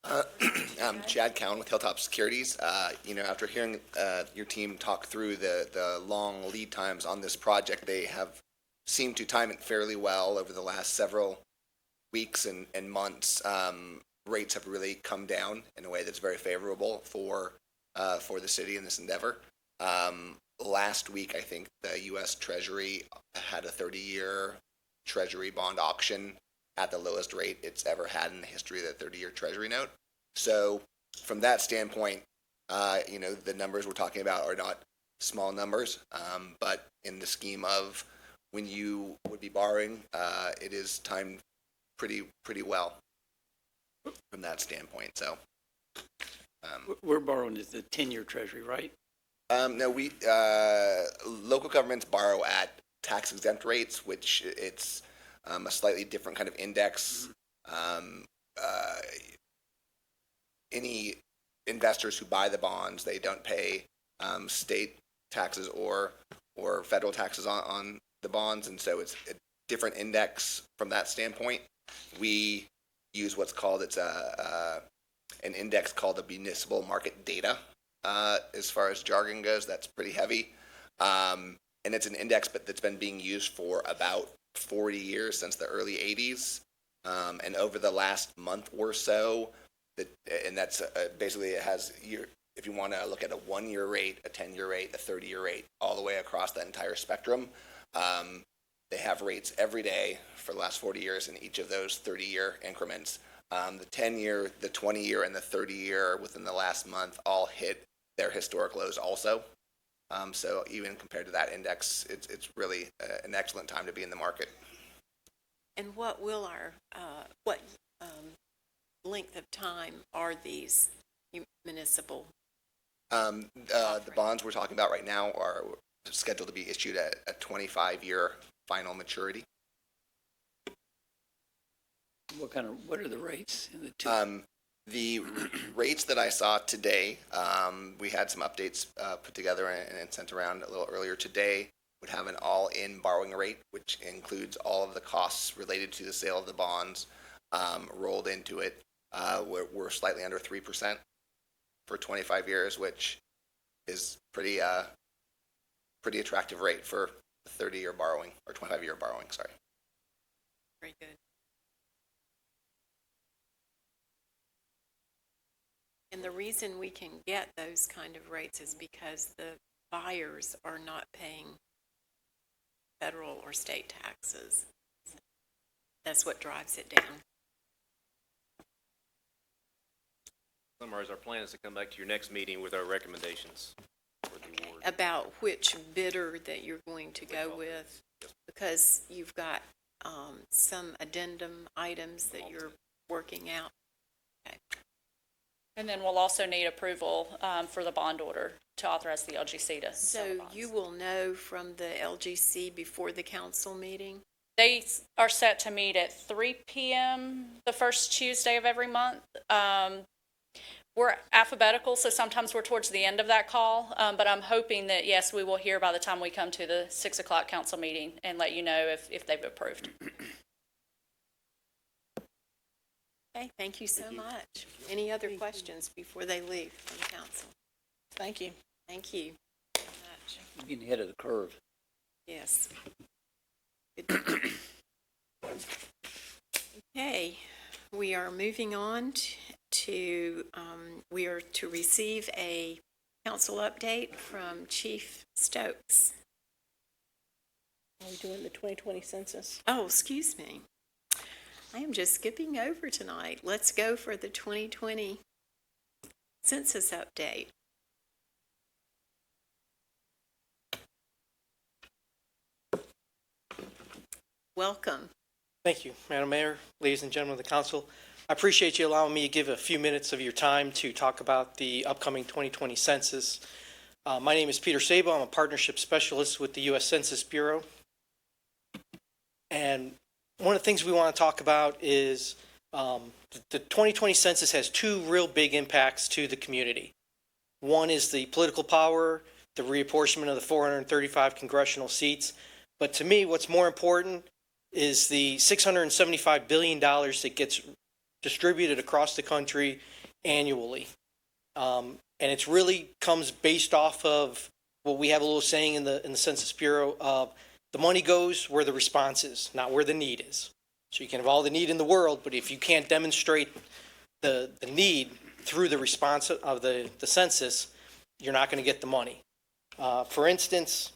I'm Chad Cowan with Hilltop Securities. After hearing your team talk through the long lead times on this project, they have seemed to time it fairly well over the last several weeks and months. Rates have really come down in a way that's very favorable for the city in this endeavor. Last week, I think the U.S. Treasury had a 30-year Treasury bond auction at the lowest rate it's ever had in the history of the 30-year Treasury note. So from that standpoint, the numbers we're talking about are not small numbers, but in the scheme of when you would be borrowing, it is timed pretty well from that standpoint. So we're borrowing is the 10-year Treasury, right? no, local governments borrow at tax exempt rates, which it's a slightly different kind of index. Any investors who buy the bonds, they don't pay state taxes or federal taxes on the bonds, and so it's a different index from that standpoint. We use what's called an index called the municipal market data. As far as jargon goes, that's pretty heavy, and it's an index that's been being used for about 40 years, since the early 80s, and over the last month or so, and that's basically it has if you want to look at a 1-year rate, a 10-year rate, a 30-year rate, all the way across the entire spectrum. They have rates every day for the last 40 years in each of those 30-year increments. The 10-year, the 20-year, and the 30-year within the last month all hit their historic lows also. So even compared to that index, it's really an excellent time to be in the market. And what will our, length of time are these municipal? The bonds we're talking about right now are scheduled to be issued at a 25-year final maturity. What are the rates in the two? The rates that I saw today, we had some updates put together and sent around a little earlier today, would have an all-in borrowing rate, which includes all of the costs related to the sale of the bonds rolled into it. We're slightly under 3% for 25 years, which is pretty attractive rate for a 30-year borrowing, or 25-year borrowing, sorry. Very good. And the reason we can get those kind of rates is because the buyers are not paying federal or state taxes. That's what drives it down. Summarize, our plan is to come back to your next meeting with our recommendations for the award. About which bidder that you're going to go with, because you've got some addendum items that you're working out. Okay. And then we'll also need approval for the bond order to authorize the LGC to sell the So bonds. you will know from the LGC before the council meeting? They are set to meet at 3 p.m. the first Tuesday of every month. We're alphabetical, so sometimes we're towards the end of that call, but I'm hoping that, yes, we will hear by the time we come to the 6 o'clock council meeting and let you know if they've approved. Okay, thank you so much. Any other questions before they leave from council? Thank you. Thank you so much. Getting ahead of the curve. Yes. Good. Okay, we are moving on we are to receive a council update from Chief Stokes. Are we doing the 2020 census? Oh, excuse me. I am just skipping over tonight. Let's go for the 2020 census update. Welcome. Thank you, Madam Mayor, ladies and gentlemen of the council. I appreciate you allowing me to give a few minutes of your time to talk about the upcoming 2020 census. My name is Peter Sabo. I'm a partnership specialist with the U.S. Census Bureau. And one of the things we want to talk about is the 2020 census has two real big impacts to the community. One is the political power, the reapportionment of the 435 congressional seats. But to me, what's more important is the $675 billion that gets distributed across the country annually. And it's really comes based off of what we have a little saying in the Census Bureau of the money goes where the response is, not where the need is. So you can have all the need in the world, but if you can't demonstrate the need through the response of the census, you're not going to get the money. For instance,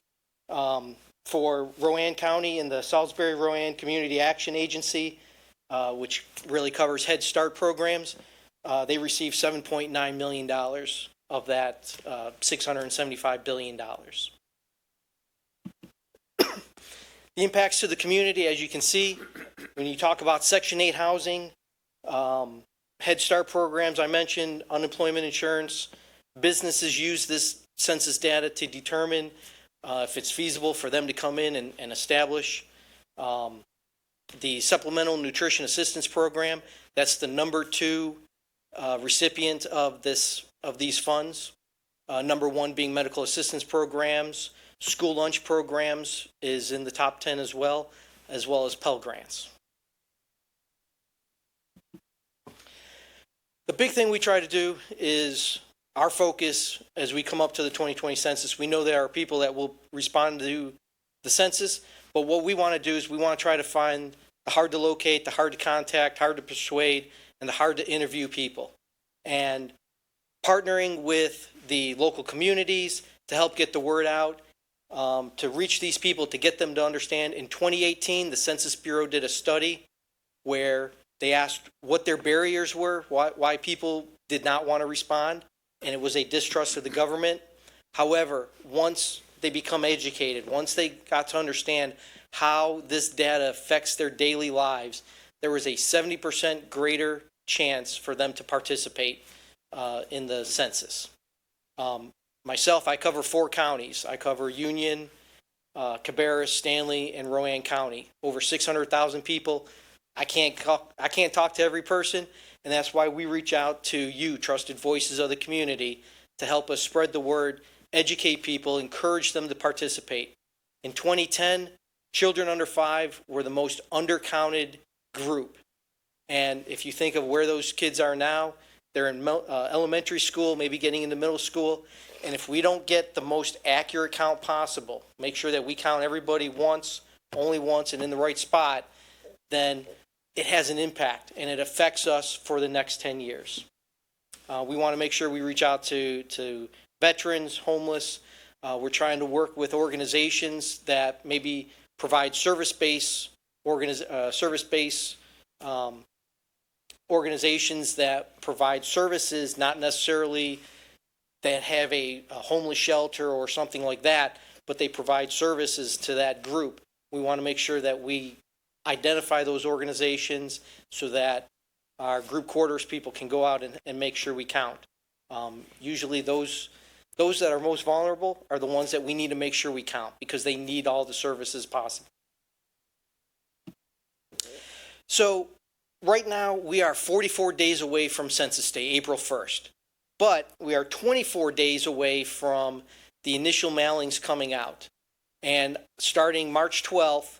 for Rowan County and the Salisbury Rowan Community Action Agency, which really covers Head Start programs, they received $7.9 million of that $675 billion. The impacts to the community, as you can see, when you talk about Section 8 housing, Head Start programs, I mentioned, unemployment insurance, businesses use this census data to determine if it's feasible for them to come in and establish. The Supplemental Nutrition Assistance Program, that's the number 2 recipient of these funds. Number 1 being medical assistance programs. School lunch programs is in the top 10 as well as Pell Grants. The big thing we try to do is our focus as we come up to the 2020 census. We know there are people that will respond to the census, but what we want to do is we want to try to find the hard to locate, the hard to contact, hard to persuade, and the hard to interview people. And partnering with the local communities to help get the word out, to reach these people, to get them to understand. In 2018, the Census Bureau did a study where they asked what their barriers were, why people did not want to respond, and it was a distrust of the government. However, once they become educated, once they got to understand how this data affects their daily lives, there was a 70% greater chance for them to participate in the census. Myself, I cover 4 counties. I cover Union, Cabarrus, Stanley, and Rowan County. Over 600,000 people. I can't talk to every person, and that's why we reach out to you, trusted voices of the community, to help us spread the word, educate people, encourage them to participate. In 2010, children under 5 were the most undercounted group. And if you think of where those kids are now, they're in elementary school, maybe getting into middle school. And if we don't get the most accurate count possible, make sure that we count everybody once, only once, and in the right spot, then it has an impact and it affects us for the next 10 years. We want to make sure we reach out to veterans, homeless. We're trying to work with organizations that maybe provide service-based organizations that provide services, not necessarily that have a homeless shelter or something like that, but they provide services to that group. We want to make sure that we identify those organizations so that our group quarters people can go out and make sure we count. Usually those that are most vulnerable are the ones that we need to make sure we count because they need all the services possible. So right now we are 44 days away from Census Day, April 1st. But we are 24 days away from the initial mailings coming out. And starting March 12th,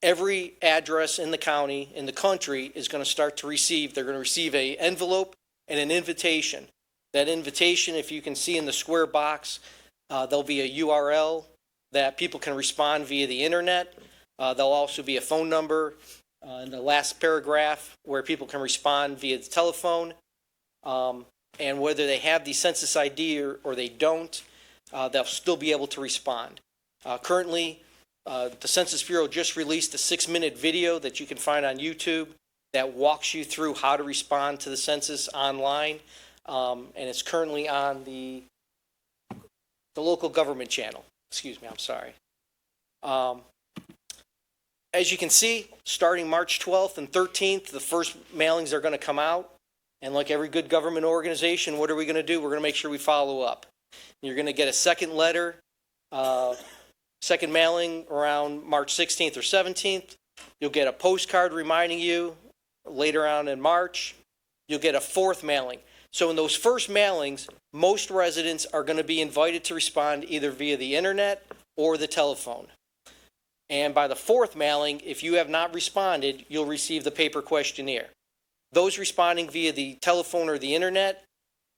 every address in the county, in the country, is going to start to receive, they're going to receive an envelope and an invitation. That invitation, if you can see in the square box, there'll be a URL that people can respond via the internet. There'll also be a phone number in the last paragraph where people can respond via the telephone. And whether they have the census ID or they don't, they'll still be able to respond. Currently, the Census Bureau just released a 6-minute video that you can find on YouTube that walks you through how to respond to the census online. And it's currently on the local government channel. Excuse me, I'm sorry. As you can see, starting March 12th and 13th, the first mailings are going to come out. And like every good government organization, what are we going to do? We're going to make sure we follow up. You're going to get a second letter, second mailing around March 16th or 17th. You'll get a postcard reminding you later on in March. You'll get a fourth mailing. So in those first mailings, most residents are going to be invited to respond either via the internet or the telephone. And by the fourth mailing, if you have not responded, you'll receive the paper questionnaire. Those responding via the telephone or the internet,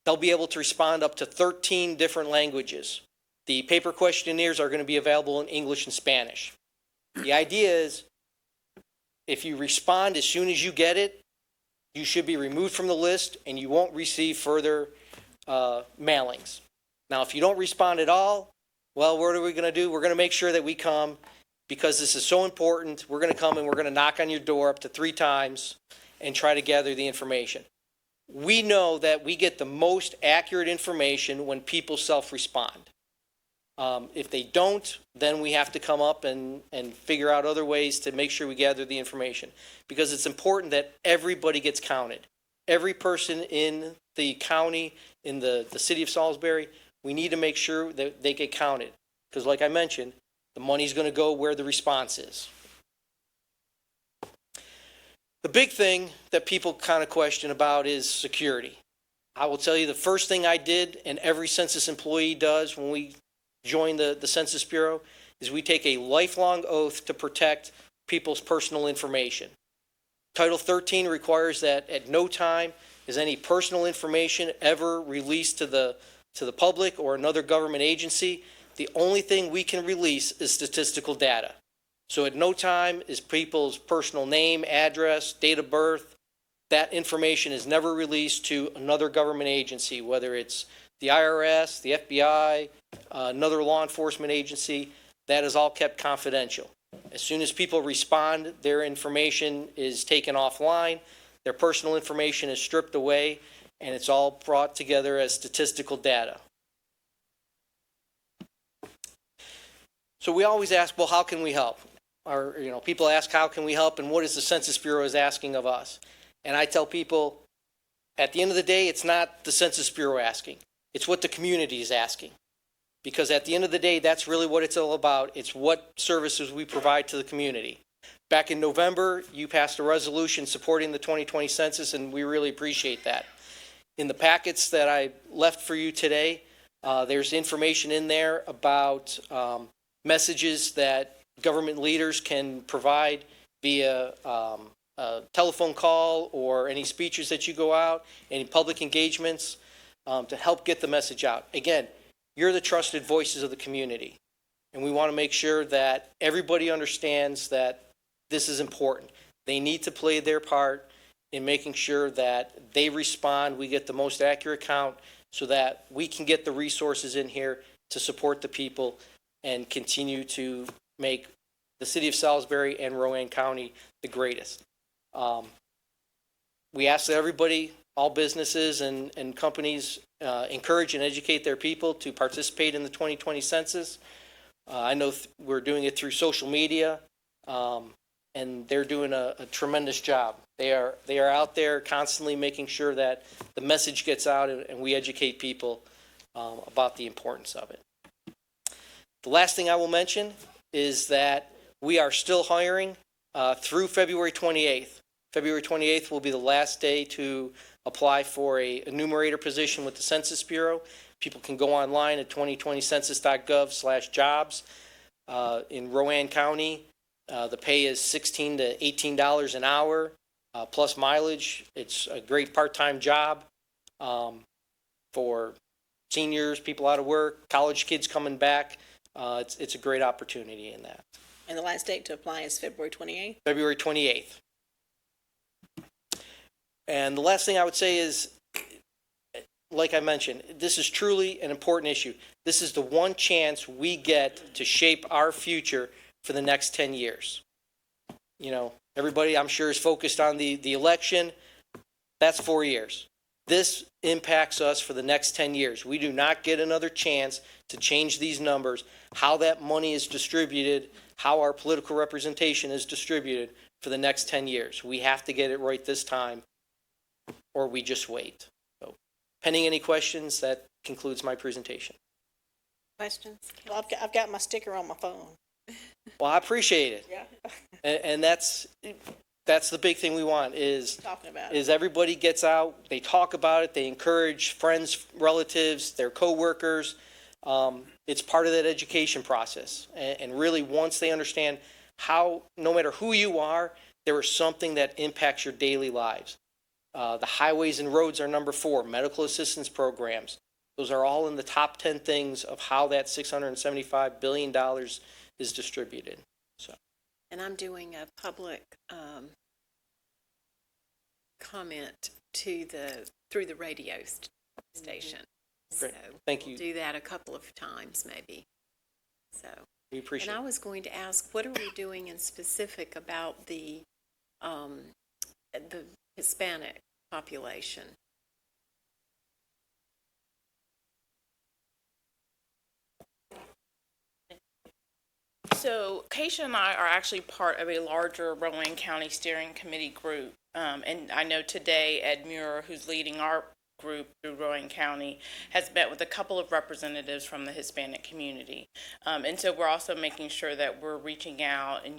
they'll be able to respond up to 13 different languages. The paper questionnaires are going to be available in English and Spanish. The idea is, if you respond as soon as you get it, you should be removed from the list and you won't receive further mailings. Now, if you don't respond at all, well, what are we going to do? We're going to make sure that we come, because this is so important. We're going to come and we're going to knock on your door up to 3 times and try to gather the information. We know that we get the most accurate information when people self-respond. If they don't, then we have to come up and figure out other ways to make sure we gather the information, because it's important that everybody gets counted. Every person in the county, in the city of Salisbury, we need to make sure that they get counted, because like I mentioned, the money's going to go where the response is. The big thing that people kind of question about is security. I will tell you, the first thing I did, and every census employee does when we join the Census Bureau, is we take a lifelong oath to protect people's personal information. Title 13 requires that at no time is any personal information ever released to the public or another government agency. The only thing we can release is statistical data. So at no time is people's personal name, address, date of birth. That information is never released to another government agency, whether it's the IRS, the FBI, another law enforcement agency. That is all kept confidential. As soon as people respond, their information is taken offline, their personal information is stripped away, and it's all brought together as statistical data. So we always ask, well, how can we help? Or, people ask, how can we help, and what is the Census Bureau is asking of us? And I tell people, at the end of the day, it's not the Census Bureau asking. It's what the community is asking. Because at the end of the day, that's really what it's all about. It's what services we provide to the community. Back in November, you passed a resolution supporting the 2020 census, and we really appreciate that. In the packets that I left for you today, there's information in there about messages that government leaders can provide via a telephone call or any speeches that you go out, any public engagements to help get the message out. Again, you're the trusted voices of the community, and we want to make sure that everybody understands that this is important. They need to play their part in making sure that they respond, we get the most accurate count, so that we can get the resources in here to support the people and continue to make the city of Salisbury and Rowan County the greatest. We ask that everybody, all businesses and companies, encourage and educate their people to participate in the 2020 census. I know we're doing it through social media, and they're doing a tremendous job. They are out there constantly making sure that the message gets out and we educate people about the importance of it. The last thing I will mention is that we are still hiring through February 28th. February 28th will be the last day to apply for a enumerator position with the Census Bureau. People can go online at 2020census.gov/jobs. In Rowan County, the pay is $16 to $18 an hour, plus mileage. It's a great part-time job for seniors, people out of work, college kids coming back. It's a great opportunity in that. And the last date to apply is February 28th. February 28th. And the last thing I would say is, like I mentioned, this is truly an important issue. This is the one chance we get to shape our future for the next 10 years. You know, everybody I'm sure is focused on the election. That's 4 years. This impacts us for the next 10 years. We do not get another chance to change these numbers, how that money is distributed, how our political representation is distributed for the next 10 years. We have to get it right this time, or we just wait. So, pending any questions, that concludes my presentation. Questions? Well, I've got my sticker on my phone. Well, I appreciate it. Yeah. And that's the big thing we want is Talking about it. is everybody gets out, they talk about it, they encourage friends, relatives, their coworkers. It's part of that education process. And really, once they understand how, no matter who you are, there is something that impacts your daily lives. The highways and roads are number 4, medical assistance programs. Those are all in the top 10 things of how that $675 billion is distributed. So. And I'm doing a public comment through the radio station. Great. So Thank we'll you. do that a couple of times maybe. So. We appreciate And I it. was going to ask, what are we doing in specific about the Hispanic population? So Keisha and I are actually part of a larger Rowan County Steering Committee group. And I know today Ed Muir, who's leading our group through Rowan County, has met with a couple of representatives from the Hispanic community. And so we're also making sure that we're reaching out and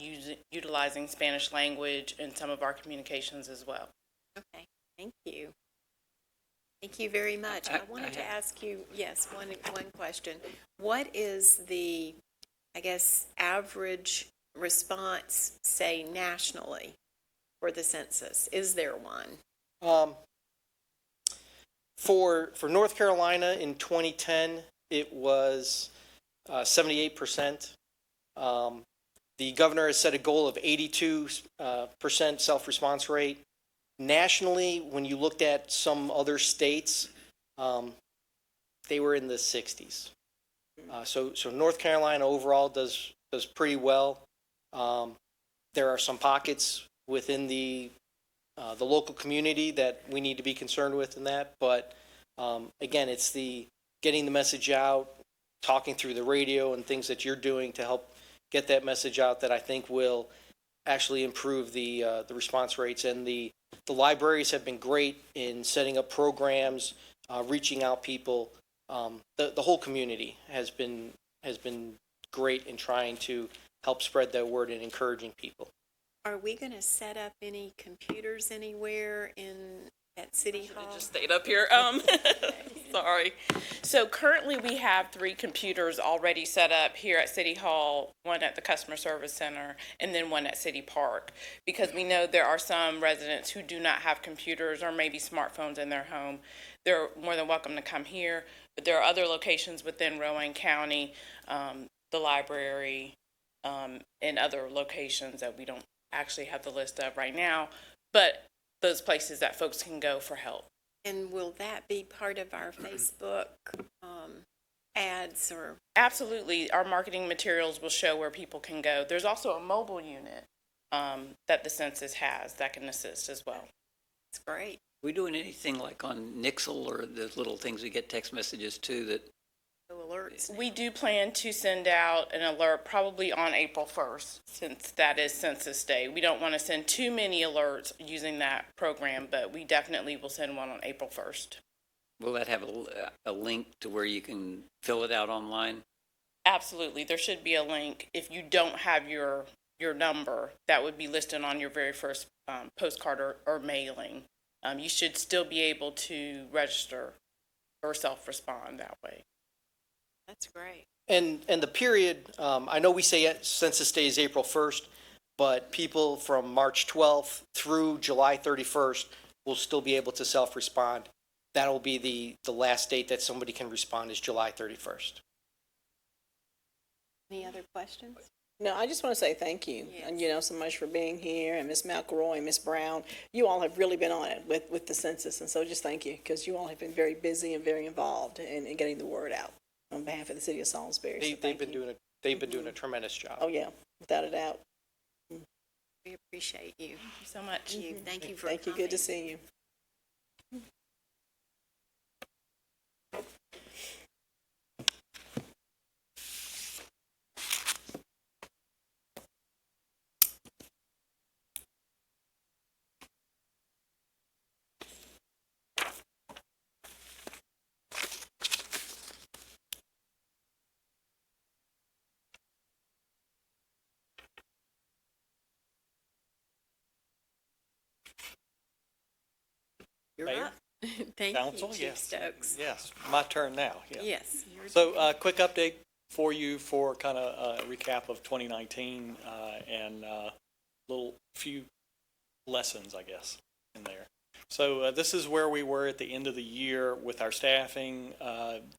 utilizing Spanish language in some of our communications as well. Okay, thank you. Thank you very much. I wanted to ask you, yes, one question. What is the, I guess, average response, say, nationally for the census? Is there one? For North Carolina in 2010, it was 78%. The governor has set a goal of 82% self-response rate. Nationally, when you looked at some other states, they were in the 60s. So North Carolina overall does pretty well. There are some pockets within the local community that we need to be concerned with in that, but again, it's the getting the message out, talking through the radio and things that you're doing to help get that message out that I think will actually improve the response rates. And the libraries have been great in setting up programs, reaching out people. The whole community has been great in trying to help spread that word and encouraging people. Are we going to set up any computers anywhere at City Hall? Just stayed up here. Sorry. So currently we have 3 computers already set up here at City Hall, one at the Customer Service Center, and then one at City Park, because we know there are some residents who do not have computers or maybe smartphones in their home. They're more than welcome to come here, but there are other locations within Rowan County, the library, and other locations that we don't actually have the list of right now, but those places that folks can go for help. And will that be part of our Facebook ads or? Absolutely. Our marketing materials will show where people can go. There's also a mobile unit that the census has that can assist as well. That's great. Are we doing anything like on Nixle or the little things we get text messages to that? Alerts. We do plan to send out an alert probably on April 1st, since that is Census Day. We don't want to send too many alerts using that program, but we definitely will send one on April 1st. Will that have a link to where you can fill it out online? Absolutely. There should be a link. If you don't have your number, that would be listed on your very first postcard or mailing you should still be able to register or self-respond that way. That's great. And the period, I know we say census day is April 1st, but people from March 12th through July 31st will still be able to self-respond. That'll be the last date that somebody can respond is July 31st. Any other questions? No, I just want to say thank you, and so much for being here, and Ms. McElroy and Ms. Brown. You all have really been on it with the census, and so just thank you, because you all have been very busy and very involved in getting the word out on behalf of the city of Salisbury. So They've been doing a tremendous job. Oh, yeah, without a doubt. We appreciate you. Thank you so much. Thank you for Thank you, good to see you. You're Mayor? up. Thank Council, you, Chief yes. Stokes. Yes, my turn now, yeah. Yes. So, quick update for you for kind of a recap of 2019 and a little few lessons, I guess, in there. So this is where we were at the end of the year with our staffing.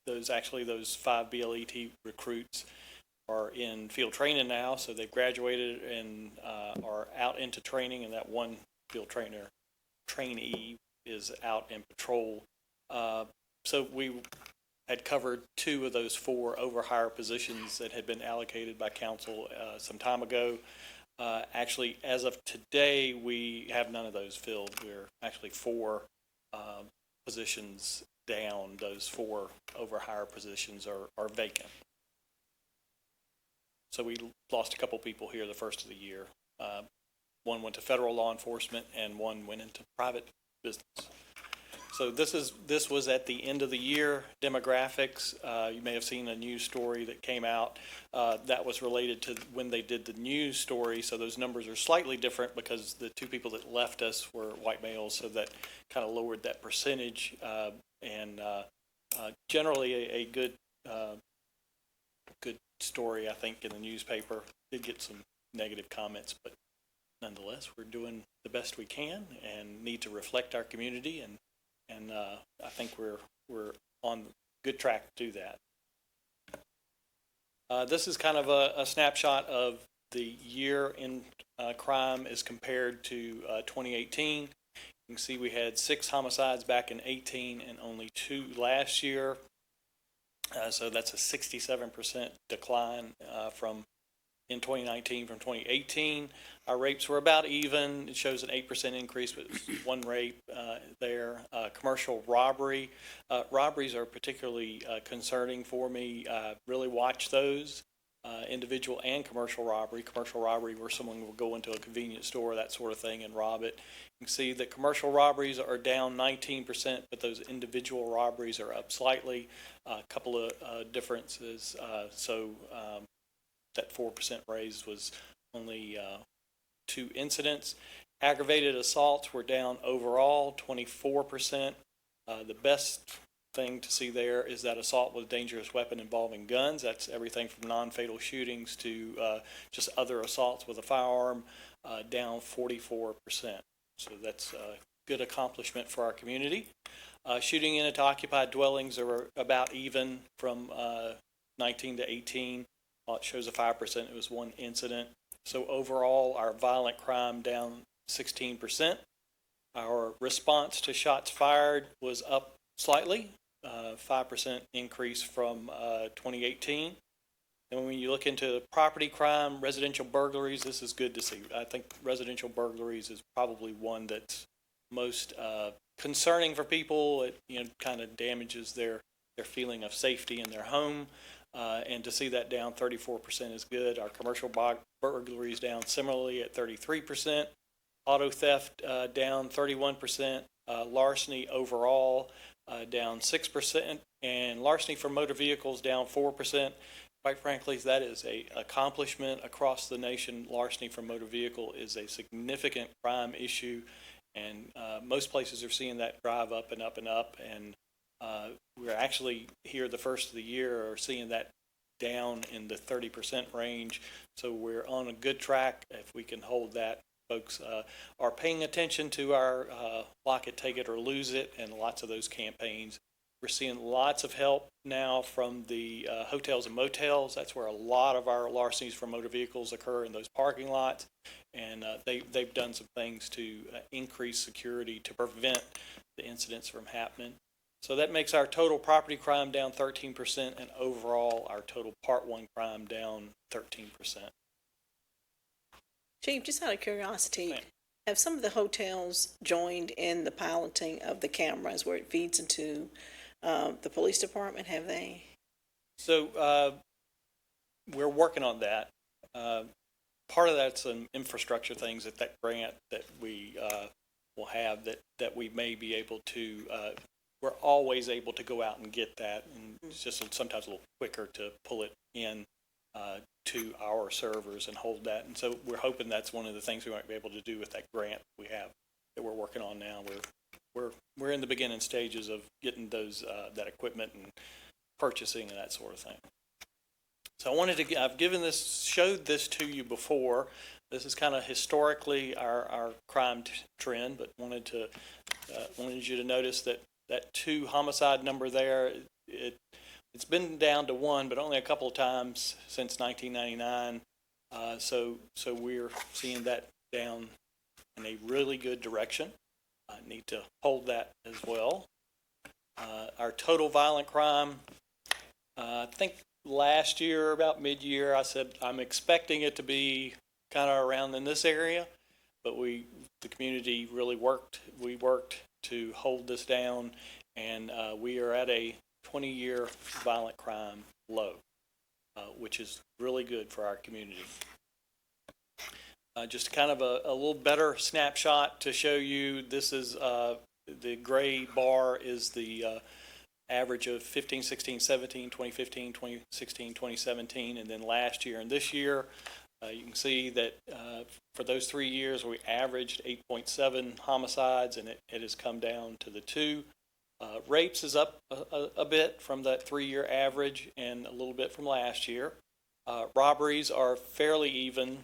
Those 5 BLET recruits are in field training now, so they've graduated and are out into training, and that one field trainee is out in patrol. So we had covered 2 of those 4 overhire positions that had been allocated by council some time ago. Actually, as of today, we have none of those filled. We're actually 4 positions down. Those 4 overhire positions are vacant. So we lost a couple people here the first of the year. One went to federal law enforcement and one went into private business. So this was at the end of the year. Demographics, you may have seen a news story that came out that was related to when they did the news story. So those numbers are slightly different because the 2 people that left us were white males, so that kind of lowered that percentage. And generally a good story, I think, in the newspaper. Did get some negative comments, but nonetheless, we're doing the best we can and need to reflect our community, and I think we're on good track to do that. This is kind of a snapshot of the year in crime as compared to 2018. You can see we had 6 homicides back in 18 and only 2 last year. So that's a 67% decline in 2019 from 2018. Our rapes were about even. It shows an 8% increase, but 1 rape there. Commercial robbery. Robberies are particularly concerning for me. Really watch those. Individual and commercial robbery. Commercial robbery where someone will go into a convenience store, that sort of thing, and rob it. You can see that commercial robberies are down 19%, but those individual robberies are up slightly. A couple of differences. That 4% raise was only 2 incidents. Aggravated assaults were down overall 24%. The best thing to see there is that assault with dangerous weapon involving guns. That's everything from non-fatal shootings to just other assaults with a firearm, down 44%. So that's a good accomplishment for our community. Shooting into occupied dwellings are about even from 19 to 18. It shows a 5%. It was 1 incident. So overall, our violent crime down 16%. Our response to shots fired was up slightly, 5% increase from 2018. And when you look into property crime, residential burglaries, this is good to see. I think residential burglaries is probably one that's most concerning for people. It kind of damages their feeling of safety in their home. And to see that down 34% is good. Our commercial burglaries down similarly at 33%. Auto theft down 31%. Larceny overall down 6%. And larceny from motor vehicles down 4%. Quite frankly, that is an accomplishment across the nation. Larceny from motor vehicle is a significant crime issue, And most places are seeing that drive up and up and up. And we're actually here the first of the year are seeing that down in the 30% range. So we're on a good track if we can hold that. Folks are paying attention to our lock it, take it, or lose it, and lots of those campaigns. We're seeing lots of help now from the hotels and motels. That's where a lot of our larcenies from motor vehicles occur, in those parking lots. And they've done some things to increase security to prevent the incidents from happening. So that makes our total property crime down 13%, and overall our total Part 1 crime down 13%. Chief, just out of curiosity, Ma'am. have some of the hotels joined in the piloting of the cameras where it feeds into the police department? Have they? So we're working on that. Part of that's some infrastructure things that grant that we will have that we may be able to. We're always able to go out and get that, and it's just sometimes a little quicker to pull it in to our servers and hold that. And so we're hoping that's one of the things we might be able to do with that grant we have that we're working on now. We're in the beginning stages of getting those that equipment and purchasing and that sort of thing. So I wanted to, I've showed this to you before. This is kind of historically our crime trend, but wanted you to notice that 2 homicide number there, it's been down to 1, but only a couple of times since 1999. So we're seeing that down in a really good direction. I need to hold that as well. Our total violent crime, I think last year, about mid-year, I said I'm expecting it to be kind of around in this area, but the community really worked. We worked to hold this down, and we are at a 20-year violent crime low, which is really good for our community. Just kind of a little better snapshot to show you. This is the gray bar is the average of 15, 16, 17, 2015, 2016, 2017, and then last year and this year. You can see that for those 3 years we averaged 8.7 homicides, and it has come down to the 2. Rapes is up a bit from that 3-year average and a little bit from last year. Robberies are fairly even,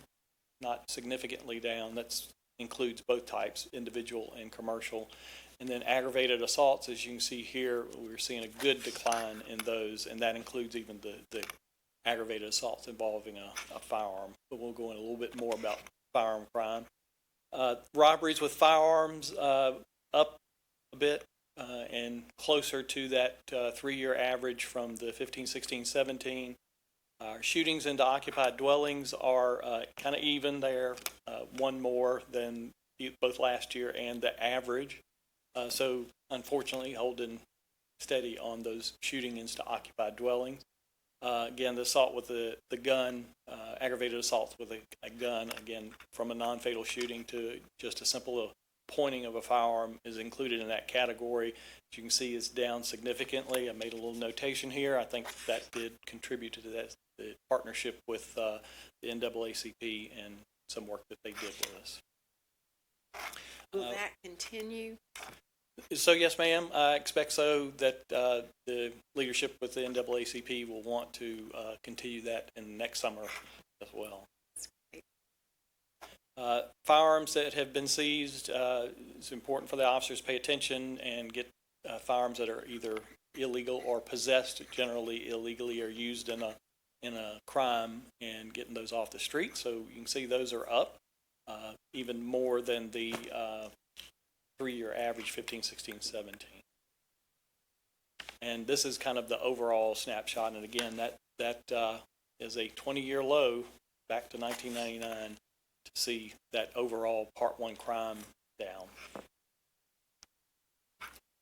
not significantly down. That includes both types, individual and commercial. And then aggravated assaults, as you can see here, we're seeing a good decline in those, and that includes even the aggravated assaults involving a firearm. But we'll go in a little bit more about firearm crime. Robberies with firearms up a bit and closer to that 3-year average from the 15, 16, 17. Shootings into occupied dwellings are kind of even there, 1 more than both last year and the average. So unfortunately holding steady on those shooting into occupied dwellings. Again, the assault with the gun, aggravated assaults with a gun, again, from a non-fatal shooting to just a simple pointing of a firearm is included in that category. As you can see, is down significantly. I made a little notation here. I think that did contribute to that, the partnership with the NAACP and some work that they did with us. Will that continue? So yes, ma'am, I expect so, that the leadership with the NAACP will want to continue that in next summer as well. Firearms that have been seized, it's important for the officers to pay attention and get firearms that are either illegal or possessed, generally illegally, or used in a crime, and getting those off the street. So you can see those are up even more than the 3-year average, 15, 16, 17. And this is kind of the overall snapshot. And again, that is a 20-year low back to 1999 to see that overall Part 1 crime down.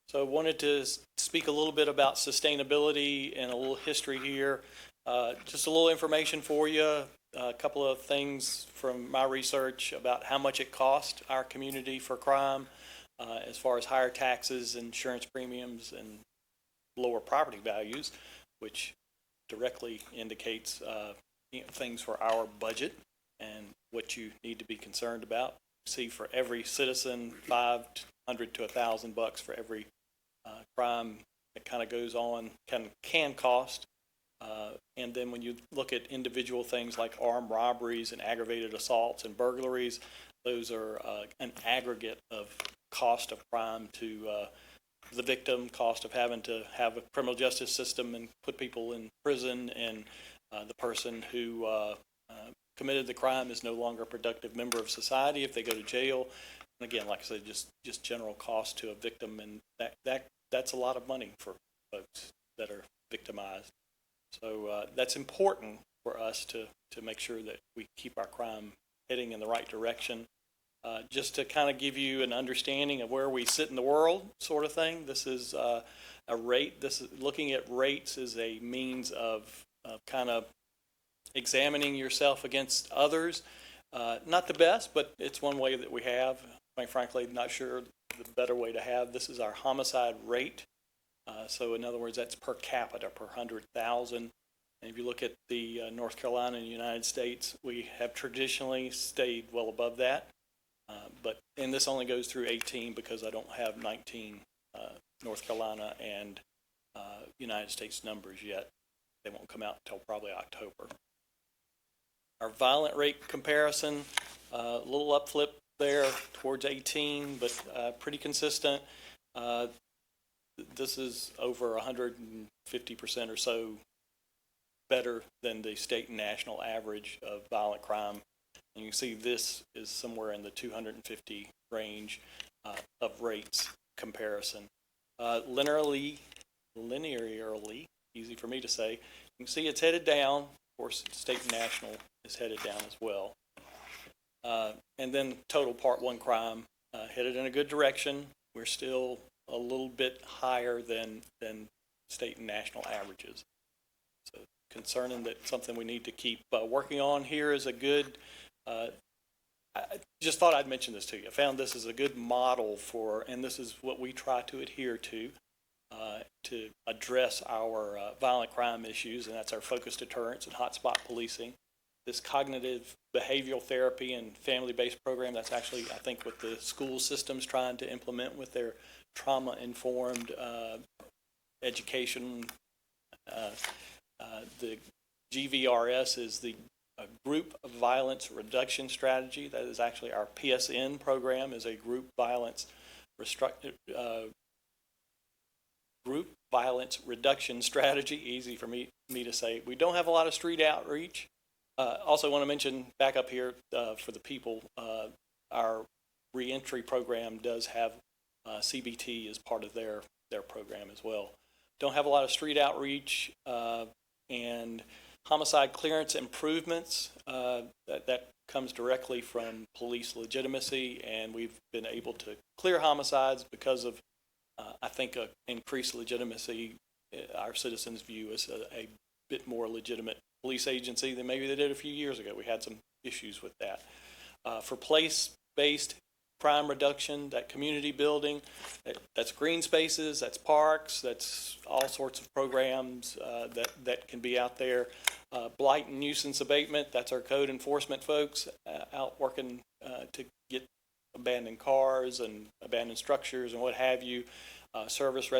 So I wanted to speak a little bit about sustainability and a little history here. Just a little information for you. A couple of things from my research about how much it cost our community for crime. As far as higher taxes, insurance premiums, and lower property values, which directly indicates things for our budget and what you need to be concerned about. see for every citizen, $500 to $1,000 for every crime that kind of goes on, can cost. And then when you look at individual things like armed robberies and aggravated assaults and burglaries, those are an aggregate of cost of crime to the victim, cost of having to have a criminal justice system and put people in prison, and the person who committed the crime is no longer a productive member of society if they go to jail. And again, like I said, just general cost to a victim, and that's a lot of money for folks that are victimized. So that's important for us to make sure that we keep our crime heading in the right direction. Just to kind of give you an understanding of where we sit in the world, sort of thing. This is a rate. Looking at rates is a means of kind of examining yourself against others. Not the best, but it's one way that we have. Quite frankly, not sure the better way to have. This is our homicide rate. So in other words, that's per capita, per 100,000. And if you look at the North Carolina and the United States, we have traditionally stayed well above that. And this only goes through 18 because I don't have 19 North Carolina and United States numbers yet. They won't come out until probably October. Our violent rate comparison, a little upflip there towards 18, but pretty consistent. This is over 150% or so better than the state and national average of violent crime. And you can see this is somewhere in the 250 range of rates comparison. Linearly, easy for me to say, you can see it's headed down. Of course, state and national is headed down as well. And then total Part 1 crime headed in a good direction. We're still a little bit higher than state and national averages. So concerning, that something we need to keep working on. Here is a good, I just thought I'd mention this to you. I found this is a good model for, and this is what we try to adhere to address our violent crime issues, and that's our focused deterrence and hotspot policing. This cognitive behavioral therapy and family-based program, that's actually, I think, what the school system's trying to implement with their trauma-informed education. The GVRS is the Group Violence Reduction Strategy. That is actually our PSN program, is a group violence reduction strategy. Easy for me to say. We don't have a lot of street outreach. Also want to mention back up here for the people, our reentry program does have CBT as part of their program as well. Don't have a lot of street outreach and homicide clearance improvements. That comes directly from police legitimacy, and we've been able to clear homicides because of, I think, increased legitimacy. Our citizens view us a bit more legitimate police agency than maybe they did a few years ago. We had some issues with that. For place-based crime reduction, that community building, that's green spaces, that's parks, that's all sorts of programs that can be out there. Blight and nuisance abatement, that's our code enforcement folks out working to get abandoned cars and abandoned structures and what have you. Service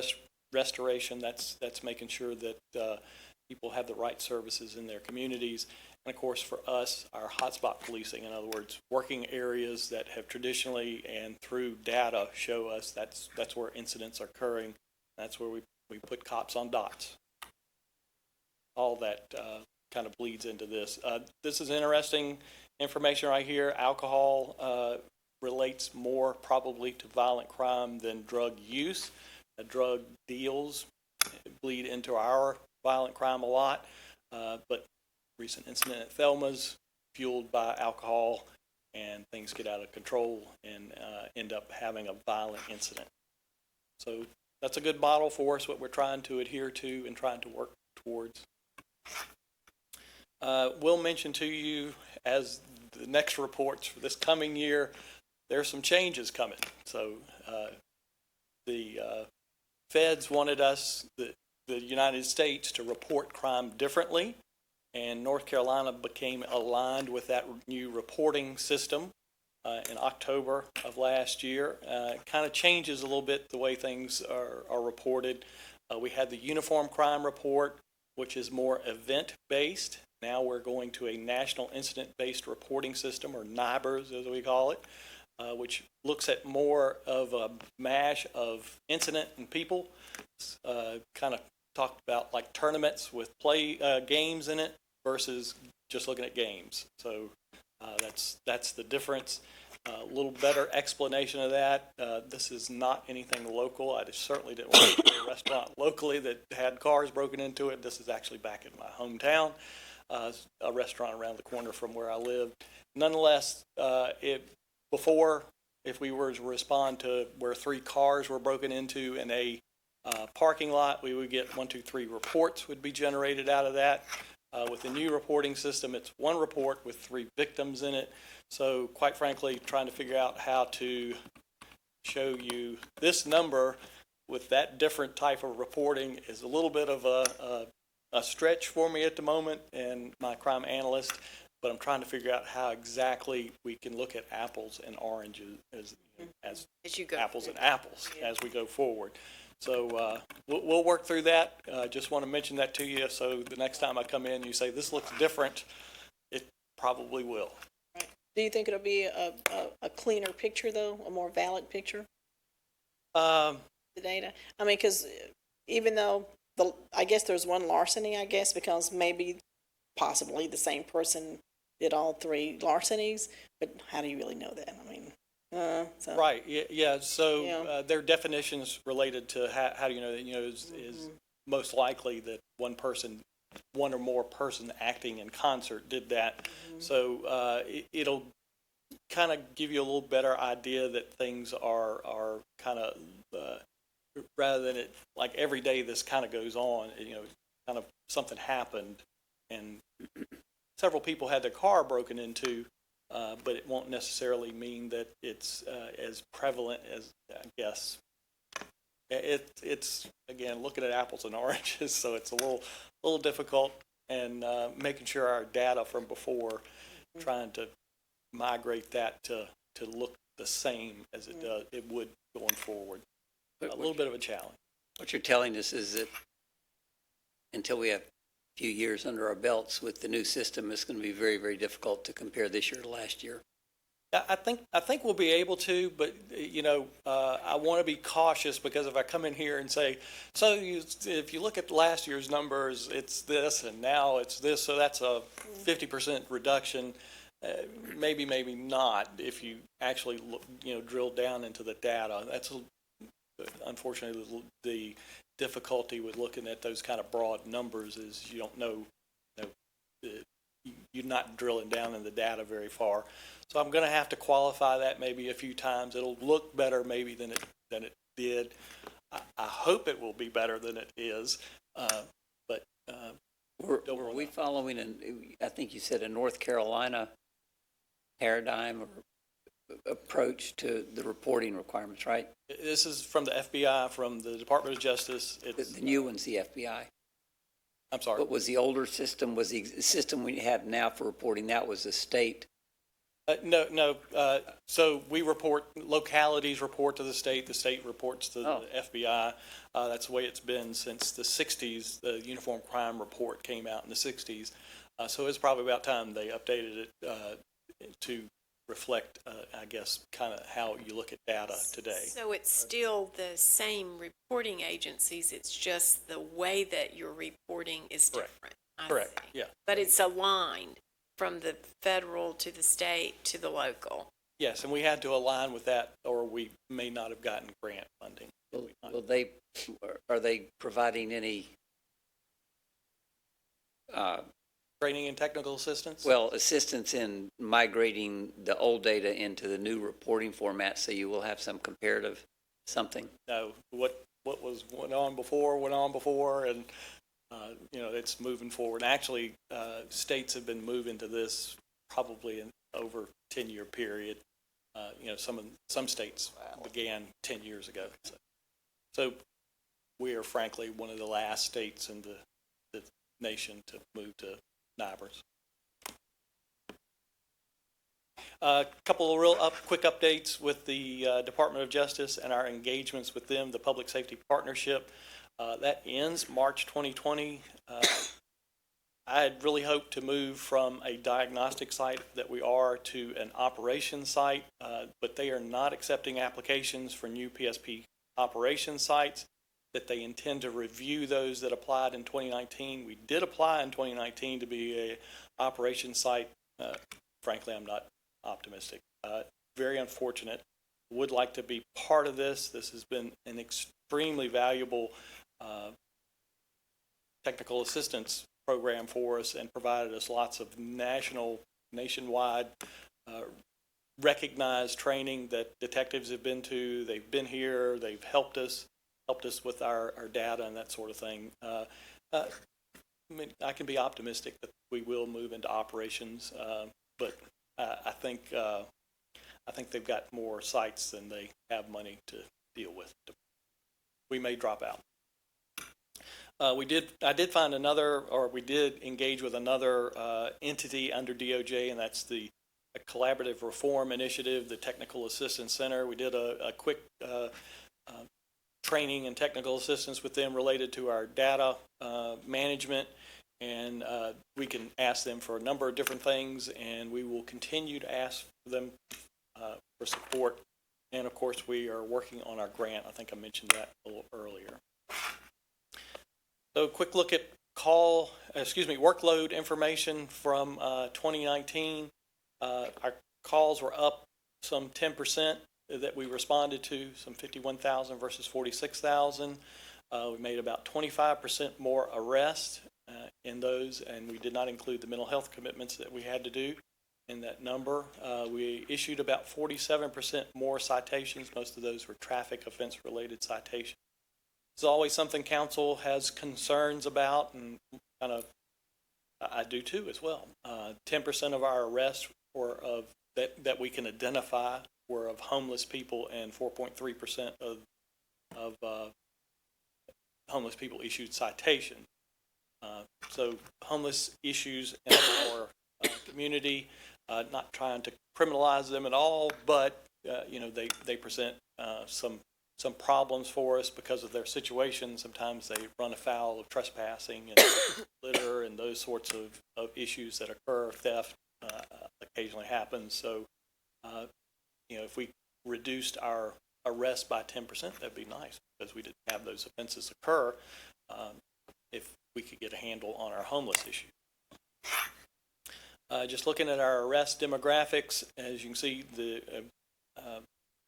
restoration, that's making sure that people have the right services in their communities. And of course, for us, our hotspot policing, in other words, working areas that have traditionally and through data show us that's where incidents are occurring. That's where we put cops on dots. All that kind of bleeds into this. This is interesting information right here. Alcohol relates more probably to violent crime than drug use. Drug deals bleed into our violent crime a lot, but recent incident at Thelma's fueled by alcohol, and things get out of control and end up having a violent incident. So that's a good model for us, what we're trying to adhere to and trying to work towards. We'll mention to you as the next reports for this coming year, there's some changes coming. So the feds wanted us, the United States, to report crime differently, and North Carolina became aligned with that new reporting system. in October of last year. It kind of changes a little bit the way things are reported. We had the Uniform Crime Report, which is more event-based. Now we're going to a National Incident-Based Reporting System, or NIBRS as we call it, which looks at more of a mash of incident and people. Kind of talked about like tournaments with games in it versus just looking at games. So that's the difference. A little better explanation of that. This is not anything local. I just certainly didn't want to go to a restaurant locally that had cars broken into it. This is actually back in my hometown, a restaurant around the corner from where I live. Nonetheless, before, if we were to respond to where 3 cars were broken into in a parking lot, we would get 1, 2, 3 reports would be generated out of that. With the new reporting system, it's 1 report with 3 victims in it. So quite frankly, trying to figure out how to show you this number with that different type of reporting is a little bit of a stretch for me at the moment and my crime analyst, but I'm trying to figure out how exactly we can look at apples and oranges as you go apples and apples as we go forward. So we'll work through that. Just want to mention that to you, so the next time I come in, you say, this looks different, it probably will. Do you think it'll be a cleaner picture, though, a more valid picture? The data? I mean, because even though, I guess there's 1 larceny, I guess, because maybe possibly the same person did all 3 larcenies, but how do you really know that? I mean, so. Right, yeah, so their definitions related to how do you know that, is most likely that one or more person acting in concert did that. So it'll kind of give you a little better idea that things are kind of, rather than it, like every day this kind of goes on, kind of something happened and several people had their car broken into, but it won't necessarily mean that it's as prevalent as, I guess. It's again, looking at apples and oranges, so it's a little difficult, and making sure our data from before, trying to migrate that to look the same as it would going forward. A little bit of a challenge. What you're telling us is that until we have a few years under our belts with the new system, it's going to be very, very difficult to compare this year to last year. I think we'll be able to, but I want to be cautious, because if I come in here and say, so if you look at last year's numbers, it's this, and now it's this, so that's a 50% reduction. Maybe not. If you actually look, drill down into the data, that's unfortunately the difficulty with looking at those kind of broad numbers is you don't know, you're not drilling down in the data very far. So I'm going to have to qualify that maybe a few times. It'll look better maybe than it did. I hope it will be better than it is, but were we following I think you said a North Carolina paradigm or approach to the reporting requirements, right? This is from the FBI, from the Department of Justice. The new one's the FBI. I'm sorry. What was the older system? Was the system we have now for reporting, that was the state? No. So we localities report to the state reports to the FBI. That's the way it's been since the 60s. The Uniform Crime Report came out in the 60s. So it's probably about time they updated it to reflect, I guess, kind of how you look at data today. So it's still the same reporting agencies, it's just the way that you're reporting is different. Correct, yeah. But it's aligned from the federal to the state to the local. Yes, and we had to align with that, or we may not have gotten grant funding. Are they providing any training and technical assistance? Well, assistance in migrating the old data into the new reporting format, so you will have some comparative something? No, what went on before, and it's moving forward. Actually, states have been moving to this probably in over 10-year period. Some states began 10 years ago. So we are frankly one of the last states in the nation to move to NIBRS. A couple of quick updates with the Department of Justice and our engagements with them, the Public Safety Partnership. That ends March 2020. I had really hoped to move from a diagnostic site that we are to an operations site, but they are not accepting applications for new PSP operations sites, that they intend to review those that applied in 2019. We did apply in 2019 to be a operations site. Frankly, I'm not optimistic. Very unfortunate. Would like to be part of this. This has been an extremely valuable technical assistance program for us and provided us lots of nationwide recognized training that detectives have been to. They've been here. They've helped us with our data and that sort of thing. I mean, I can be optimistic that we will move into operations, but I think they've got more sites than they have money to deal with. We may drop out. We did engage with another entity under DOJ, and that's the Collaborative Reform Initiative, the Technical Assistance Center. We did a quick training and technical assistance with them related to our data management, and we can ask them for a number of different things, and we will continue to ask them for support. And of course, we are working on our grant. I think I mentioned that a little earlier. So, quick look at workload information from 2019. Our calls were up some 10% that we responded to, some 51,000 versus 46,000. We made about 25% more arrests in those, and we did not include the mental health commitments that we had to do in that number. We issued about 47% more citations. Most of those were traffic offense related citations. It's always something council has concerns about, and kind of I do too as well. 10% of our arrests were that we can identify were of homeless people, and 4.3% of homeless people issued citations. So homeless issues in our community, not trying to criminalize them at all, but they present some problems for us because of their situation. Sometimes they run afoul of trespassing and litter and those sorts of issues that occur. Theft occasionally happens. So, if we reduced our arrests by 10%, that'd be nice, because we didn't have those offenses occur if we could get a handle on our homeless issue. Just looking at our arrest demographics, as you can see, the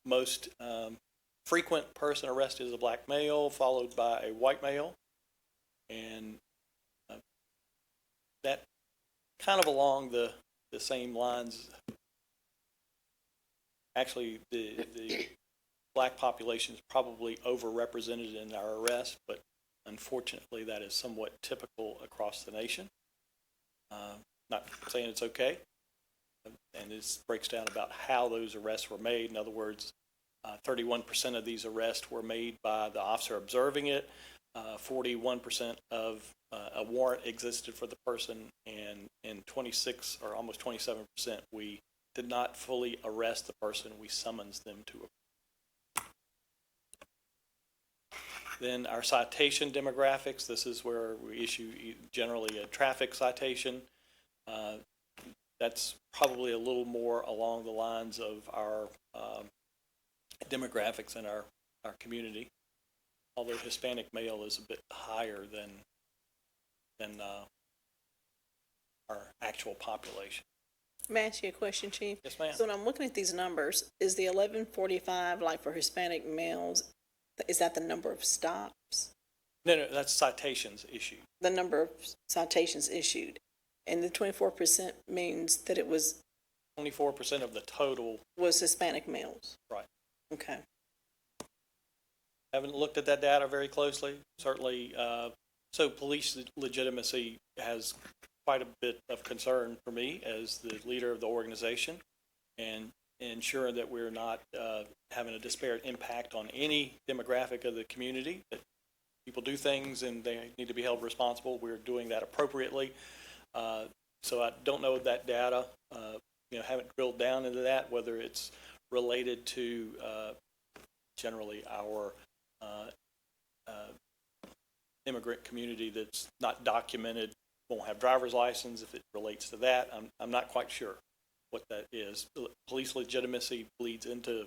most frequent person arrested is a black male, followed by a white male, and that kind of along the same lines. Actually, the black population is probably overrepresented in our arrests, but unfortunately that is somewhat typical across the nation. Not saying it's okay, and this breaks down about how those arrests were made. In other words, 31% of these arrests were made by the officer observing it. 41% of a warrant existed for the person, and in 26 or almost 27%, we did not fully arrest the person. We summons them to a. Then our citation demographics. This is where we issue generally a traffic citation. That's probably a little more along the lines of our demographics in our community, although Hispanic male is a bit higher than our actual population. May I ask you a question, Chief? Yes, ma'am. So when I'm looking at these numbers, is the 1145, like for Hispanic males, is that the number of stops? No, that's citations issued. The number of citations issued. And the 24% means that it was 24% of the total was Hispanic males. Right. Okay. Haven't looked at that data very closely. Certainly, so police legitimacy has quite a bit of concern for me as the leader of the organization, and ensuring that we're not having a disparate impact on any demographic of the community. That people do things and they need to be held responsible. We're doing that appropriately. So I don't know that data, haven't drilled down into that, whether it's related to generally our immigrant community that's not documented, won't have driver's license. If it relates to that, I'm not quite sure what that is. Police legitimacy bleeds into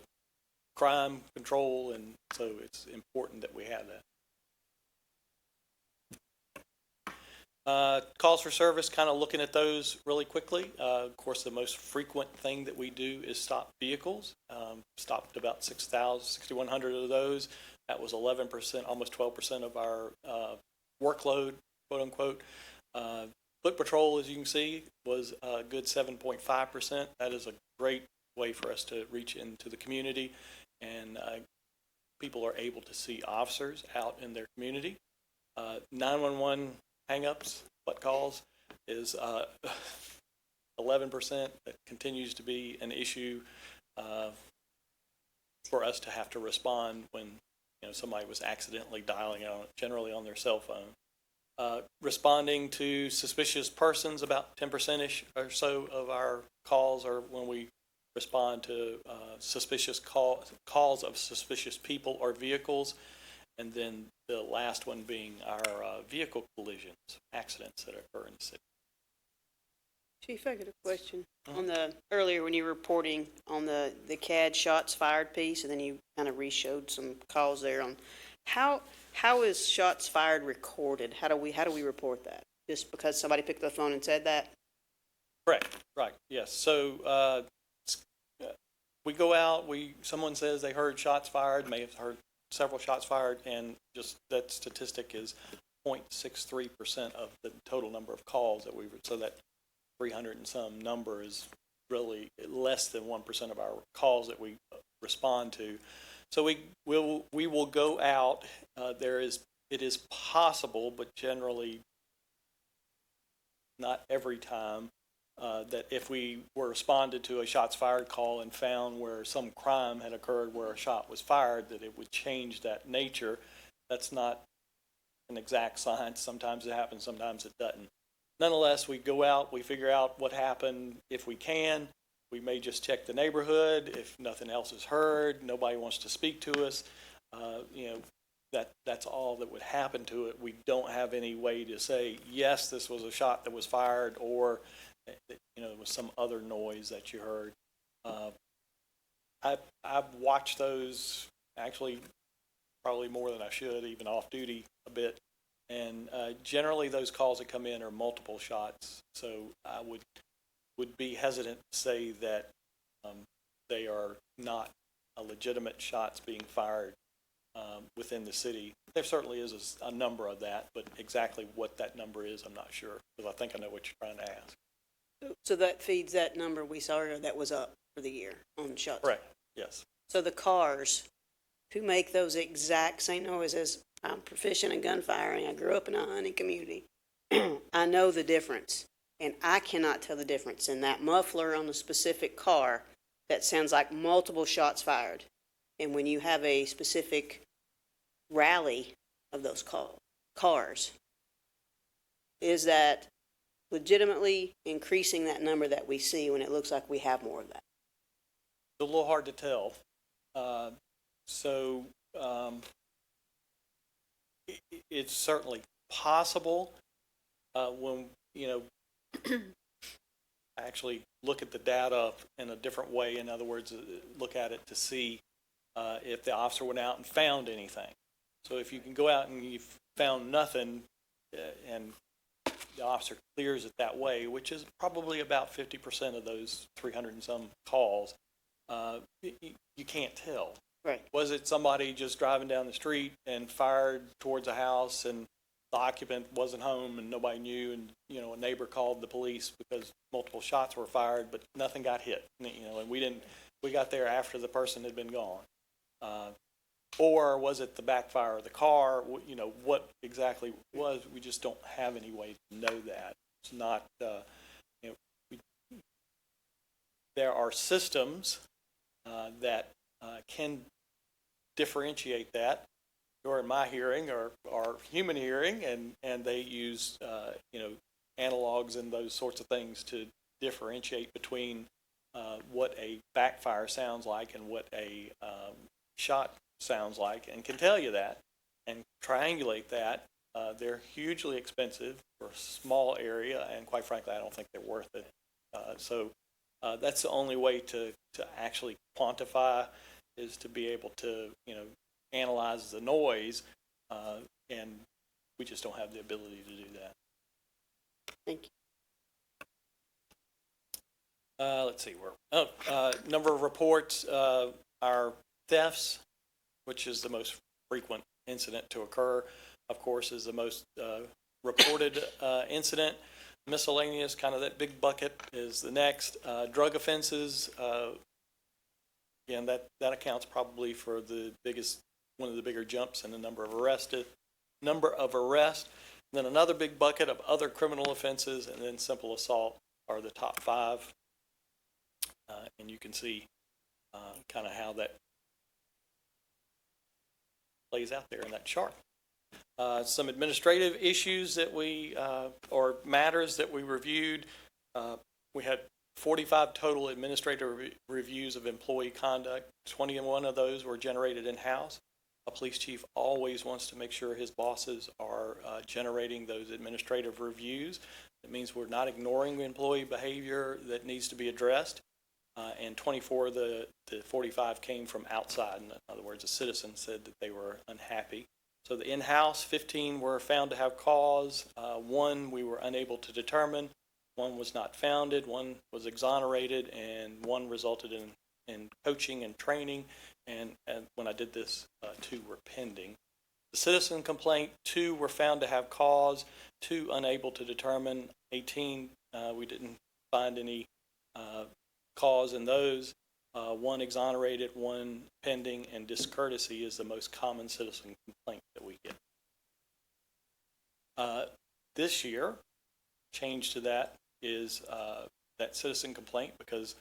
crime control, and so it's important that we have that. Calls for service, kind of looking at those really quickly. Of course, the most frequent thing that we do is stop vehicles. Stopped about 6,100 of those. That was 11%, almost 12% of our workload, quote unquote. Foot patrol, as you can see, was a good 7.5%. That is a great way for us to reach into the community, and people are able to see officers out in their community. 911 hang-ups, butt calls, is 11%. That continues to be an issue for us to have to respond when somebody was accidentally dialing out, generally on their cell phone. Responding to suspicious persons, about 10% or so of our calls are when we respond to suspicious calls of suspicious people or vehicles. And then the last one being our vehicle collisions, accidents that occur in the city. Chief, I got a question. On the, earlier when you were reporting on the CAD shots fired piece, and then you kind of re-showed some calls there on, how is shots fired recorded? How do we report that? Just because somebody picked up the phone and said that? Correct, right, yes. So we go out, someone says they heard shots fired, may have heard several shots fired, and just that statistic is 0.63% of the total number of calls that so that 300 and some number is really less than 1% of our calls that we respond to. So we will go out. It is possible, but generally not every time, that if we were responded to a shots fired call and found where some crime had occurred where a shot was fired, that it would change that nature. That's not an exact science. Sometimes it happens, sometimes it doesn't. Nonetheless, we go out, we figure out what happened if we can. We may just check the neighborhood. If nothing else is heard, nobody wants to speak to us, that's all that would happen to it. We don't have any way to say, yes, this was a shot that was fired, or there was some other noise that you heard. I've watched those actually probably more than I should, even off duty a bit. And generally those calls that come in are multiple shots. So I would be hesitant to say that they are not legitimate shots being fired within the city. There certainly is a number of that, but exactly what that number is, I'm not sure, because I think I know what you're trying to ask. So that feeds that number we saw earlier that was up for the year on shots? Correct, yes. So the cars who make those exact same noises, I'm proficient in gunfiring. I grew up in a hunting community. I know the difference, and I cannot tell the difference in that muffler on a specific car that sounds like multiple shots fired. And when you have a specific rally of those cars, is that legitimately increasing that number that we see when it looks like we have more of that? It's a little hard to tell. It's certainly possible when, actually look at the data in a different way. In other words, look at it to see if the officer went out and found anything. So if you can go out and you've found nothing and the officer clears it that way, which is probably about 50% of those 300 and some calls, you can't tell. Right. Was it somebody just driving down the street and fired towards a house and the occupant wasn't home and nobody knew, and a neighbor called the police because multiple shots were fired but nothing got hit, and we got there after the person had been gone? Or was it the backfire of the car? What exactly was? We just don't have any way to know that. It's not, there are systems that can differentiate that, or in my hearing, or human hearing, and they use, analogs and those sorts of things to differentiate between what a backfire sounds like and what a shot sounds like, and can tell you that and triangulate that. They're hugely expensive for a small area, and quite frankly, I don't think they're worth it. So that's the only way to actually quantify, is to be able to, analyze the noise, and we just don't have the ability to do that. Thank you. Let's see number of reports. Our thefts, which is the most frequent incident to occur, of course, is the most reported incident. Miscellaneous, kind of that big bucket, is the next. Drug offenses, again, that accounts probably for one of the bigger jumps in the number of arrests. Then another big bucket of other criminal offenses, and then simple assault are the top 5. And you can see kind of how that plays out there in that chart. Some administrative issues that or matters that we reviewed. We had 45 total administrative reviews of employee conduct. 21 of those were generated in-house. A police chief always wants to make sure his bosses are generating those administrative reviews. It means we're not ignoring employee behavior that needs to be addressed. And 24 of the 45 came from outside. In other words, a citizen said that they were unhappy. So the in-house, 15 were found to have cause. 1 we were unable to determine. 1 was not founded. 1 was exonerated, and 1 resulted in coaching and training. And when I did this, 2 were pending. The citizen complaint, 2 were found to have cause. 2 unable to determine. 18 we didn't find any cause in those. 1 exonerated, 1 pending, and discourtesy is the most common citizen complaint that we get. This year, change to that is that citizen complaint, because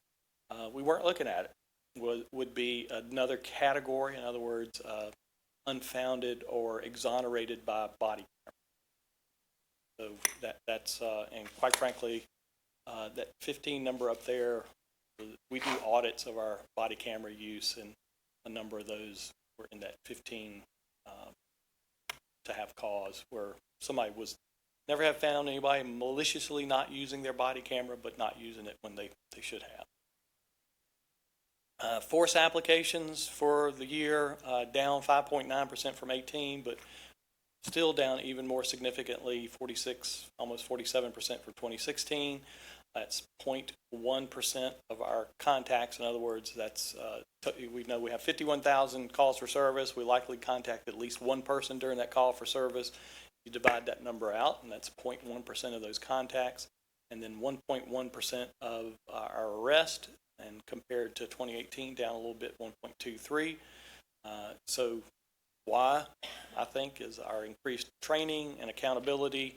we weren't looking at it, would be another category. In other words, unfounded or exonerated by body camera. So that's and quite frankly, that 15 number up there, we do audits of our body camera use, and a number of those were in that 15 to have cause, where somebody never have found anybody maliciously not using their body camera, but not using it when they should have. Force applications for the year, down 5.9% from 18, but still down even more significantly, 46, almost 47% for 2016. That's 0.1% of our contacts. In other words, that's we know we have 51,000 calls for service. We likely contact at least one person during that call for service. You divide that number out, and that's 0.1% of those contacts. And then 1.1% of our arrest, and compared to 2018, down a little bit, 1.23. So why, I think, is our increased training and accountability.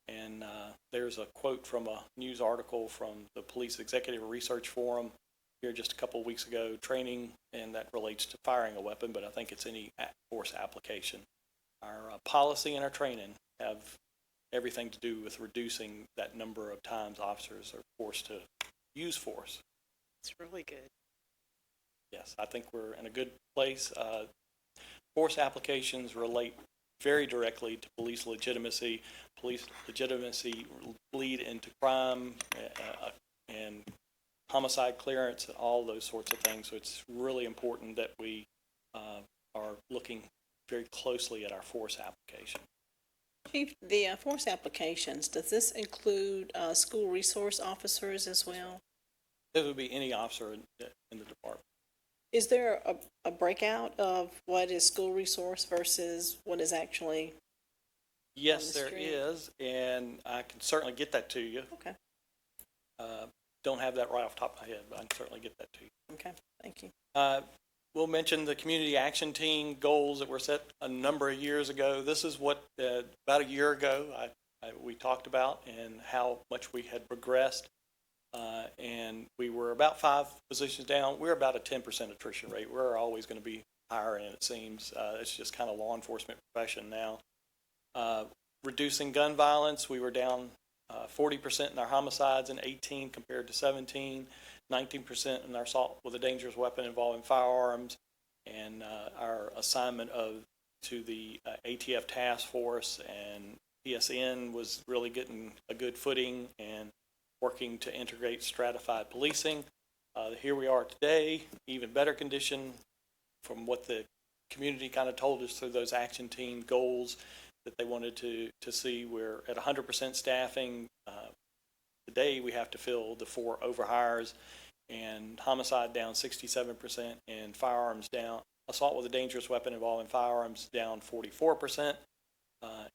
And there's a quote from a news article from the Police Executive Research Forum here just a couple of weeks ago, training, and that relates to firing a weapon, but I think it's any force application. Our policy and our training have everything to do with reducing that number of times officers are forced to use force. It's really good. Yes, I think we're in a good place. Force applications relate very directly to police legitimacy. Police legitimacy lead into crime and homicide clearance, and all those sorts of things. So it's really important that we are looking very closely at our force application. Chief, the force applications, does this include school resource officers as well? It would be any officer in the department. Is there a breakout of what is school resource versus what is actually? Yes, there is, and I can certainly get that to you. Okay. Don't have that right off the top of my head, but I can certainly get that to you. Okay, thank you. We'll mention the community action team goals that were set a number of years ago. This is what about a year ago we talked about, and how much we had progressed. And we were about 5 positions down. We're about a 10% attrition rate. We're always going to be higher, and it seems it's just kind of law enforcement profession now. Reducing gun violence, we were down 40% in our homicides in 18 compared to 17, 19% in our assault with a dangerous weapon involving firearms, and our assignment to the ATF task force and PSN was really getting a good footing and working to integrate stratified policing. Here we are today, even better condition from what the community kind of told us through those action team goals that they wanted to see. We're at 100% staffing. Today we have to fill the 4 overhires, and homicide down 67%, and firearms down, assault with a dangerous weapon involving firearms down 44%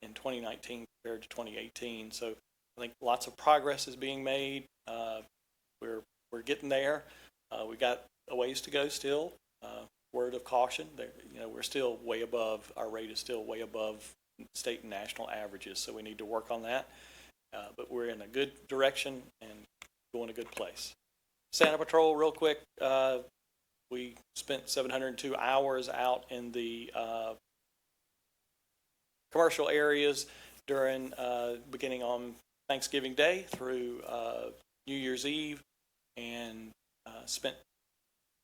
in 2019 compared to 2018. So I think lots of progress is being made. We're getting there. We got a ways to go still. Word of caution, we're still way above, our rate is still way above state and national averages, so we need to work on that. But we're in a good direction and going a good place. Santa Patrol, real quick, we spent 702 hours out in the commercial areas during beginning on Thanksgiving Day through New Year's Eve, and spent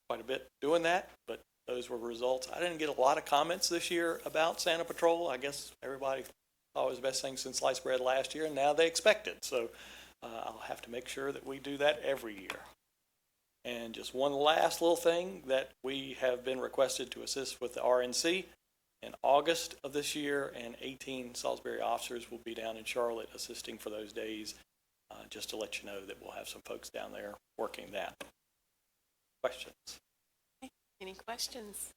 quite a bit doing that, but those were results. I didn't get a lot of comments this year about Santa Patrol. I guess everybody thought it was the best thing since sliced bread last year, and now they expect it. So I'll have to make sure that we do that every year. And just one last little thing, that we have been requested to assist with the RNC in August of this year, and 18 Salisbury officers will be down in Charlotte assisting for those days, just to let you know that we'll have some folks down there working that. Questions? Any questions?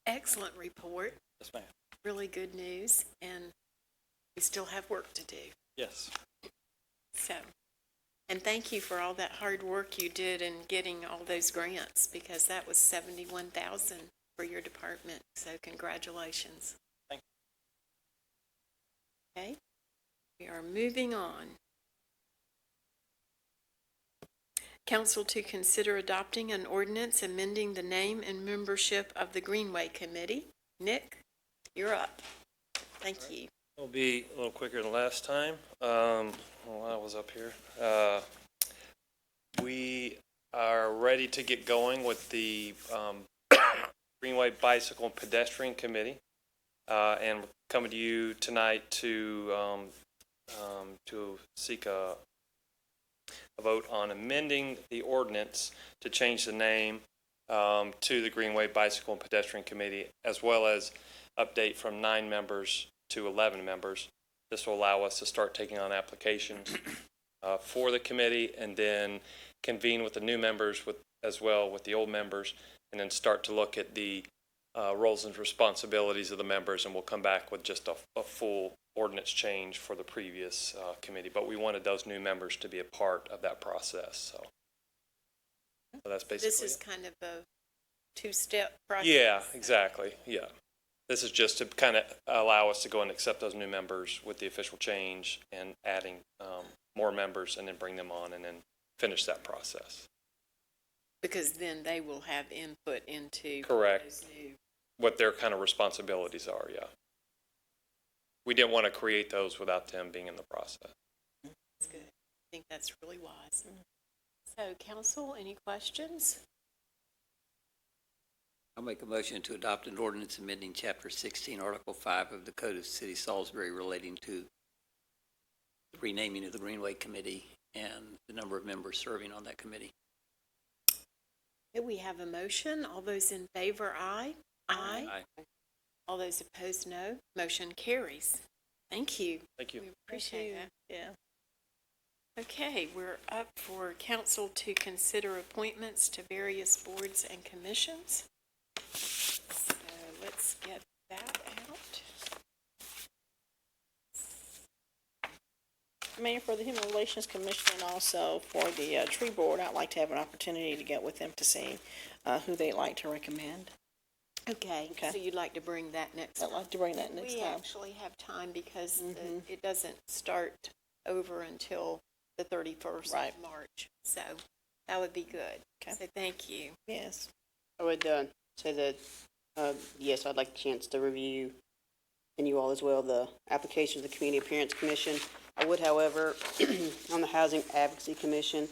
Excellent report. Yes, ma'am. Really good news, and we still have work to do. Yes. So, and thank you for all that hard work you did in getting all those grants, because that was $71,000 for your department. So congratulations. Thank you. Okay, we are moving on. Council to consider adopting an ordinance amending the name and membership of the Greenway Committee. Nick, you're up. Thank you. It'll be a little quicker than last time. While I was up here. We are ready to get going with the Greenway Bicycle and Pedestrian Committee, and we're coming to you tonight to seek a vote on amending the ordinance to change the name to the Greenway Bicycle and Pedestrian Committee, as well as update from 9 members to 11 members. This will allow us to start taking on applications for the committee, and then convene with the new members as well with the old members, and then start to look at the roles and responsibilities of the members, and we'll come back with just a full ordinance change for the previous committee. But we wanted those new members to be a part of that process. So that's basically This is kind of a 2-step process. Yeah, exactly. Yeah. This is just to kind of allow us to go and accept those new members with the official change, and adding more members, and then bring them on, and then finish that process. Because then they will have input into Correct. those new. What their kind of responsibilities are, yeah. We didn't want to create those without them being in the process. That's good. I think that's really wise. So, council, any questions? I'll make a motion to adopt an ordinance amending Chapter 16, Article 5 of the Code of City Salisbury relating to the renaming of the Greenway Committee and the number of members serving on that committee. Okay, we have a motion. All those in favor, aye. Aye. Aye. All those opposed, no. Motion carries. Thank you. Thank you. We appreciate that. Yeah. Okay, we're up for council to consider appointments to various boards and commissions. So let's get that out. Mayor, for the Human Relations Commission and also for the Tree Board, I'd like to have an opportunity to get with them to see who they'd like to recommend. Okay, Okay. so you'd like to bring that next I'd time? like to bring that next We time. actually have time because Mhm. it doesn't start over until the 31st Right. of March. So that would be good. Okay. So thank you. Yes. I would say that, yes, I'd like a chance to review and you all as well, the application of the Community Appearance Commission. I would, however, on the Housing Advocacy Commission,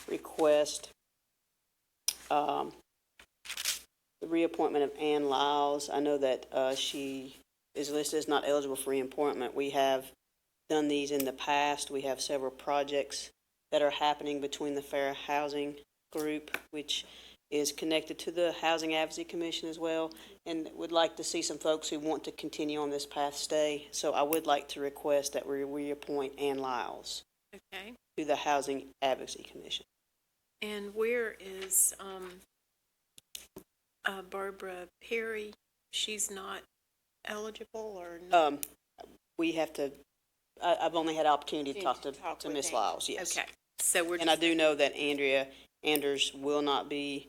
request the reappointment of Ann Lyles. I know that she is listed as not eligible for reappointment. We have done these in the past. We have several projects that are happening between the Fair Housing Group, which is connected to the Housing Advocacy Commission as well, and would like to see some folks who want to continue on this path stay. So I would like to request that we reappoint Ann Lyles Okay. to the Housing Advocacy Commission. And where is Barbara Perry? She's not eligible or no? We have to, I've only had opportunity to talk to with Ms. Ann. Lyles, yes. Okay, so we're And I do know that Andrea Anders will not be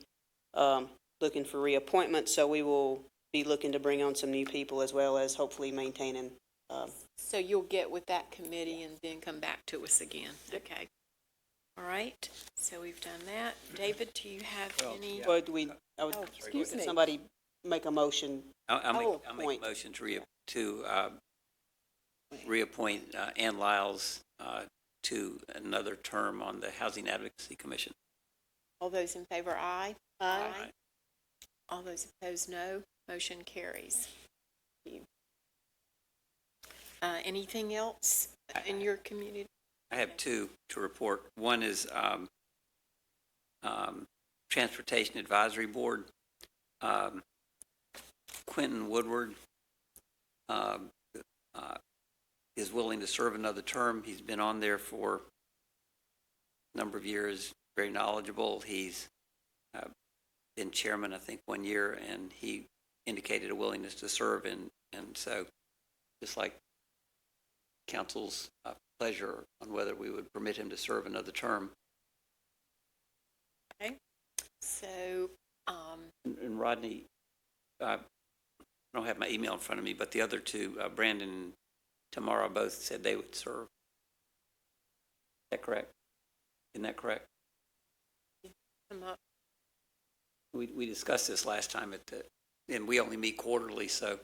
looking for reappointment, so we will be looking to bring on some new people as well as hopefully maintaining. So you'll get with that committee and then come back to us again? Okay. All right, so we've done that. David, do you have any? But I would, excuse me. somebody make a motion. I'll make a motion to reappoint Ann Lyles to another term on the Housing Advocacy Commission. All those in favor, aye? Aye. All those opposed, no. Motion carries. Thank you. Anything else in your community? I have two to report. One is Transportation Advisory Board. Quentin Woodward is willing to serve another term. He's been on there for a number of years, very knowledgeable. He's been chairman, I think, 1 year, and he indicated a willingness to serve. And so just like council's pleasure on whether we would permit him to serve another term. Okay. So, And Rodney, I don't have my email in front of me, but the other two, Brandon and Tamara, both said they would serve. Is that correct? Isn't that correct? come up. We discussed this last time and we only meet quarterly, so.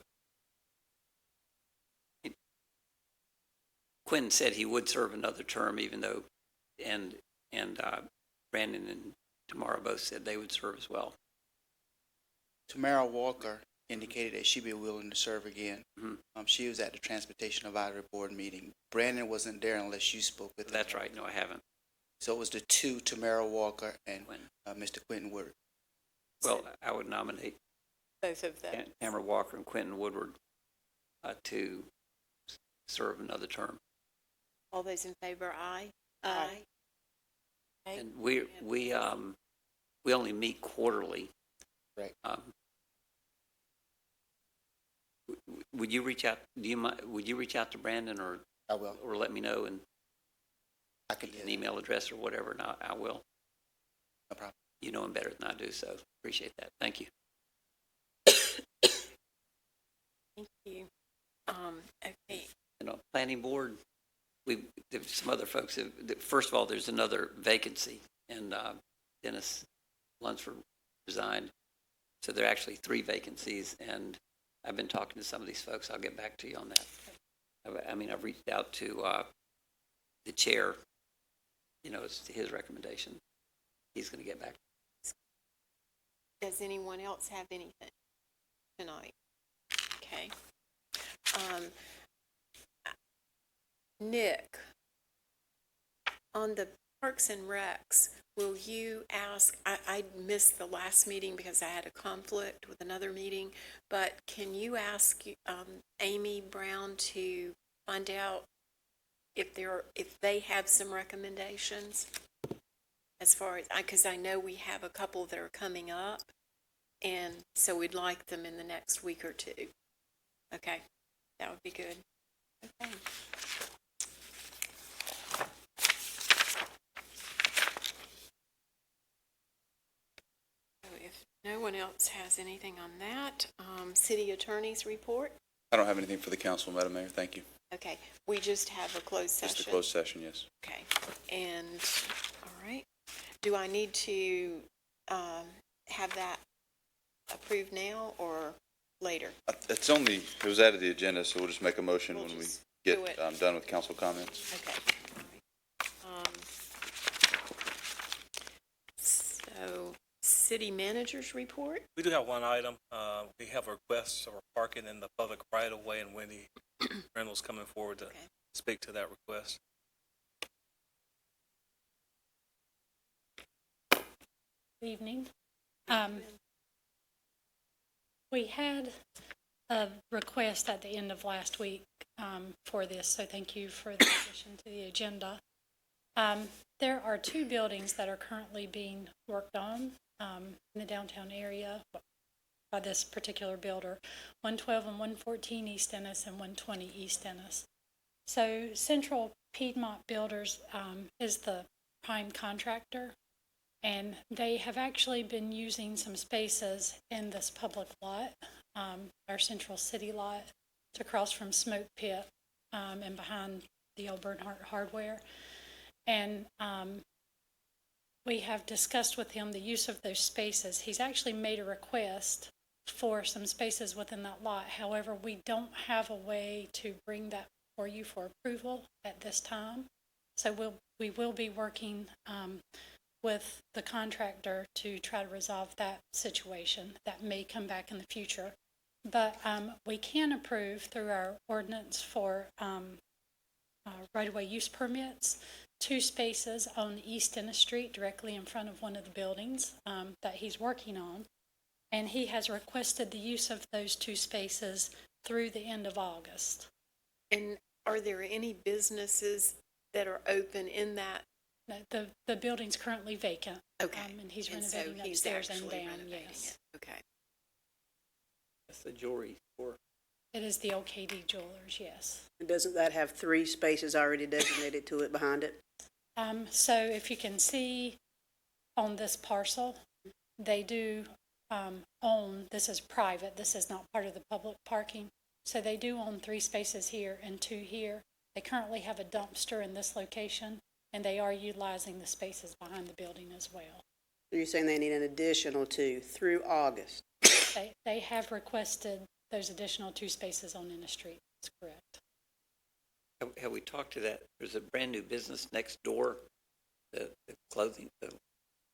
Quentin said he would serve another term, even though, and Brandon and Tamara both said they would serve as well. Tamara Walker indicated that she'd be willing to serve again. Mm-hmm. She was at the Transportation Advisory Board meeting. Brandon wasn't there unless you spoke with him. That's right. No, I haven't. So it was the two, Tamara Walker and Mr. Quentin Woodward. Well, I would nominate Both of them. Tamara Walker and Quentin Woodward to serve another term. All those in favor, aye? Aye. Okay. And we only meet quarterly. Right. Would you reach out? Would you reach out to Brandon or I will. or let me know and I can an email address or whatever? And I will. No problem. You know him better than I do, so appreciate that. Thank you. Thank you. Okay. And on planning board, there's some other folks. First of all, there's another vacancy, and Dennis Lunsford resigned. So there are actually 3 vacancies, and I've been talking to some of these folks. I'll get back to you on that. I mean, I've reached out to the chair. You know, it's his recommendation. He's going to get back. Does anyone else have anything tonight? Okay. Nick, on the Parks and Recs, will you ask, I missed the last meeting because I had a conflict with another meeting, but can you ask Amy Brown to find out if they have some recommendations? As far as, because I know we have a couple that are coming up, and so we'd like them in the next week or two. Okay, that would be good. Okay. So if no one else has anything on that, city attorney's report? I don't have anything for the council, Madam Mayor. Thank you. Okay, we just have a closed session. Just a closed session, yes. Okay, and, all right. Do I need to have that approved now, or later? It's only, it was added to the agenda, so we'll just make a motion We'll when we just get do it. done with council comments. Okay. So, city managers report? We do have one item. We have a request for parking in the public right of way, and Wendy Reynolds coming forward to speak to that request. Evening. We had a request at the end of last week for this, so thank you for the addition to the agenda. There are two buildings that are currently being worked on in the downtown area by this particular builder, 112 and 114 East Ennis and 120 East Ennis. So Central Piedmont Builders is the prime contractor, and they have actually been using some spaces in this public lot, our Central City lot, to cross from Smoke Pit and behind the old Bernhardt Hardware. And we have discussed with him the use of those spaces. He's actually made a request for some spaces within that lot. However, we don't have a way to bring that for you for approval at this time. So we will be working with the contractor to try to resolve that situation. That may come back in the future. But we can approve through our ordinance for right-of-way use permits 2 spaces on East Ennis Street directly in front of one of the buildings that he's working on. And he has requested the use of those 2 spaces through the end of August. And are there any businesses that are open in that? No, the building's currently vacant. Okay. And he's And so renovating he's upstairs and actually down, renovating yes. it. Okay. That's the jewelry store. It is the OKD Jewelers, yes. Doesn't that have 3 spaces already designated to it behind it? So if you can see on this parcel, they do own, this is private, this is not part of the public parking. So they do own 3 spaces here and 2 here. They currently have a dumpster in this location, and they are utilizing the spaces behind the building as well. So you're saying they need an additional 2 through August? They have requested those additional 2 spaces on Ennis Street. That's correct. Have we talked to that? There's a brand new business next door, the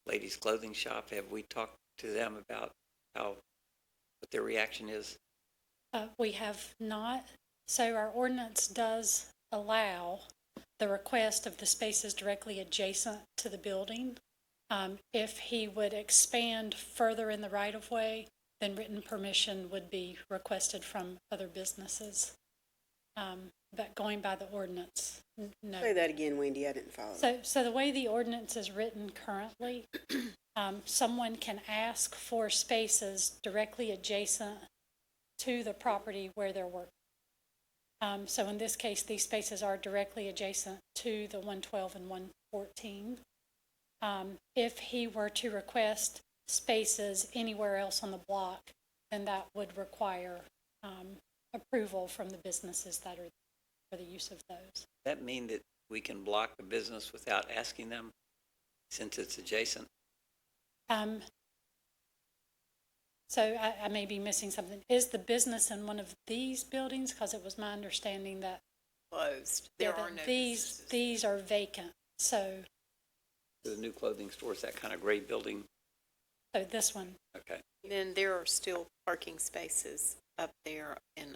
ladies' clothing shop. Have we talked to them about what their reaction is? We have not. So our ordinance does allow the request of the spaces directly adjacent to the building. If he would expand further in the right-of-way, then written permission would be requested from other businesses. But going by the ordinance, no. Say that again, Wendy, I didn't follow. So the way the ordinance is written currently, someone can ask for spaces directly adjacent to the property where they're working. So in this case, these spaces are directly adjacent to the 112 and 114. If he were to request spaces anywhere else on the block, then that would require approval from the businesses that are for the use of those. Does that mean that we can block the business without asking them since it's adjacent? So I may be missing something. Is the business in one of these buildings? Because it was my understanding that closed. There are no these are vacant. So The new clothing store is that kind of gray building. So this one. Okay. Then there are still parking spaces up there and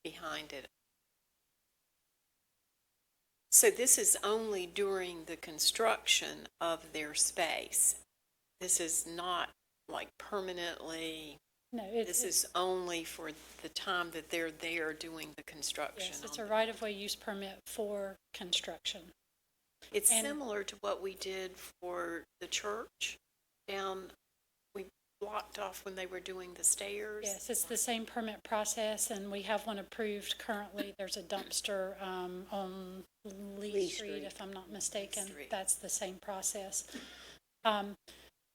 behind it. So this is only during the construction of their space. This is not like permanently. No, this is only for the time that they're there doing the construction. Yes, it's a right-of-way use permit for construction. It's similar to what we did for the church down, we blocked off when they were doing the stairs. Yes, it's the same permit process, and we have one approved currently. There's a dumpster on Lee Street, if I'm not mistaken. That's the same process.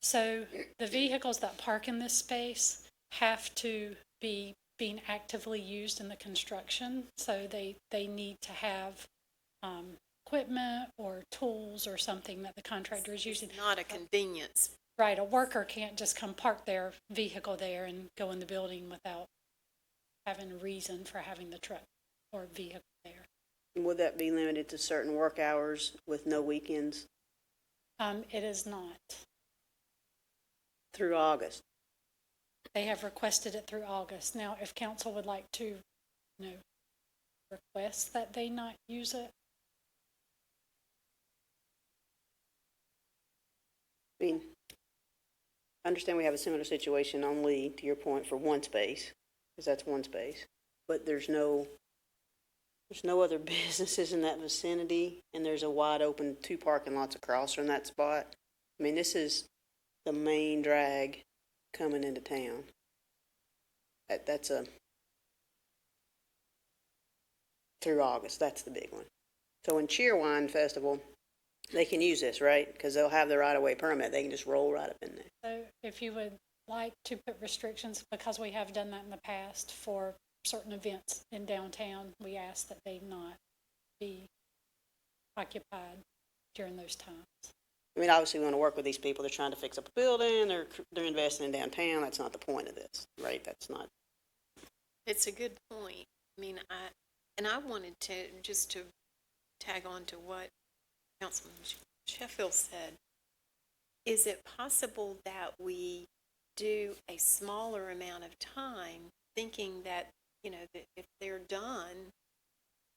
So the vehicles that park in this space have to be being actively used in the construction, so they need to have equipment or tools or something that the contractor is using. It's not a convenience Right, a worker can't just come park their vehicle there and go in the building without having a reason for having the truck or vehicle there. Would that be limited to certain work hours with no weekends It is not. through August? They have requested it through August. Now, if council would like to, request that they not use it, I mean, I understand we have a similar situation on Lee, to your point, for one space, because that's one space. But there's no other businesses in that vicinity, and there's a wide open 2 parking lots across from that spot. I mean, this is the main drag coming into town. That's through August, that's the big one. So in Cheerwine Festival, they can use this, right? Because they'll have their right-of-way permit. They can just roll right up in there. so if you would like to put restrictions, because we have done that in the past for certain events in downtown, we ask that they not be occupied during those times. I mean, obviously, we want to work with these people. They're trying to fix up a building. They're investing in downtown. That's not the point of this, right? That's not. It's a good point. I mean, I wanted to, just to tag on to what Councilman Sheffield said. Is it possible that we do a smaller amount of time, thinking that, that if they're done,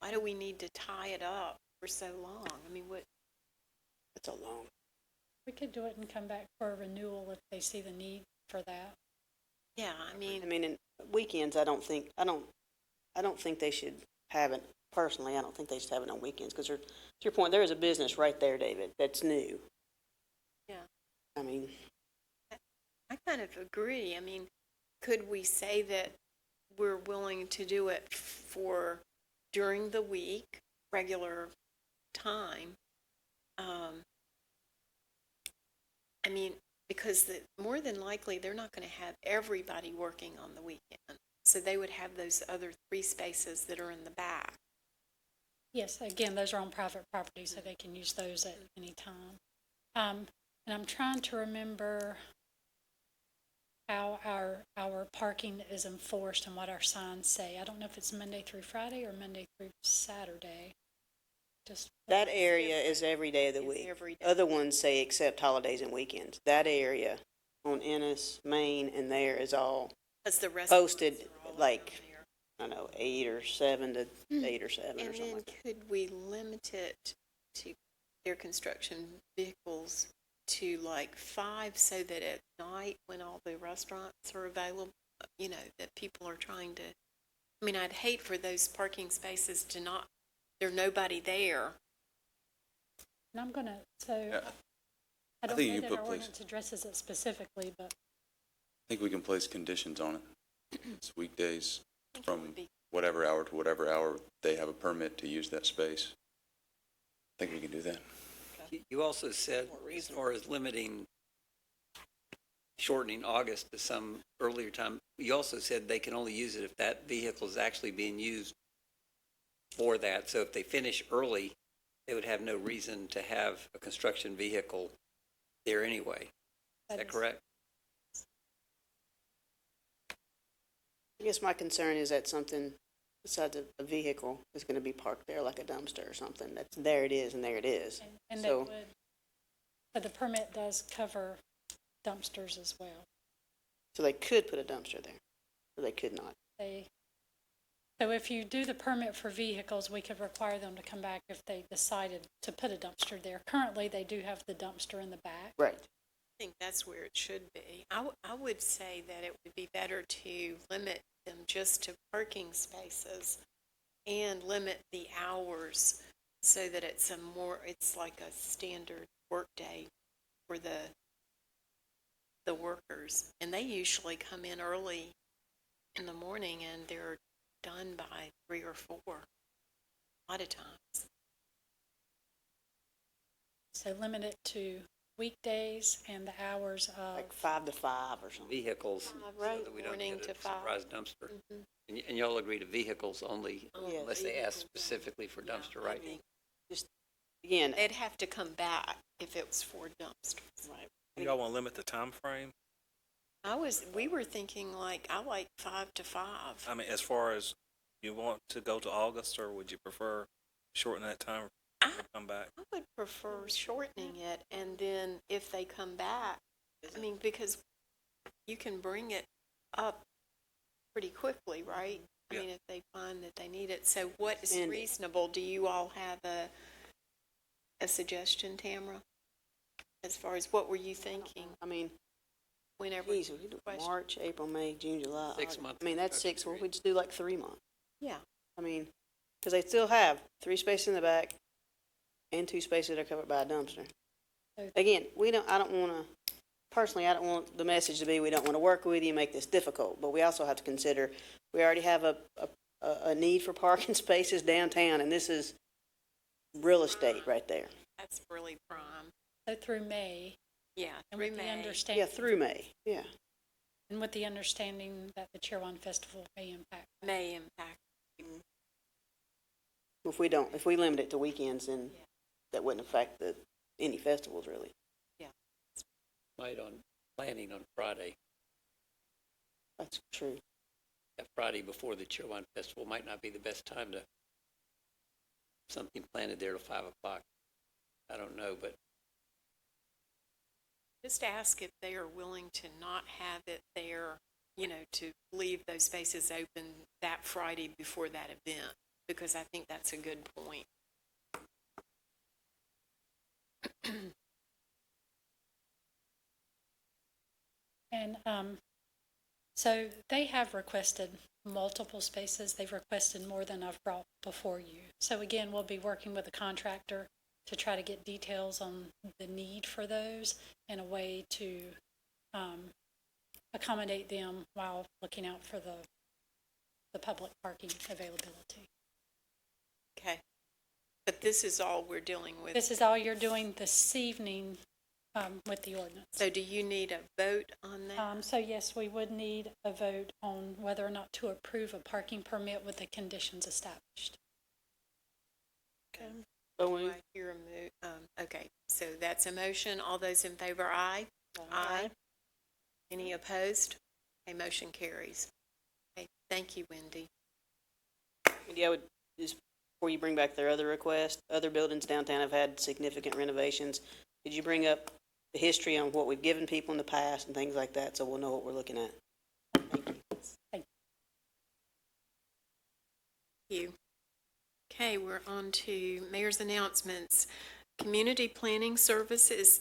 why do we need to tie it up for so long? I mean, It's a long. We could do it and come back for a renewal if they see the need for that. Yeah, I mean, in weekends, I don't think they should have it. Personally, I don't think they should have it on weekends, because to your point, there is a business right there, David, that's new. yeah. I mean, I kind of agree. I mean, could we say that we're willing to do it for during the week, regular time? I mean, because more than likely, they're not going to have everybody working on the weekend. So they would have those other 3 spaces that are in the back. Yes, again, those are on private property, so they can use those at any time. And I'm trying to remember how our parking is enforced and what our signs say. I don't know if it's Monday through Friday or Monday through Saturday. Just that area is every day of the week. Every day. Other ones say except holidays and weekends. That area on Ennis, Maine, and there is all The rest posted like, I don't know, 8 or 7 to 8 or 7 and or something then like that. could we limit it to their construction vehicles to like 5, so that at night when all the restaurants are available, that people are trying to, I mean, I'd hate for those parking spaces to not, there's nobody there. And I'm gonna, so, I I don't think know you that put our place- ordinance addresses it specifically, but I think we can place conditions on it. It's weekdays from whatever hour to whatever hour they have a permit to use that space. I think we can do that. You also said, as far as shortening August to some earlier time, you also said they can only use it if that vehicle is actually being used for that. So if they finish early, they would have no reason to have a construction vehicle there anyway. Is that correct? I guess my concern is that something besides a vehicle is going to be parked there, like a dumpster or something. That's there it is, and there it is. and they would, but the permit does cover dumpsters as well. So they could put a dumpster there, or they could not. So if you do the permit for vehicles, we could require them to come back if they decided to put a dumpster there. Currently, they do have the dumpster in the back. Right. I think that's where it should be. I would say that it would be better to limit them just to parking spaces and limit the hours so that it's like a standard work day for the workers. And they usually come in early in the morning and they're done by 3 or 4 a lot of times. So limit it to weekdays and the hours of like 5 to 5 or something. Vehicles, right, so that we don't morning get to a 5. surprise dumpster. Mm-hmm. And y'all agree to vehicles only, Yeah, unless they ask vehicles specifically for dumpster, right? Just again, They'd have to come back if it was for dumpsters. right. Y'all want to limit the time frame? We were thinking like, I like 5 to 5. I mean, as far as you want to go to August, or would you prefer shorten that time and come back? I would prefer shortening it, and then if they come back, I mean, because you can bring it up pretty quickly, right? I mean, if they find that they need it. So what is And- reasonable? Do you all have a suggestion, Tamara? As far as what were you thinking? I mean, Whenever. geez, we do March, April, May, June, July. 6 August. months. I mean, that's 6, well, we just do like 3 months. Yeah. I mean, because they still have 3 spaces in the back and 2 spaces that are covered by a dumpster. Again, I don't want to, personally, I don't want the message to be, we don't want to work with you, make this difficult, but we also have to consider, we already have a need for parking spaces downtown, and this is real estate right there. That's really prime. So through May. Yeah, And through with the May. understanding. Yeah, through May, yeah. And with the understanding that the Cheerwine Festival may impact. May impact. If we limit it to weekends, then that wouldn't affect any festivals, really. Planning on Friday. That's true. That Friday before the Cheerwine Festival might not be the best time to something planted there till 5 o'clock. I don't know, but Just ask if they are willing to not have it there, to leave those spaces open that Friday before that event, because I think that's a good point. And so they have requested multiple spaces. They've requested more than I've brought before you. So again, we'll be working with the contractor to try to get details on the need for those and a way to accommodate them while looking out for the public parking availability. Okay. But this is all we're dealing with. This is all you're doing this evening with the ordinance. So do you need a vote on that? So yes, we would need a vote on whether or not to approve a parking permit with the conditions established. Okay. Do I hear a okay, so that's a motion. All those in favor, aye? Aye. Any opposed? Okay, motion carries. Okay, thank you, Wendy. Wendy, I would just, before you bring back their other request, other buildings downtown have had significant renovations. Did you bring up the history on what we've given people in the past and things like that, so we'll know what we're looking at? Thank you. Thank you. Okay, we're on to mayor's announcements. Community Planning Service is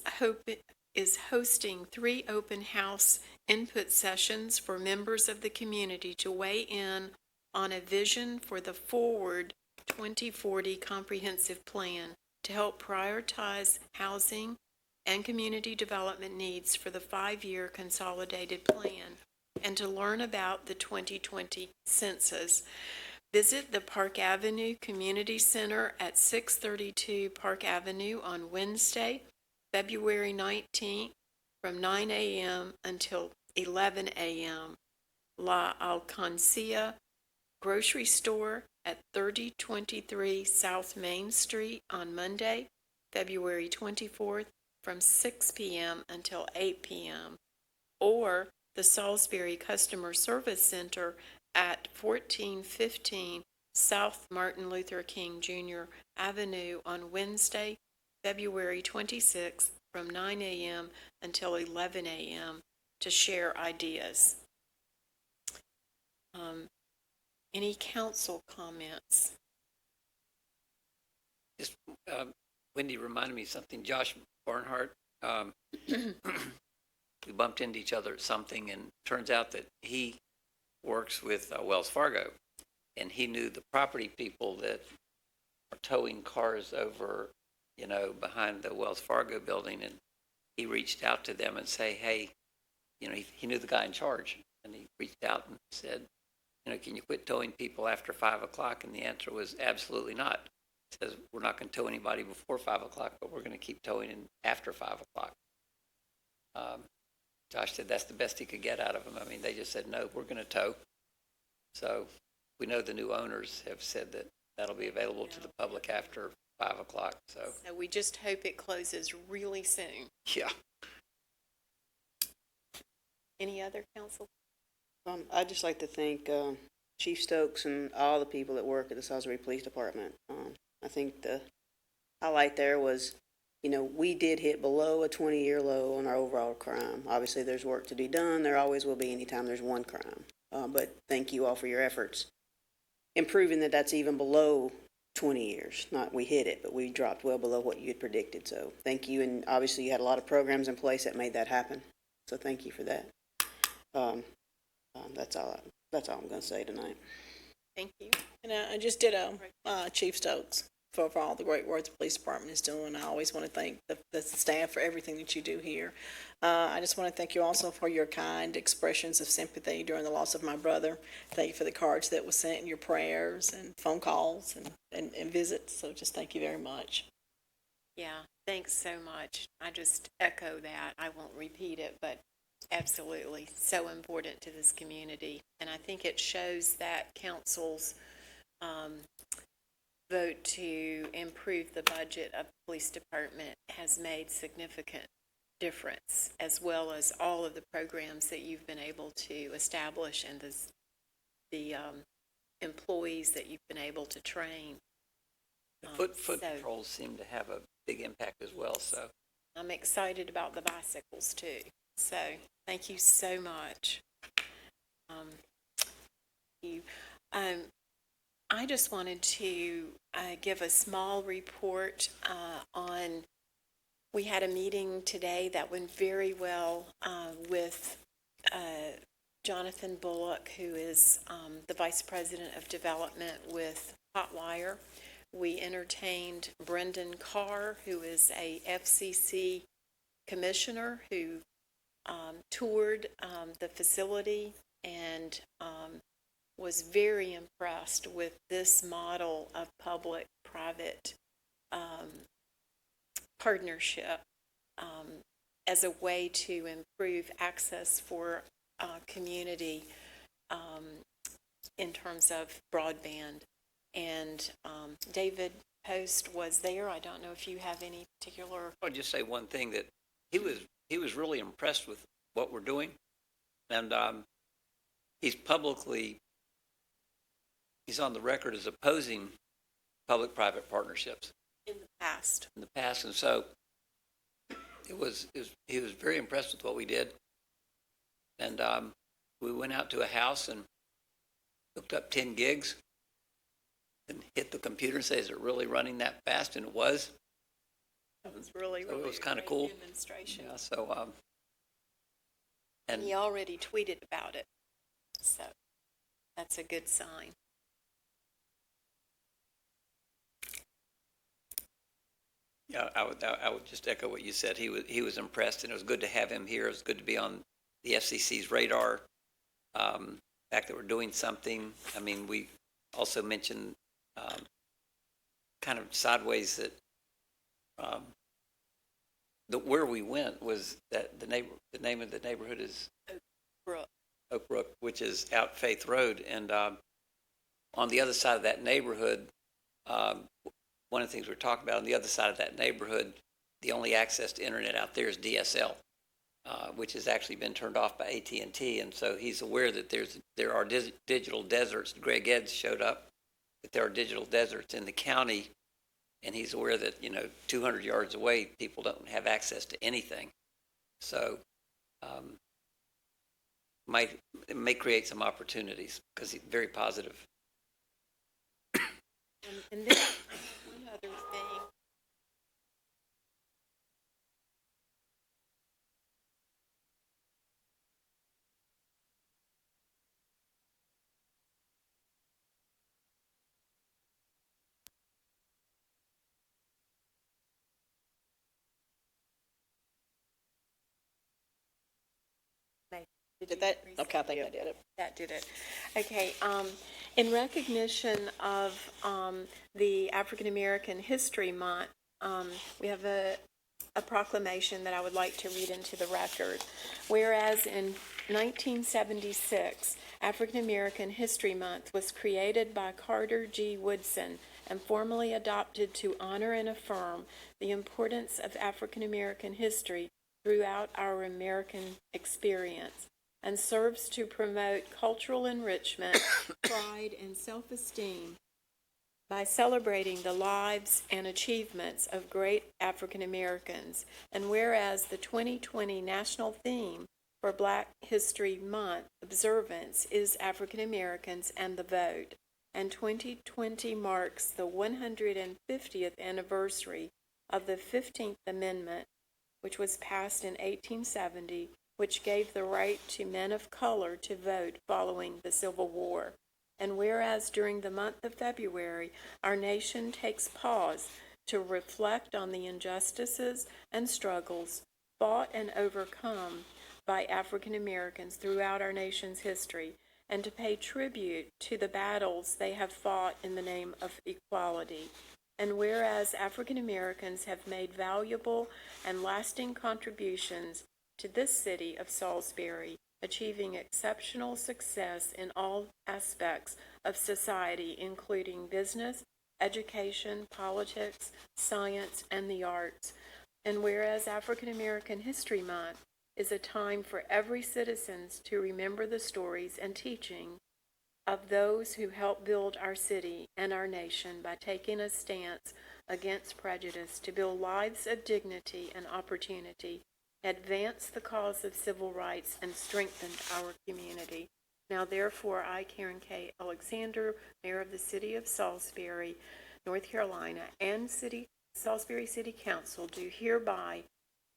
hosting 3 open house input sessions for members of the community to weigh in on a vision for the Forward 2040 Comprehensive Plan to help prioritize housing and community development needs for the 5-year consolidated plan and to learn about the 2020 census. Visit the Park Avenue Community Center at 632 Park Avenue on Wednesday, February 19th from 9 a.m. until 11 a.m. La Alcancia Grocery Store at 3023 South Main Street on Monday, February 24th from 6 p.m. until 8 p.m. or the Salisbury Customer Service Center at 1415 South Martin Luther King Jr. Avenue on Wednesday, February 26th from 9 a.m. until 11 a.m. to share ideas. Any council comments? just Wendy reminded me of something. Josh Barnhart, we bumped into each other at something, and turns out that he works with Wells Fargo, and he knew the property people that are towing cars over, behind the Wells Fargo building, and he reached out to them and say, hey, he knew the guy in charge, and he reached out and said, can you quit towing people after 5 o'clock? And the answer was absolutely not. He says, we're not going to tow anybody before 5 o'clock, but we're going to keep towing in after 5 o'clock. Josh said that's the best he could get out of them. I mean, they just said, no, we're going to tow. So we know the new owners have said that that'll be available to the public after 5 o'clock. So we just hope it closes really soon. Yeah. Any other council? I'd just like to thank Chief Stokes and all the people that work at the Salisbury Police Department. I think the highlight there was, we did hit below a 20-year low on our overall crime. Obviously, there's work to be done. There always will be anytime there's one crime. But thank you all for your efforts in proving that that's even below 20 years. Not we hit it, but we dropped well below what you had predicted. So thank you. And obviously, you had a lot of programs in place that made that happen. So thank you for that. That's all I'm going to say tonight. Thank you. And I just did Chief Stokes for all the great work the police department is doing. I always want to thank the staff for everything that you do here. I just want to thank you also for your kind expressions of sympathy during the loss of my brother. Thank you for the cards that were sent and your prayers and phone calls and visits. So just thank you very much. Yeah, thanks so much. I just echo that. I won't repeat it, but absolutely so important to this community. And I think it shows that council's vote to improve the budget of the police department has made significant difference, as well as all of the programs that you've been able to establish and the employees that you've been able to train. Foot patrols seem to have a big impact as well, so. I'm excited about the bicycles too. So thank you so much. I just wanted to give a small report on, we had a meeting today that went very well with Jonathan Bullock, who is the Vice President of Development with Hotwire. We entertained Brendan Carr, who is a FCC commissioner who toured the facility and was very impressed with this model of public-private partnership as a way to improve access for community in terms of broadband. And David Post was there. I don't know if you have any particular. I'll just say one thing, that he was really impressed with what we're doing, and he's on the record as opposing public-private partnerships In the past, and so he was very impressed with what we did, and we went out to a house and hooked up 10 gigs and hit the computer and say, "Is it really running that fast?" And it was. That was really, so it was kind of cool. Demonstration. Yeah. So and he already tweeted about it, so that's a good sign. Yeah, I would just echo what you said. He was impressed, and it was good to have him here. It was good to be on the FCC's radar. The fact that we're doing something. I mean, we also mentioned kind of sideways that where we went was that the name of the neighborhood is Oak Brook, which is out Faith Road, and on the other side of that neighborhood. One of the things we're talking about, on the other side of that neighborhood, the only access to internet out there is DSL, which has actually been turned off by AT&T. And so he's aware that there are digital deserts. Greg Eds showed up, that there are digital deserts in the county, and he's aware that 200 yards away, people don't have access to anything. So it may create some opportunities, because he's very positive. And then one other thing. Did that? Okay, I think I did it. That did it. Okay. In recognition of the African American History Month, we have a proclamation that I would like to read into the record. Whereas in 1976, African American History Month was created by Carter G. Woodson and formally adopted to honor and affirm the importance of African American history throughout our American experience. and serves to promote cultural enrichment, pride, and self-esteem by celebrating the lives and achievements of great African Americans. And whereas the 2020 national theme for Black History Month observance is African Americans and the vote, and 2020 marks the 150th anniversary of the 15th Amendment, which was passed in 1870, which gave the right to men of color to vote following the Civil War. And whereas during the month of February, our nation takes pause to reflect on the injustices and struggles fought and overcome by African Americans throughout our nation's history, and to pay tribute to the battles they have fought in the name of equality. And whereas African Americans have made valuable and lasting contributions to this city of Salisbury, achieving exceptional success in all aspects of society, including business, education, politics, science, and the arts. And whereas African American History Month is a time for every citizen to remember the stories and teaching of those who helped build our city and our nation by taking a stance against prejudice to build lives of dignity and opportunity, advance the cause of civil rights, and strengthen our community. Now, therefore, I, Karen K. Alexander, Mayor of the City of Salisbury, North Carolina, and Salisbury City Council, do hereby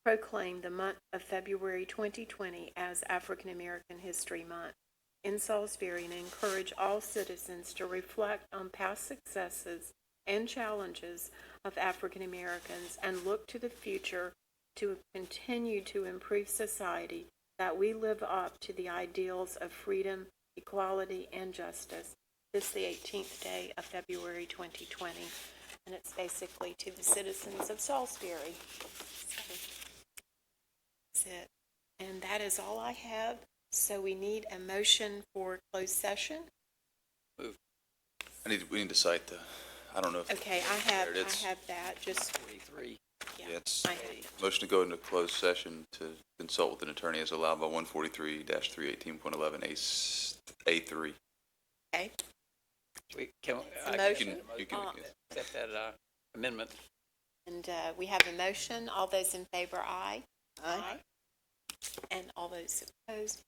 proclaim the month of February 2020 as African American History Month in Salisbury, and encourage all citizens to reflect on past successes and challenges of African Americans and look to the future to continue to improve society, that we live up to the ideals of freedom, equality, and justice. This is the 18th day of February 2020, and it's basically to the citizens of Salisbury. That's it. And that is all I have. So we need a motion for closed session. We need to cite the, I don't know if. Okay, I have that, just, 43. yeah. Yeah, it's I have it. motion to go into closed session to consult with an attorney as allowed by 143-318.11 A3. Okay, We can, a I motion. You can accept that amendment. And we have a motion. All those in favor, aye. Aye. And all those opposed?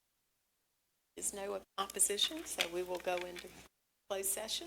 Is no opposition, so we will go into closed session.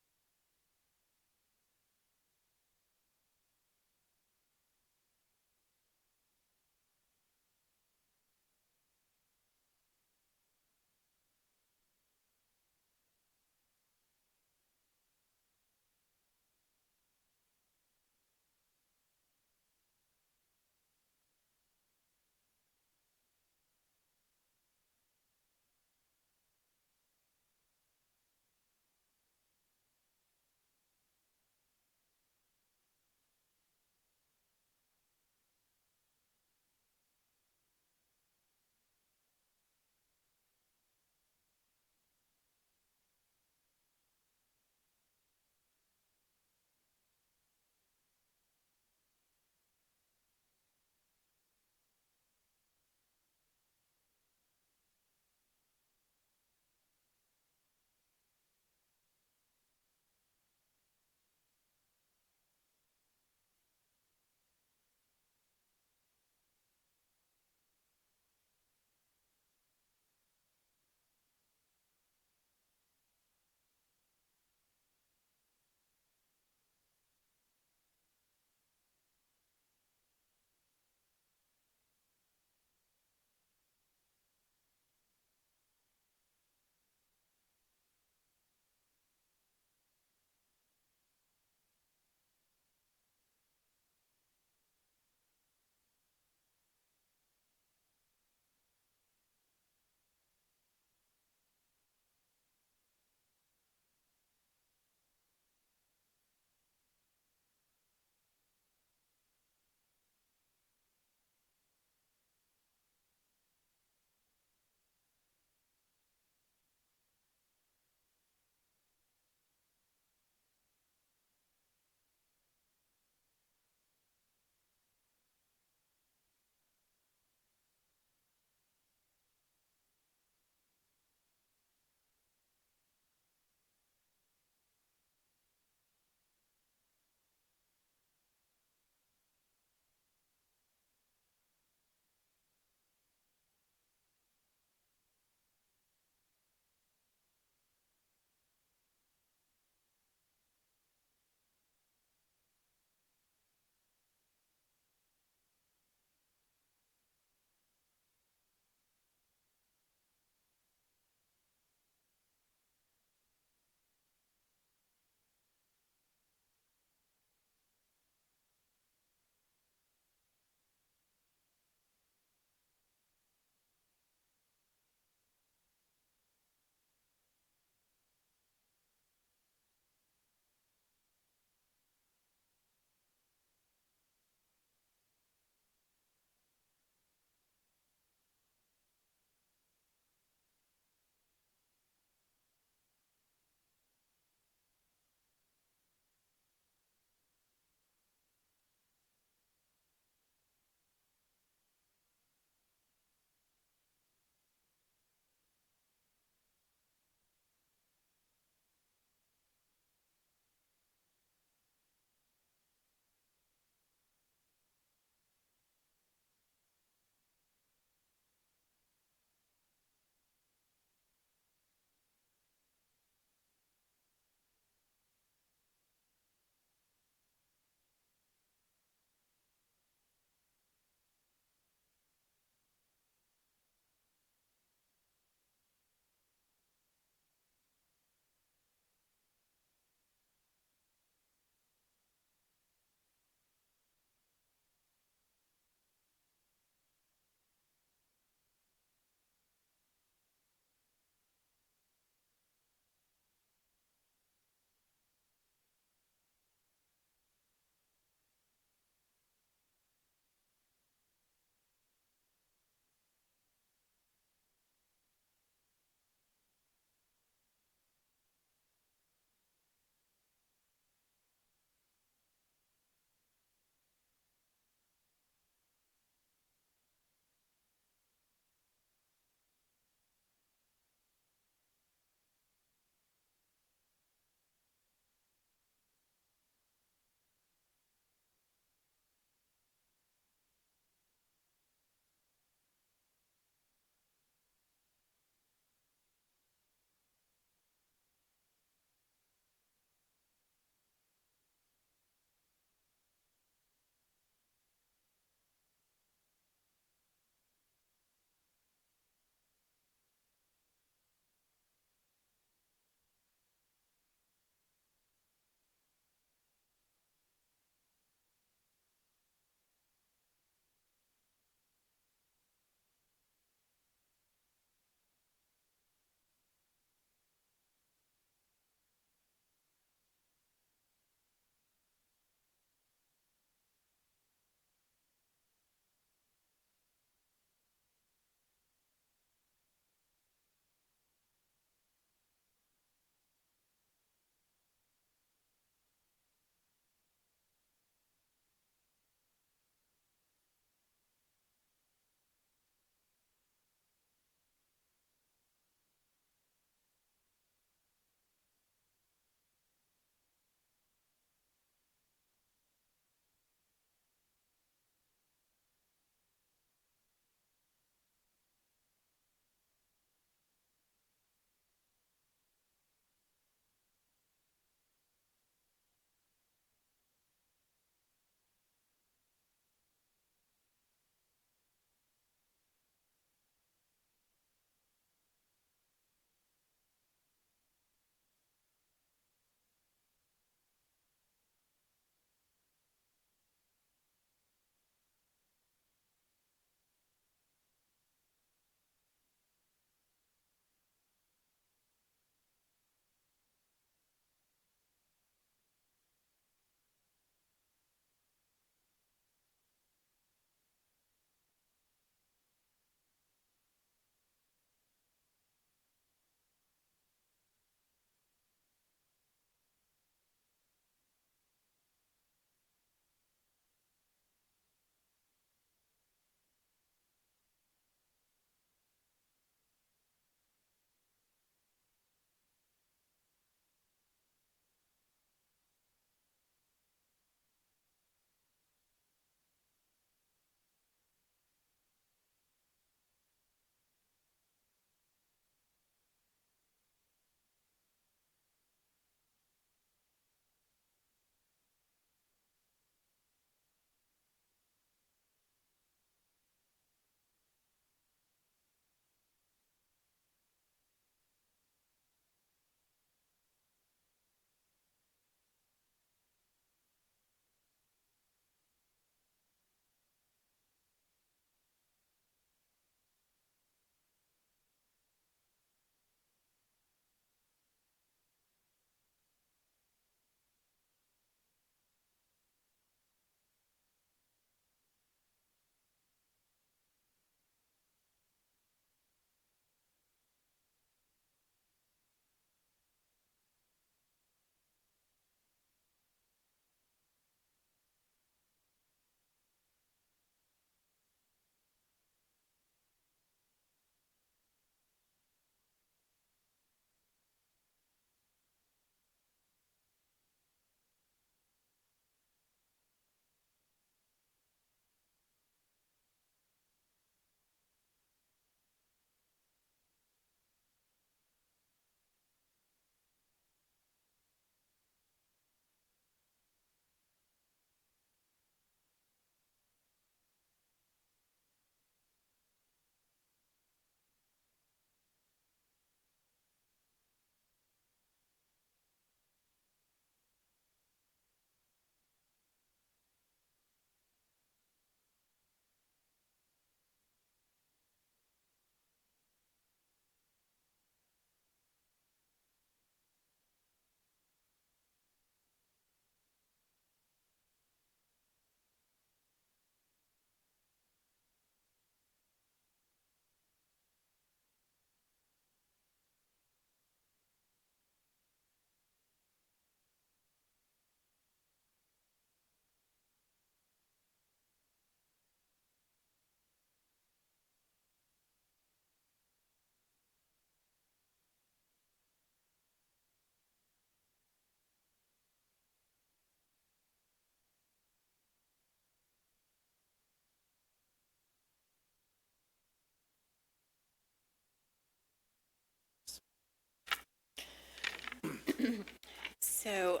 So,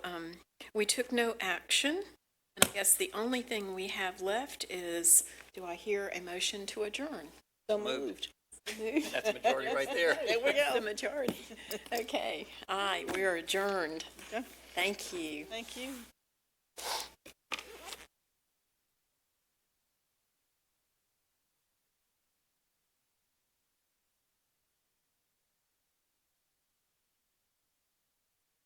we took no action, and I guess the only thing we have left is, do I hear a motion to adjourn? So moved. That's the majority right there. There we go. The majority. Okay, aye, we are adjourned. Thank you. Thank you.